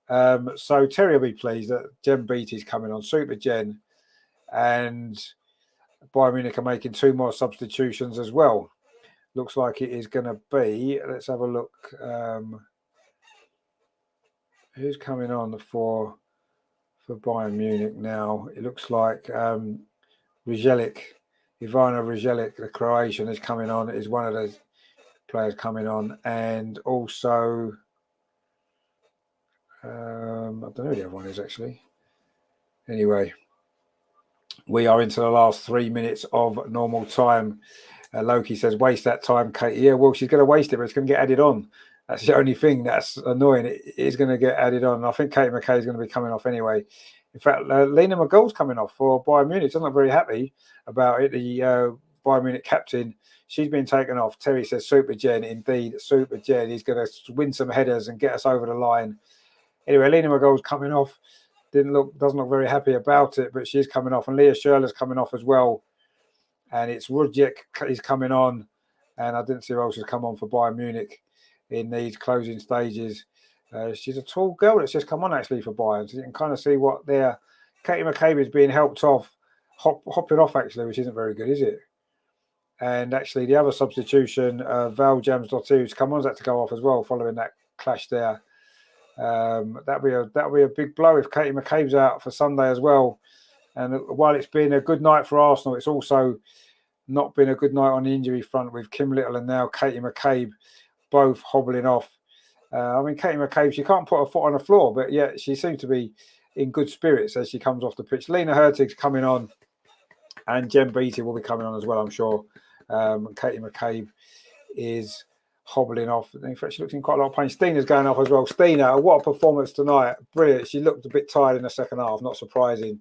So Terry will be pleased that Jen Beattie's coming on, Super Jen, and Bayern Munich are making 2 more substitutions as well. Looks like it is going to be, let's have a look. Who's coming on for Bayern Munich now? It looks like Ivana Rijelic, the Croatian, is coming on, is one of the players coming on. And also, I don't know who the other one is actually. Anyway, we are into the last 3 minutes of normal time. Loki says, waste that time, Katie. Yeah, well, she's going to waste it, but it's going to get added on. That's the only thing that's annoying. It is going to get added on. I think Katie McKay is going to be coming off anyway. In fact, Lena McGill's coming off for Bayern Munich. She's not very happy about it. The Bayern Munich captain, she's been taken off. Terry says, Super Jen, indeed, Super Jen. He's going to win some headers and get us over the line. Anyway, Lena McGill's coming off. Doesn't look very happy about it, but she's coming off. And Leah Schürrle's coming off as well. And it's Rudjek is coming on. And I didn't see who else has come on for Bayern Munich in these closing stages. She's a tall girl that's just come on actually for Bayern. So you can kind of see what they're... Katie McCabe is being helped off, hopping off actually, which isn't very good, is it? And actually the other substitution, Val Jams.2, who's come on, has had to go off as well following that clash there. That'll be a big blow if Katie McCabe's out for Sunday as well. And while it's been a good night for Arsenal, it's also not been a good night on the injury front with Kim Little and now Katie McCabe both hobbling off. I mean, Katie McCabe, she can't put her foot on the floor, but yet she seems to be in good spirits as she comes off the pitch. Lena Hurtig's coming on, and Jen Beattie will be coming on as well, I'm sure. Katie McCabe is hobbling off. In fact, she looks in quite a lot of pain. Stina's going off as well. Stina, what a performance tonight. Brilliant. She looked a bit tired in the second half, not surprising.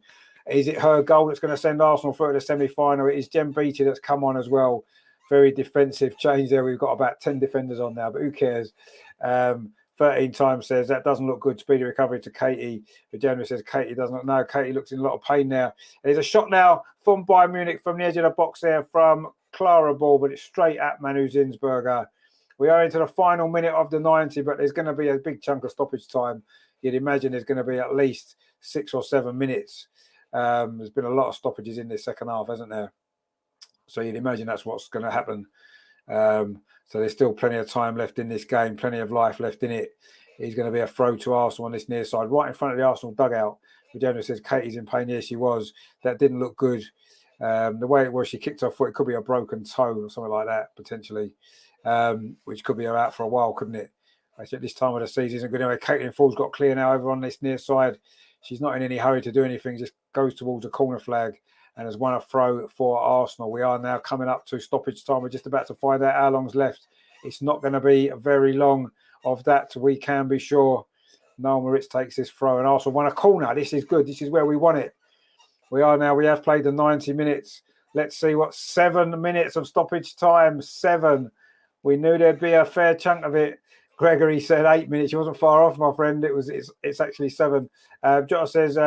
Is it her goal that's going to send Arsenal through to the semi-final? It is Jen Beattie that's come on as well. Very defensive change there. We've got about 10 defenders on now, but who cares? 13 times says that doesn't look good. Speedy recovery to Katie. But January says Katie doesn't look. No, Katie looks in a lot of pain now. There's a shot now from Bayern Munich from the edge of the box there from Clara Ball, but it's straight at Manu Zinsberger. We are into the final minute of the 90, but there's going to be a big chunk of stoppage time. You'd imagine there's going to be at least 6 or 7 minutes. There's been a lot of stoppages in this second half, hasn't there? So you'd imagine that's what's going to happen. So there's still plenty of time left in this game, plenty of life left in it. He's going to be a throw to Arsenal on this near side, right in front of the Arsenal dugout. The general says Katie's in pain. Yes, she was. That didn't look good. The way it was, she kicked her foot. It could be a broken toe or something like that, potentially, which could be her out for a while, couldn't it? Actually, at this time of the season isn't good. Anyway, Caitlin Ford's got clear now over on this near side. She's not in any hurry to do anything, just goes towards a corner flag and has won a throw for Arsenal. We are now coming up to stoppage time. We're just about to find out how long's left. It's not going to be very long of that, we can be sure. Noel Moritz takes this throw and Arsenal won a corner. This is good. This is where we want it. We have played the 90 minutes. Let's see what 7 minutes of stoppage time. 7. We knew there'd be a fair chunk of it. Gregory said 8 minutes. You wasn't far off, my friend. It's actually 7. Jota says,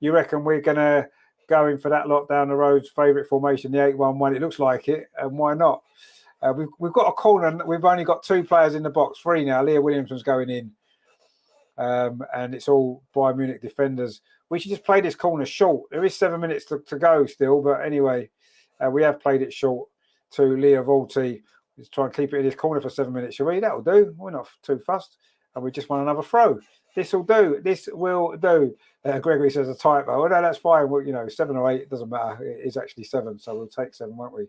you reckon we're going to go in for that lot down the road's favourite formation, the 8-1-1? It looks like it, and why not? We've got a corner. We've only got 2 players in the box, 3 now. Leah Williamson's going in, and it's all Bayern Munich defenders. We should just play this corner short. There is 7 minutes to go still, but anyway, we have played it short to Leah Volti. Let's try and keep it in this corner for 7 minutes, shall we? That'll do. We're not too fussed. And we just want another throw. This will do. This will do. Gregory says a typo. Oh, no, that's fine. Well, 7 or 8, it doesn't matter. It is actually 7, so we'll take 7, won't we?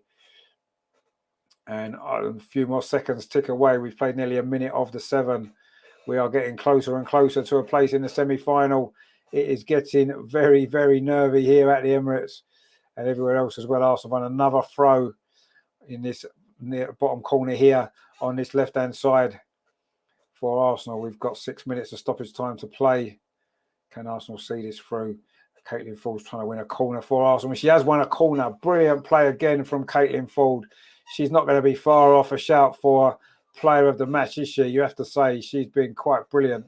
And a few more seconds tick away. We've played nearly a minute of the 7. We are getting closer and closer to a place in the semi-final. It is getting very, very nervy here at the Emirates and everywhere else as well. Arsenal won another throw in this near bottom corner here on this left-hand side for Arsenal. We've got 6 minutes of stoppage time to play. Can Arsenal see this through? Caitlin Ford's trying to win a corner for Arsenal. She has won a corner. Brilliant play again from Caitlin Ford. She's not going to be far off a shout for player of the match, is she? You have to say she's been quite brilliant.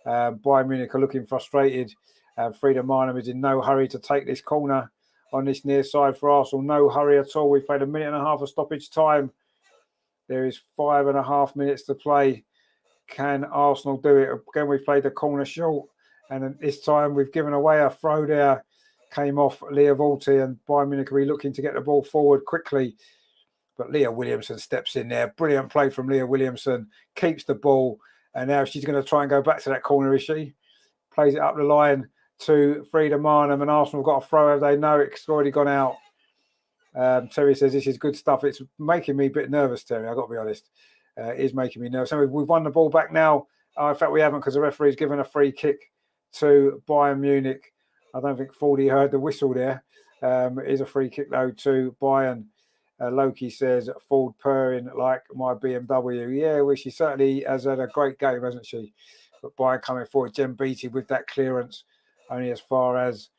Bayern Munich are looking frustrated. Frida Marnham is in no hurry to take this corner on this near side for Arsenal. No hurry at all. We've played a minute and a half of stoppage time. There is 5.5 minutes to play. Can Arsenal do it? Again, we played the corner short, and this time we've given away a throw there. Came off Leah Volti, and Bayern Munich will be looking to get the ball forward quickly. But Leah Williamson steps in there. Brilliant play from Leah Williamson. Keeps the ball. And now she's going to try and go back to that corner, is she? Plays it up the line to Frida Marnham, and Arsenal have got a throw. They know it's already gone out. Terry says this is good stuff. It's making me a bit nervous, Terry. I've got to be honest. It is making me nervous. So we've won the ball back now. In fact, we haven't, because the referee's given a free kick to Bayern Munich. I don't think Fordy heard the whistle there. It is a free kick, though, to Bayern. Loki says, Ford purring like my BMW. Yeah, well, she certainly has had a great game, hasn't she? But Bayern coming forward, Jem Beattie with that clearance, only as far as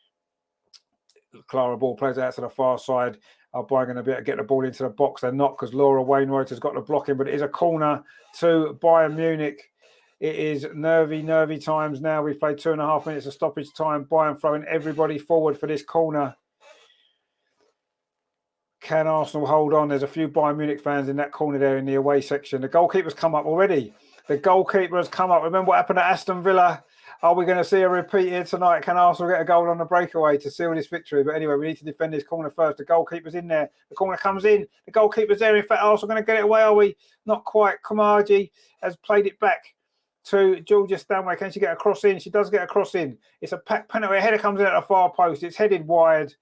Clara Ball plays out to the far side. Are Bayern going to be able to get the ball into the box? They're not, because Laura Wainwright has got the blocking, but it is a corner to Bayern Munich. It is nervy times now. We've played 2.5 minutes of stoppage time. Bayern throwing everybody forward for this corner. Can Arsenal hold on? There's a few Bayern Munich fans in that corner there in the away section. The goalkeeper's come up already. The goalkeeper has come up. Remember what happened at Aston Villa? Are we going to see a repeat here tonight? Can Arsenal get a goal on the breakaway to seal this victory? But anyway, we need to defend this corner first. The goalkeeper's in there. The corner comes in. The goalkeeper's there. In fact, Arsenal going to get it away, are we? Not quite. Kamaji has played it back to Georgia Stanway. Can she get a cross in? She does get a cross in. It's a packed penalty. A header comes in at the far post. It's headed wide.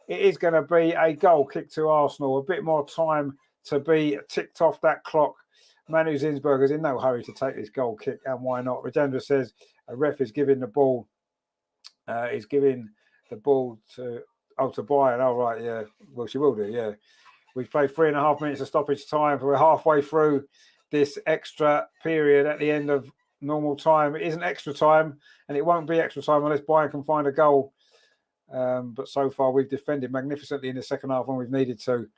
It is going to be a goal kick to Arsenal. A bit more time to be ticked off that clock. Manu Zinsberger's in no hurry to take this goal kick, and why not? Rajendra says a ref is giving the ball. He's giving the ball to Bayern. Oh, right, yeah. Well, she will do, yeah. We've played 3.5 minutes of stoppage time. We're halfway through this extra period at the end of normal time. It isn't extra time, and it won't be extra time unless Bayern can find a goal. But so far, we've defended magnificently in the second half when we've needed to.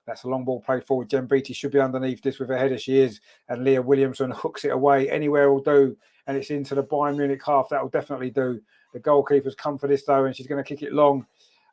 That's a long ball played forward. Jem Beattie should be underneath this with a header. She is. And Leah Williamson hooks it away. Anywhere will do. And it's into the Bayern Munich half. That will definitely do. The goalkeeper's come for this, though, and she's going to kick it long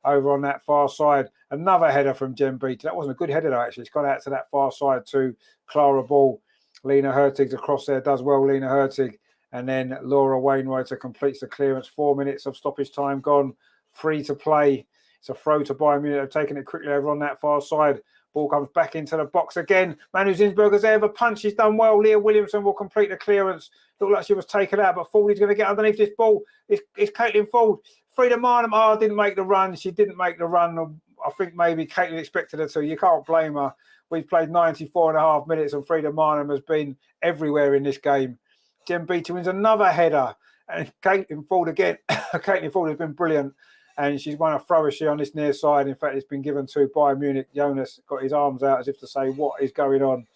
over on that far side. Another header from Jem Beattie. That wasn't a good header, though, actually. It's gone out to that far side to Clara Ball. Lena Hertig's across there. Does well, Lena Hertig. And then Laura Wainwright completes the clearance. 4 minutes of stoppage time gone. Free to play. It's a throw to Bayern Munich. They've taken it quickly over on that far side. Ball comes back into the box again. Manu Zinsberger's there. The punch. She's done well. Leah Williamson will complete the clearance. Looked like she was taken out, but Fordy's going to get underneath this ball. It's Caitlin Ford. Frida Marnham, didn't make the run. She didn't make the run. I think maybe Caitlin expected her to. You can't blame her. We've played 94.5 minutes, and Frida Marnham has been everywhere in this game. Jem Beattie wins another header. And Caitlin Ford again. Caitlin Ford has been brilliant. And she's won a throw, is she, on this near side. In fact, it's been given to Bayern Munich. Jonas got his arms out as if to say, what is going on?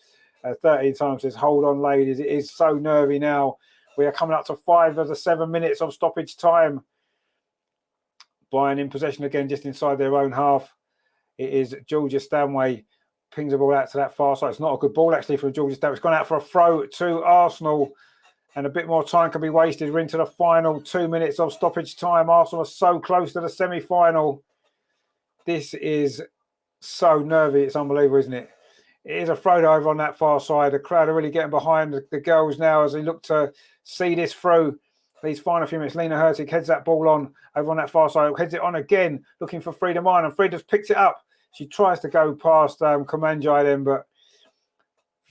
13 times says, hold on, ladies. It is so nervy now. We are coming up to 5 of the 7 minutes of stoppage time. Bayern in possession again, just inside their own half. It is Georgia Stanway. Pings the ball out to that far side. It's not a good ball, actually, from Georgia Stanway. It's gone out for a throw to Arsenal. And a bit more time can be wasted. We're into the final 2 minutes of stoppage time. Arsenal are so close to the semi-final. This is so nervy. It's unbelievable, isn't it? It is a throw over on that far side. The crowd are really getting behind the girls now as they look to see this through. These final few minutes, Lena Hertig heads that ball on over on that far side. Heads it on again, looking for Frida Marnham. Frida's picked it up. She tries to go past Kamanjai then, but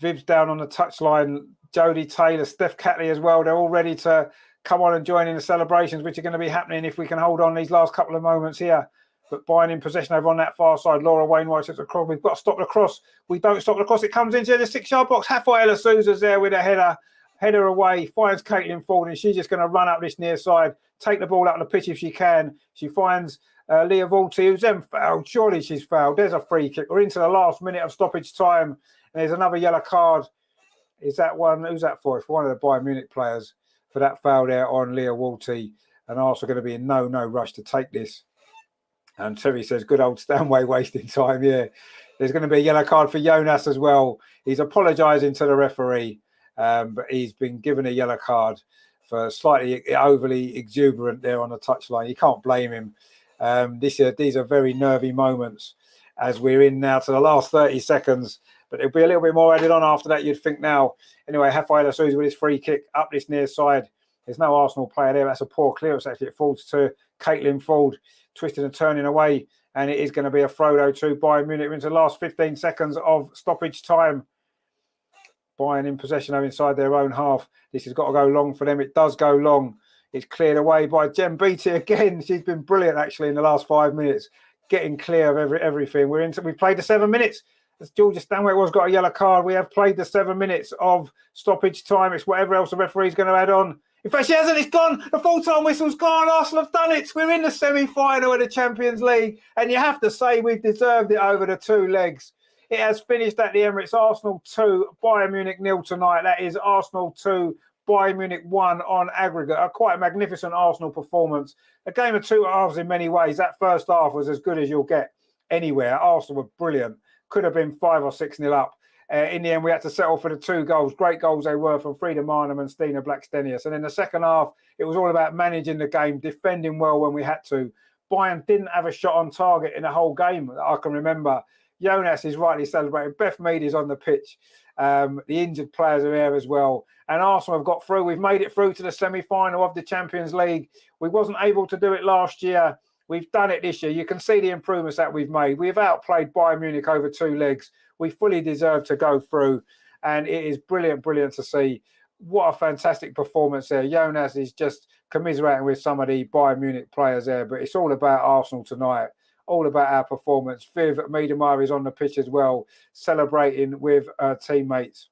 Viv's down on the touchline. Jodie Taylor, Steph Catley as well. They're all ready to come on and join in the celebrations, which are going to be happening if we can hold on these last couple of moments here. But Bayern in possession over on that far side. Laura Wainwright sits across. We've got to stop the cross. We don't stop the cross. It comes into the 6-yard box. Rafaela Souza's there with a header. Header away. Finds Caitlin Ford, and she's just going to run up this near side. Take the ball out on the pitch if she can. She finds Leah Volti, who's then fouled. Surely she's fouled. There's a free kick. We're into the last minute of stoppage time. And there's another yellow card. Is that one? Who's that for? It's for one of the Bayern Munich players for that foul there on Leah Walty. And Arsenal going to be in no rush to take this. And Terry says, good old Stanway wasting time. Yeah, there's going to be a yellow card for Jonas as well. He's apologising to the referee, but he's been given a yellow card for slightly overly exuberant there on the touchline. You can't blame him. These are very nervy moments as we're in now to the last 30 seconds. but there'll be a little bit more added on after that, you'd think now. Anyway, Rafael Souza with his free kick up this near side. There's no Arsenal player there. That's a poor clearance, actually. It falls to Caitlin Ford, twisting and turning away. And it is going to be a throw, to Bayern Munich into the last 15 seconds of stoppage time. Bayern in possession inside their own half. This has got to go long for them. It does go long. It's cleared away by Jem Beattie again. She's been brilliant, actually, in the last 5 minutes, getting clear of everything. We played the 7 minutes. As Georgia Stanway got a yellow card. We have played the 7 minutes of stoppage time. It's whatever else the referee's going to add on. In fact, she hasn't. It's gone. The full-time whistle's gone. Arsenal have done it. We're in the semi-final of the Champions League. And you have to say we've deserved it over the 2 legs. It has finished at the Emirates. Arsenal 2, Bayern Munich 0 tonight. That is Arsenal 2, Bayern Munich 1 on aggregate. A quite magnificent Arsenal performance. A game of 2 halves in many ways. That first half was as good as you'll get anywhere. Arsenal were brilliant. Could have been 5 or 6-0 up. In the end, we had to settle for the 2 goals. Great goals they were from Frida Marnham and Stina Blackstenius. And in the second half, it was all about managing the game, defending well when we had to. Bayern didn't have a shot on target in the whole game that I can remember. Jonas is rightly celebrating. Beth Mead is on the pitch. The injured players are there as well. And Arsenal have got through. We've made it through to the semi-final of the Champions League. We wasn't able to do it last year. We've done it this year. You can see the improvements that we've made. We've outplayed Bayern Munich over 2 legs. We fully deserve to go through. And it is brilliant, brilliant to see. What a fantastic performance there. Jonas is just commiserating with some of the Bayern Munich players there. But it's all about Arsenal tonight. All about our performance. Viv Miedemar is on the pitch as well, celebrating with her teammates.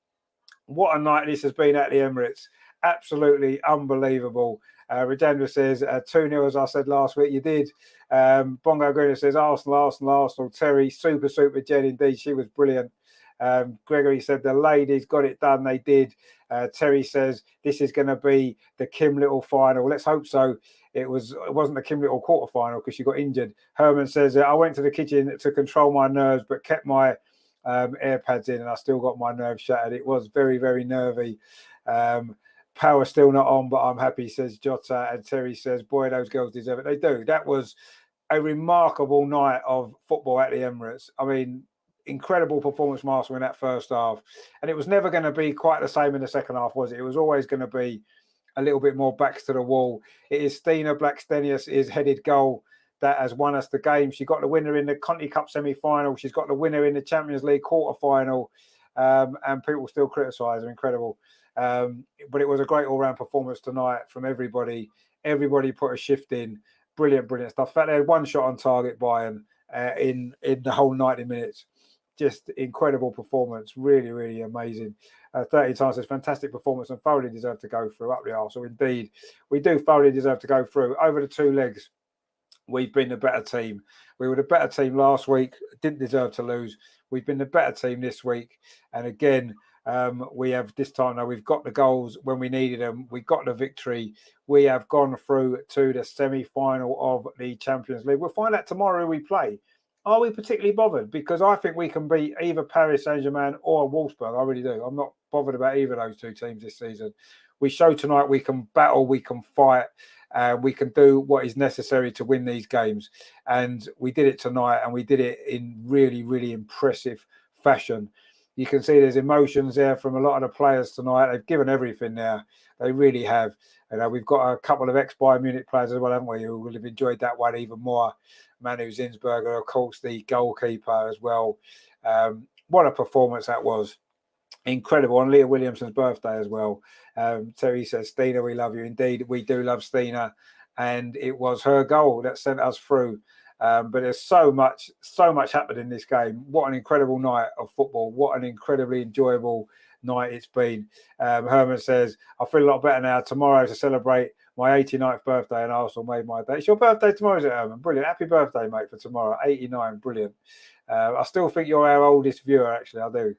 What a night this has been at the Emirates. Absolutely unbelievable. Rajendra says 2-0, as I said last week. You did. Bongo Greener says Arsenal. Terry, super Jen indeed. She was brilliant. Gregory said the ladies got it done. They did. Terry says this is going to be the Kim Little final. Let's hope so. It wasn't the Kim Little quarterfinal because she got injured. Herman says I went to the kitchen to control my nerves, but kept my AirPads in, and I still got my nerves shattered. It was very, very nervy. Power still not on, but I'm happy, says Jota. And Terry says, boy, those girls deserve it. They do. That was a remarkable night of football at the Emirates. I mean, incredible performance from Arsenal in that first half. And it was never going to be quite the same in the second half, was it? It was always going to be a little bit more backs to the wall. It is Stina Blackstenius' headed goal that has won us the game. She got the winner in the Conti Cup semi-final. She's got the winner in the Champions League quarter-final. And people still criticise her. Incredible. But it was a great all-round performance tonight from everybody. Everybody put a shift in. Brilliant, brilliant stuff. In fact, they had 1 shot on target, Bayern, in the whole 90 minutes. Just incredible performance. Really, really amazing. 30 times says fantastic performance and thoroughly deserve to go through. Up the arse. So indeed, we do thoroughly deserve to go through. Over the 2 legs, we've been the better team. We were the better team last week. Didn't deserve to lose. We've been the better team this week. And again, we have this time now, we've got the goals when we needed them. We got the victory. We have gone through to the semi-final of the Champions League. We'll find out tomorrow who we play. Are we particularly bothered? Because I think we can beat either Paris Saint-Germain or Wolfsburg. I really do. I'm not bothered about either of those 2 teams this season. We show tonight we can battle, we can fight, we can do what is necessary to win these games. And we did it tonight, and we did it in really, really impressive fashion. You can see there's emotions there from a lot of the players tonight. They've given everything there. They really have. We've got a couple of ex-Bayern Munich players as well, haven't we, who will have enjoyed that one even more. Manu Zinsberger, of course, the goalkeeper as well. What a performance that was. Incredible. On Leah Williamson's birthday as well. Terry says, Stina, we love you. Indeed, we do love Stina. And it was her goal that sent us through. But there's so much happened in this game. What an incredible night of football. What an incredibly enjoyable night it's been. Herman says, I feel a lot better now. Tomorrow to celebrate my 89th birthday, and Arsenal made my day. It's your birthday tomorrow, is it, Herman? Brilliant. Happy birthday, mate, for tomorrow. 89, brilliant. I still think you're our oldest viewer, actually. I do.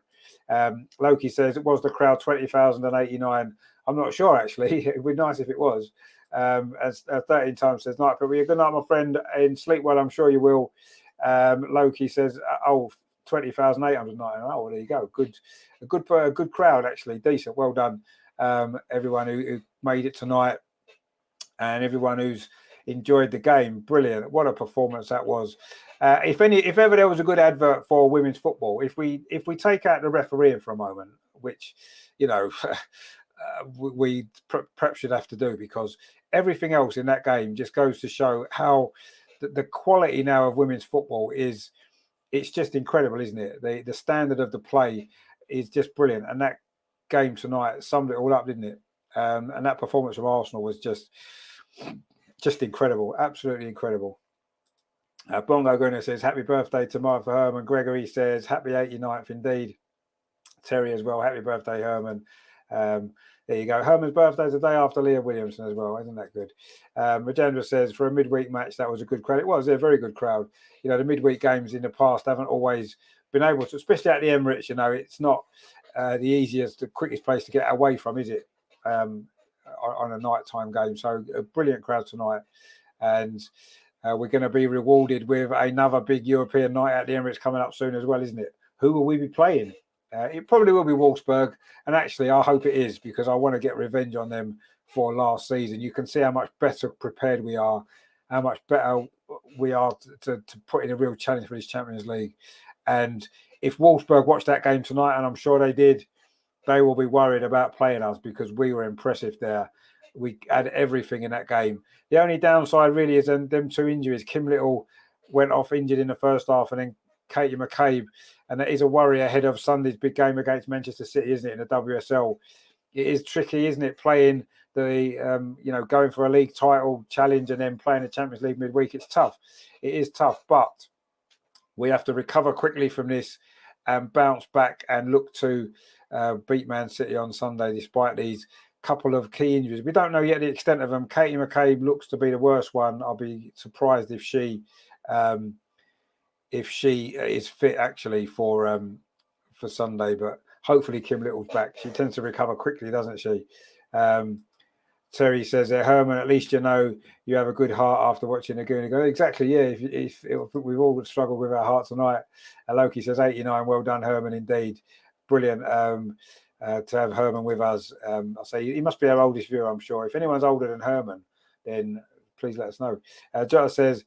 Loki says, it was the crowd 20,089. I'm not sure, actually. It would be nice if it was. As 13 times says, night, but a good night, my friend, and sleep well. I'm sure you will. Loki says, 20,899. Oh, well, there you go. A good crowd, actually. Decent. Well done, everyone who made it tonight, and everyone who's enjoyed the game. Brilliant. What a performance that was. If ever there was a good advert for women's football, if we take out the refereeing for a moment, which, you know, we perhaps should have to do, because everything else in that game just goes to show how the quality now of women's football is. It's just incredible, isn't it? The standard of the play is just brilliant, and that game tonight summed it all up, didn't it? And that performance from Arsenal was just incredible, absolutely incredible. Bongo Gunner says, happy birthday tomorrow for Herman. Gregory says, happy 89th indeed. Terry as well, happy birthday, Herman. There you go. Herman's birthday is the day after Leah Williamson as well. Isn't that good? Rajendra says, for a midweek match, that was a good crowd. It was a very good crowd. You know, the midweek games in the past haven't always been able to, especially at the Emirates, you know, it's not the easiest, the quickest place to get away from, is it? On a nighttime game. So a brilliant crowd tonight. And we're going to be rewarded with another big European night at the Emirates coming up soon as well, isn't it? Who will we be playing? It probably will be Wolfsburg. And actually, I hope it is, because I want to get revenge on them for last season. You can see how much better prepared we are, how much better we are to put in a real challenge for this Champions League. And if Wolfsburg watched that game tonight, and I'm sure they did, they will be worried about playing us, because we were impressive there. We had everything in that game. The only downside really is them two injuries. Kim Little went off injured in the first half, and then Katie McCabe, and that is a worry ahead of Sunday's big game against Manchester City, isn't it, in the WSL? It is tricky, isn't it, playing the, going for a league title challenge and then playing the Champions League midweek. It's tough. It is tough, but we have to recover quickly from this and bounce back and look to beat Man City on Sunday, despite these couple of key injuries. We don't know yet the extent of them. Katie McCabe looks to be the worst one. I'll be surprised if she is fit actually for Sunday, but hopefully Kim Little's back. She tends to recover quickly, doesn't she? Terry says, Herman, at least you know you have a good heart after watching the Goonie go. Exactly, yeah. If we've all struggled with our heart tonight. Loki says, 89, well done, Herman, indeed. Brilliant to have Herman with us. I'll say he must be our oldest viewer, I'm sure. If anyone's older than Herman, then please let us know. Jota says,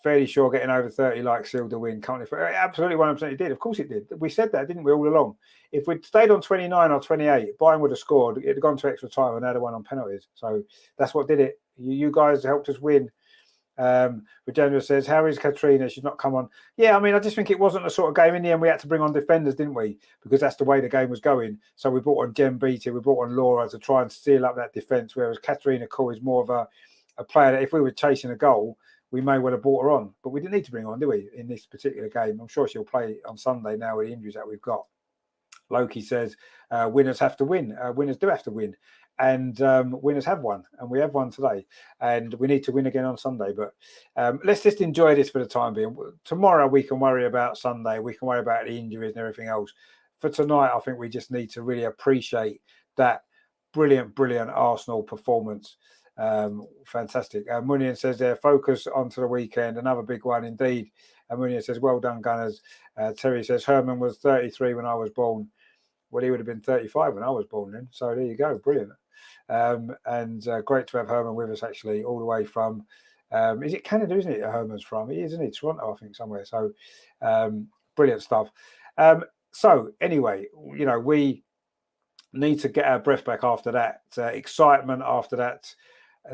fairly sure getting over 30 likes sealed the win. Can't absolutely 100% it did. Of course it did. We said that, didn't we, all along? If we'd stayed on 29 or 28, Bayern would have scored. It'd have gone to extra time and had a one on penalties. So that's what did it. You guys helped us win. Regina says, how is Katrina? She's not come on. Yeah, I mean, I just think it wasn't the sort of game. In the end, we had to bring on defenders, didn't we? Because that's the way the game was going. So we brought on Jem Beattie, we brought on Laura to try and seal up that defence, whereas Katrina Cole is more of a player that if we were chasing a goal, we may well have brought her on. But we didn't need to bring her on, do we, in this particular game? I'm sure she'll play on Sunday now with the injuries that we've got. Loki says, winners have to win. Winners do have to win. And winners have won, and we have won today, and we need to win again on Sunday. But let's just enjoy this for the time being. Tomorrow we can worry about Sunday, we can worry about the injuries and everything else. For tonight, I think we just need to really appreciate that brilliant Arsenal performance. Fantastic. Munian says there, focus onto the weekend, another big one indeed. Munian says, well done, Gunners. Terry says, Herman was 33 when I was born. Well, he would have been 35 when I was born then. So there you go. Brilliant. And great to have Herman with us, actually, all the way from, is it Canada, isn't it, Herman's from? He is, isn't he? Toronto, I think, somewhere. So brilliant stuff. So anyway, you know, we need to get our breath back after that, excitement after that,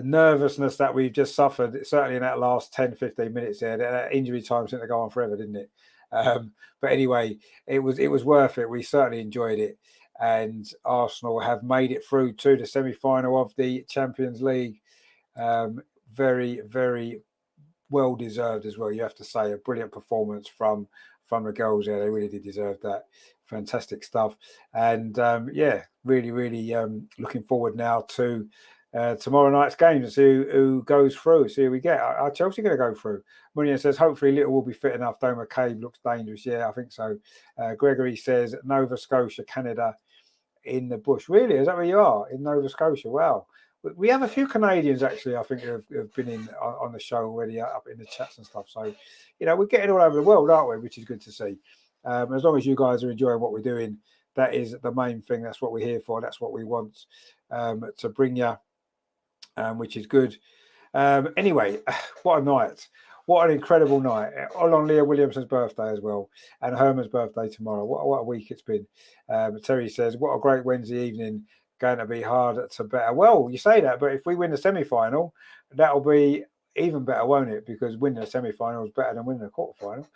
nervousness that we've just suffered, certainly in that last 10, 15 minutes there. That injury time seemed to go on forever, didn't it? But anyway, it was worth it. We certainly enjoyed it. And Arsenal have made it through to the semi-final of the Champions League. Very, very well deserved as well. You have to say, a brilliant performance from the girls there. They really did deserve that. Fantastic stuff. And yeah, really, really looking forward now to tomorrow night's game to see who goes through. See who we get. Are Chelsea going to go through? Munian says, hopefully Little will be fit enough. Though McCabe looks dangerous. Yeah, I think so. Gregory says, Nova Scotia, Canada in the bush. Really? Is that where you are? In Nova Scotia? Wow. We have a few Canadians, actually, I think, who have been in on the show already, up in the chats and stuff. So, you know, we're getting all over the world, aren't we? Which is good to see. As long as you guys are enjoying what we're doing, that is the main thing. That's what we're here for. That's what we want to bring you, which is good. Anyway, what a night. What an incredible night. On Leah Williamson's birthday as well. And Herman's birthday tomorrow. What a week it's been. Terry says, what a great Wednesday evening. Going to be hard to better. Well, you say that, but if we win the semi-final, that'll be even better, won't it? Because winning the semi-final is better than winning the quarter-final.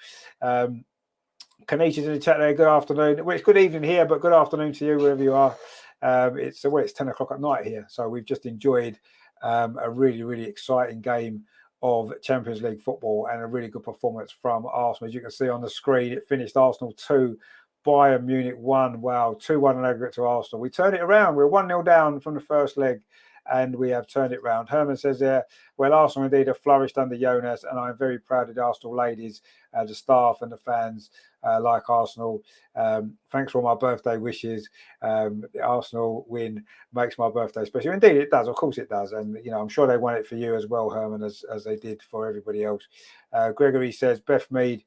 Kanisha's in the chat there. Good afternoon. Well, it's good evening here, but good afternoon to you, wherever you are. It's 10 o'clock at night here. So we've just enjoyed a really, really exciting game of Champions League football and a really good performance from Arsenal. As you can see on the screen, it finished Arsenal 2, Bayern Munich 1. Wow, 2-1 in aggregate to Arsenal. We turned it around. We were 1-0 down from the first leg, and we have turned it round. Herman says there, well, Arsenal indeed have flourished under Jonas, and I'm very proud of the Arsenal ladies, the staff and the fans like Arsenal. Thanks for all my birthday wishes. The Arsenal win makes my birthday special. Indeed, it does. Of course it does. And, you know, I'm sure they won it for you as well, Herman, as they did for everybody else. Gregory says, Beth Mead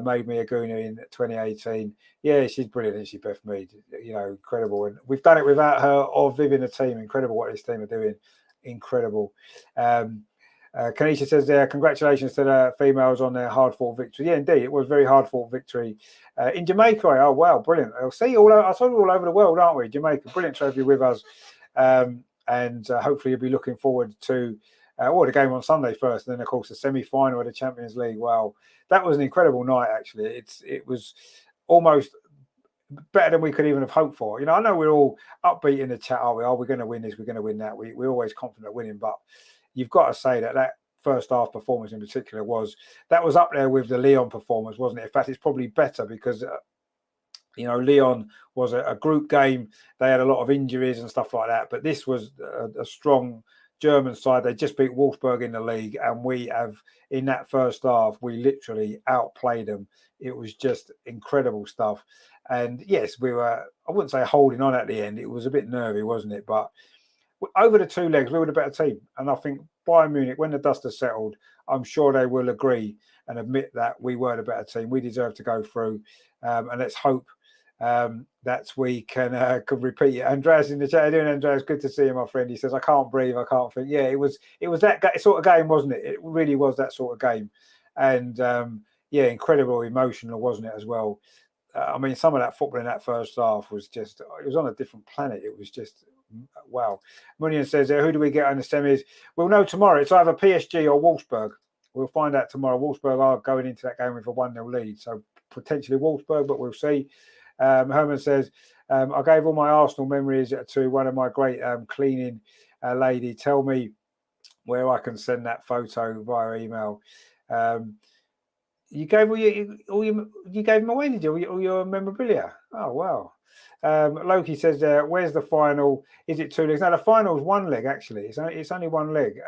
made me a Gooner in 2018. Yeah, she's brilliant, isn't she, Beth Mead? You know, incredible. And we've done it without her or Viv in the team. Incredible what this team are doing. Incredible. Kanisha says there, congratulations to the females on their hard-fought victory. Yeah, indeed, it was a very hard-fought victory. In Jamaica, oh, wow, brilliant. I'll see all over the world, aren't we? Jamaica, brilliant to have you with us. And hopefully you'll be looking forward to the game on Sunday first, and then, of course, the semi-final of the Champions League. Wow, that was an incredible night, actually. It was almost better than we could even have hoped for. You know, I know we're all upbeat in the chat, are we? Oh, we're going to win this, we're going to win that. We're always confident of winning, but you've got to say that first half performance in particular was up there with the Lyon performance, wasn't it? In fact, it's probably better because, you know, Lyon was a group game. They had a lot of injuries and stuff like that, but this was a strong German side. They just beat Wolfsburg in the league, and we have, in that first half, we literally outplayed them. It was just incredible stuff. And yes, we were, I wouldn't say holding on at the end. It was a bit nervy, wasn't it? But over the two legs, we were the better team. And I think Bayern Munich, when the dust has settled, I'm sure they will agree and admit that we were the better team. We deserve to go through. And let's hope that we can repeat it. Andreas in the chat, doing Andreas, good to see you, my friend. He says, I can't breathe, I can't think. Yeah, it was that sort of game, wasn't it? It really was that sort of game. And yeah, incredible emotional, wasn't it, as well? I mean, some of that football in that first half was just, it was on a different planet. It was just, wow. Munian says, who do we get in the semis? We'll know tomorrow. It's either PSG or Wolfsburg. We'll find out tomorrow. Wolfsburg are going into that game with a 1-0 lead. So potentially Wolfsburg, but we'll see. Herman says, I gave all my Arsenal memories to one of my great cleaning lady. Tell me where I can send that photo via email. You gave you gave them away, did you? All your memorabilia? Oh wow! Loki says, "Where's the final? Is it 2 legs? No, the final's 1 leg actually. It's only 1 leg.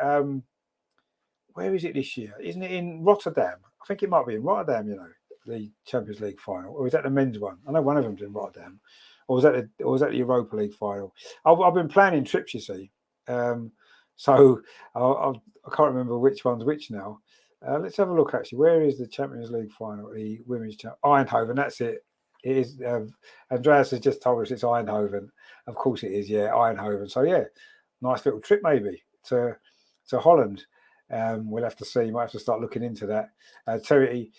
Where is it this year? Isn't it in Rotterdam? I think it might be in Rotterdam. You know, the Champions League final, or is that the men's one? I know one of them's in Rotterdam, or was that the Europa League final? I've been planning trips, you see, so I can't remember which one's which now. Let's have a look, actually. Where is the Champions League final? The women's Eindhoven, that's it. It is. Andreas has just told us it's Eindhoven. Of course it is, yeah, Eindhoven. So, yeah, nice little trip maybe to Holland. We'll have to see. You might have to start looking into that. Terry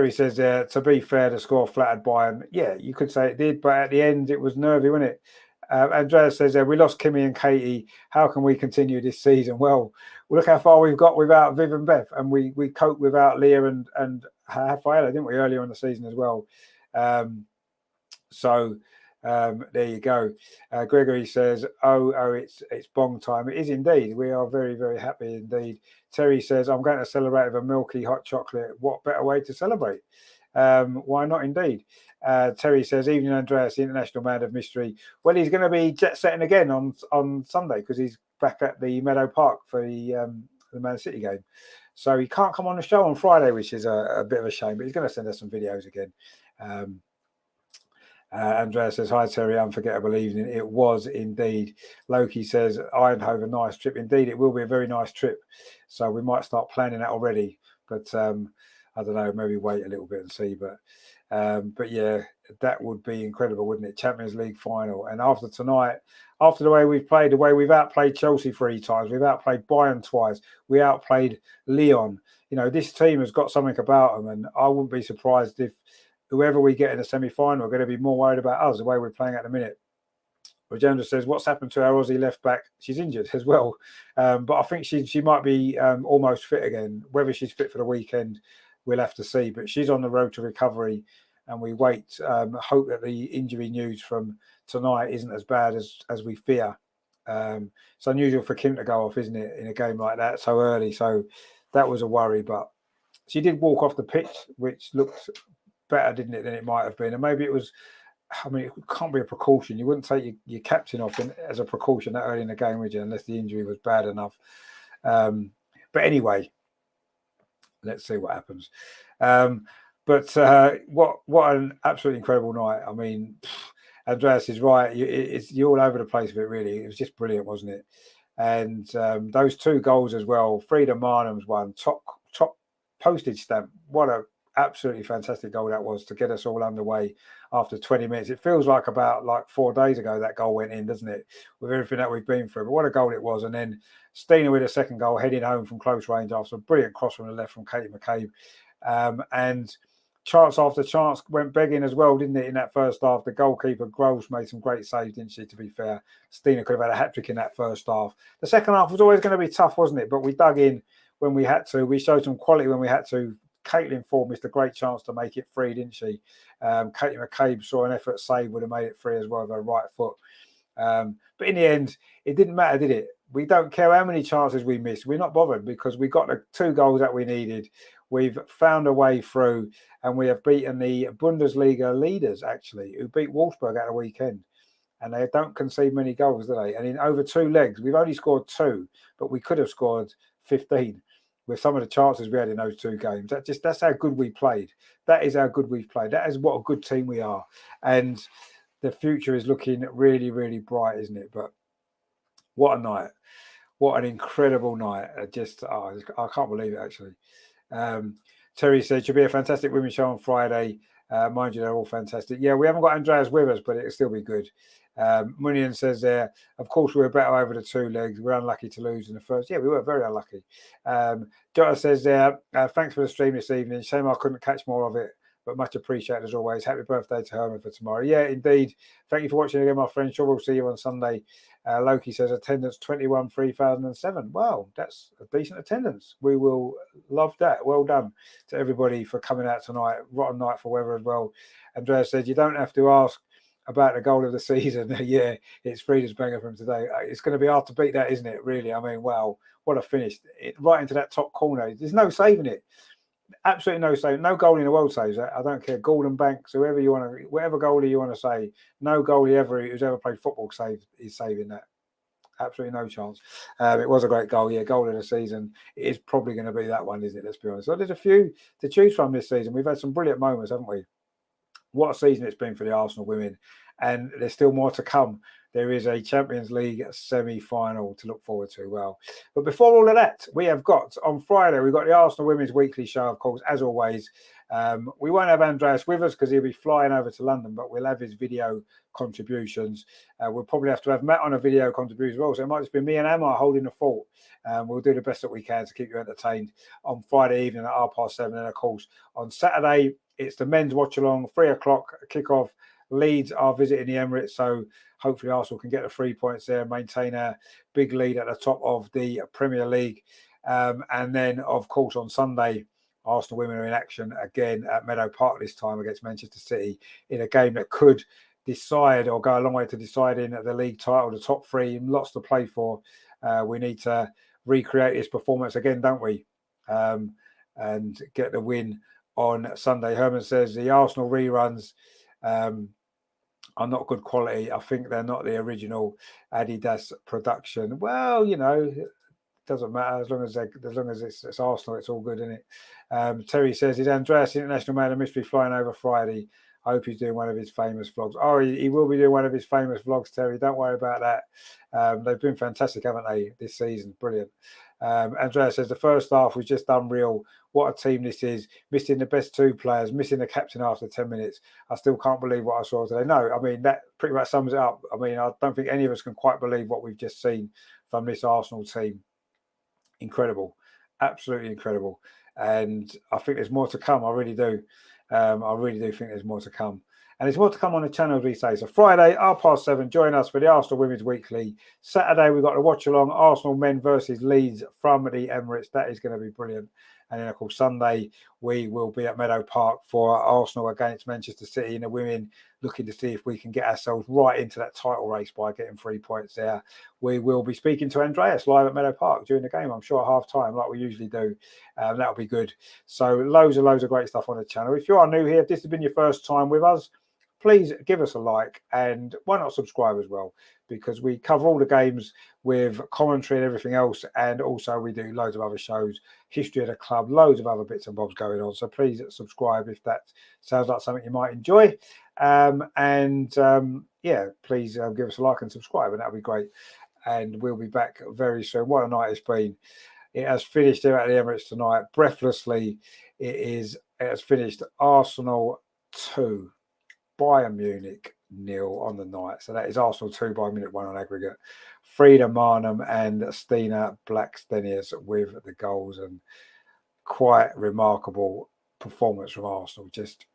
says, to be fair, the score flattered Bayern. Yeah, you could say it did, but at the end it was nervy, wasn't it? Andreas says, we lost Kimmy and Katie. How can we continue this season? Well, look how far we've got without Viv and Beth, and we coped without Leah and Rafaela, didn't we, earlier in the season as well? So there you go. Gregory says, it's bong time. It is indeed. We are very, very happy indeed. Terry says, I'm going to celebrate with a milky hot chocolate. What better way to celebrate? Why not indeed? Terry says, evening Andreas, the international man of mystery. Well, he's going to be jet setting again on Sunday because he's back at the Meadow Park for the Man City game. So he can't come on the show on Friday, which is a bit of a shame, but he's going to send us some videos again. Andreas says, hi Terry, unforgettable evening. It was indeed. Loki says, Eindhoven, nice trip. Indeed, it will be a very nice trip. So we might start planning that already. But I don't know, maybe wait a little bit and see. But yeah, that would be incredible, wouldn't it? Champions League final. And after tonight, after the way we've played, the way we've outplayed Chelsea 3 times, we've outplayed Bayern twice, we outplayed Lyon. You know, this team has got something about them, and I wouldn't be surprised if whoever we get in the semi-final are going to be more worried about us the way we're playing at the minute. Rogenda says, what's happened to our Aussie left back? She's injured as well. But I think she might be almost fit again. Whether she's fit for the weekend, we'll have to see. But she's on the road to recovery, and we hope that the injury news from tonight isn't as bad as we fear. It's unusual for Kim to go off, isn't it, in a game like that so early? So that was a worry. But she did walk off the pitch, which looked better, didn't it, than it might have been. And maybe it was, I mean, it can't be a precaution. You wouldn't take your captain off as a precaution that early in the game, would you, unless the injury was bad enough. But anyway, let's see what happens. But what an absolutely incredible night. I mean, Andreas is right. You're all over the place with it, really. It was just brilliant, wasn't it? And those 2 goals as well. Frida Marnham's one, top postage stamp. What a absolutely fantastic goal that was to get us all underway after 20 minutes. It feels like about 4 days ago that goal went in, doesn't it, with everything that we've been through. But what a goal it was. And then Stina with a second goal, heading home from close range after a brilliant cross from the left from Katie McCabe. And chance after chance went begging as well, didn't it, in that first half? The goalkeeper, Groves, made some great saves, didn't she, to be fair? Stina could have had a hat-trick in that first half. The second half was always going to be tough, wasn't it? But we dug in when we had to. We showed some quality when we had to. Caitlin Ford missed a great chance to make it 3, didn't she? Katie McCabe saw an effort save, would have made it 3 as well with her right foot. But in the end, it didn't matter, did it? We don't care how many chances we missed. We're not bothered because we got the 2 goals that we needed. We've found a way through, and we have beaten the Bundesliga leaders, actually, who beat Wolfsburg at the weekend. And they don't concede many goals, do they? And in over 2 legs, we've only scored 2, but we could have scored 15. With some of the chances we had in those 2 games. That's how good we played. That is how good we've played. That is what a good team we are. And the future is looking really, really bright, isn't it? But what a night. What an incredible night. I can't believe it, actually. Terry said, should be a fantastic women's show on Friday. Mind you, they're all fantastic. Yeah, we haven't got Andreas with us, but it'll still be good. Munian says there, of course, we were better over the 2 legs. We're unlucky to lose in the first. Yeah, we were very unlucky. Jota says there, thanks for the stream this evening. Shame I couldn't catch more of it, but much appreciated as always. Happy birthday to Herman for tomorrow. Yeah, indeed. Thank you for watching again, my friend. Sure, we'll see you on Sunday. Loki says attendance 21, 3007. Wow, that's a decent attendance. We will love that. Well done to everybody for coming out tonight. Rotten night for weather as well. Andrea said, you don't have to ask about the goal of the season. Yeah, it's Frida's banger from today. It's going to be hard to beat that, isn't it? Really, I mean, wow, what a finish. Right into that top corner. There's no saving it. Absolutely no save. No goalie in the world saves that. I don't care. Gordon Banks, whoever you want to, whatever goalie you want to say, no goalie who's ever played football is saving that. Absolutely no chance. It was a great goal. Yeah, goal of the season. It is probably going to be that one, isn't it? Let's be honest. So there's a few to choose from this season. We've had some brilliant moments, haven't we? What a season it's been for the Arsenal women. And there's still more to come. There is a Champions League semi-final to look forward to. Well, but before all of that, we have got on Friday, we've got the Arsenal Women's Weekly Show, of course, as always. We won't have Andreas with us because he'll be flying over to London, but we'll have his video contributions. We'll probably have to have Matt on a video contribution as well. So it might just be me and Emma holding the fort. We'll do the best that we can to keep you entertained on Friday evening at 7:30. And of course, on Saturday, it's the men's watch along, 3 o'clock kickoff. Leeds are visiting the Emirates, so hopefully Arsenal can get the 3 points there, maintain a big lead at the top of the Premier League. And then, of course, on Sunday, Arsenal women are in action again at Meadow Park this time against Manchester City in a game that could decide or go a long way to deciding the league title, the top 3, lots to play for. We need to recreate this performance again, don't we? And get the win on Sunday. Herman says the Arsenal reruns are not good quality. I think they're not the original Adidas production. Well, you know, it doesn't matter as long as it's Arsenal, it's all good, isn't it? Terry says, is Andreas International Man of Mystery flying over Friday? I hope he's doing one of his famous vlogs. Oh, he will be doing one of his famous vlogs, Terry. Don't worry about that. They've been fantastic, haven't they, this season? Brilliant. Andrea says, the first half was just unreal. What a team this is. Missing the best 2 players, missing the captain after 10 minutes. I still can't believe what I saw today. No, I mean, that pretty much sums it up. I mean, I don't think any of us can quite believe what we've just seen from this Arsenal team. Incredible. Absolutely incredible. And I think there's more to come. I really do. I really do think there's more to come. And there's more to come on the channel these days. So Friday, 7:30, join us for the Arsenal Women's Weekly. Saturday, we've got the watch along, Arsenal men versus Leeds from the Emirates. That is going to be brilliant. And then, of course, Sunday, we will be at Meadow Park for Arsenal against Manchester City and the women, looking to see if we can get ourselves right into that title race by getting 3 points there. We will be speaking to Andreas live at Meadow Park during the game, I'm sure, at half-time, like we usually do. That'll be good. So loads of great stuff on the channel. If you are new here, if this has been your first time with us, please give us a like, and why not subscribe as well, because we cover all the games with commentary and everything else, and also we do loads of other shows, history of the club, loads of other bits and bobs going on. So please subscribe if that sounds like something you might enjoy. Yeah, please give us a like and subscribe, and that'll be great. And we'll be back very soon. What a night it's been. It has finished here at the Emirates tonight breathlessly. It has finished Arsenal 2. Bayern Munich 0 on the night. So that is Arsenal 2, Bayern Munich 1 on aggregate. Frida Marnham and Stina Blackstenius with the goals, and quite remarkable performance from Arsenal. Just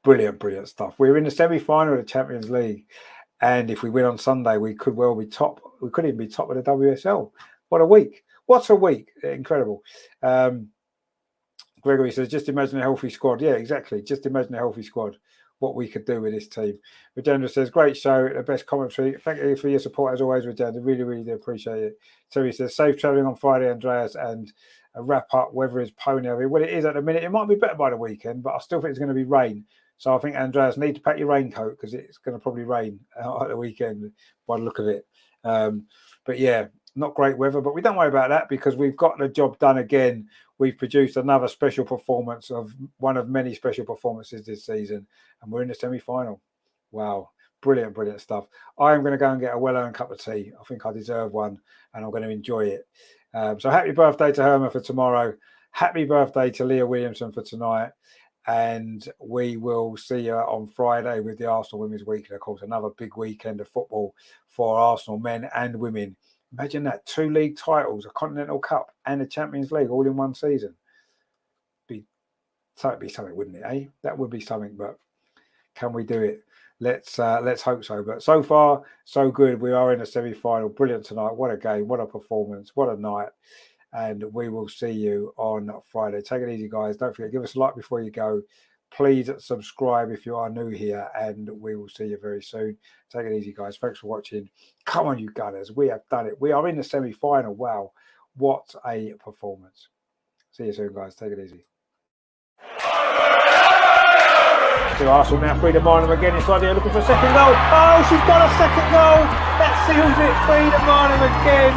brilliant stuff. We're in the semi-final of the Champions League, and if we win on Sunday, we could well be top. We could even be top of the WSL. What a week. What a week. Incredible. Gregory says, just imagine a healthy squad. Yeah, exactly. Just imagine a healthy squad. What we could do with this team. Rajendra says, great show, the best commentary. Thank you for your support as always, Rajendra. Really do appreciate it. Terry says, safe travelling on Friday, Andreas, and a wrap up. Weather is pony over here. Well, it is at the minute. It might be better by the weekend, but I still think it's going to be rain. So I think, Andreas, need to pack your raincoat, because it's going to probably rain at the weekend by the look of it. But yeah, not great weather, but we don't worry about that, because we've got the job done again. We've produced another special performance, of one of many special performances this season, and we're in the semi-final. Wow, brilliant stuff. I am going to go and get a well-earned cup of tea. I think I deserve one, and I'm going to enjoy it. So happy birthday to Herma for tomorrow. Happy birthday to Leah Williamson for tonight. And we will see you on Friday with the Arsenal Women's Weekly. Of course, another big weekend of football for Arsenal men and women. Imagine that, 2 league titles, a Continental Cup and a Champions League all in one season. Be something, wouldn't it, eh? That would be something, but can we do it? Let's hope so. But so far, so good. We are in the semi-final. Brilliant tonight. What a game, what a performance, what a night. And we will see you on Friday. Take it easy, guys. Don't forget, give us a like before you go. Please subscribe if you are new here, and we will see you very soon. Take it easy, guys. Thanks for watching. Come on, you Gunners. We have done it. We are in the semi-final. Wow. What a performance. See you soon, guys. Take it easy. So Arsenal now, Frida Marnham again inside here, looking for a second goal. Oh, she's got a second goal. That seals it. Frida Marnham again.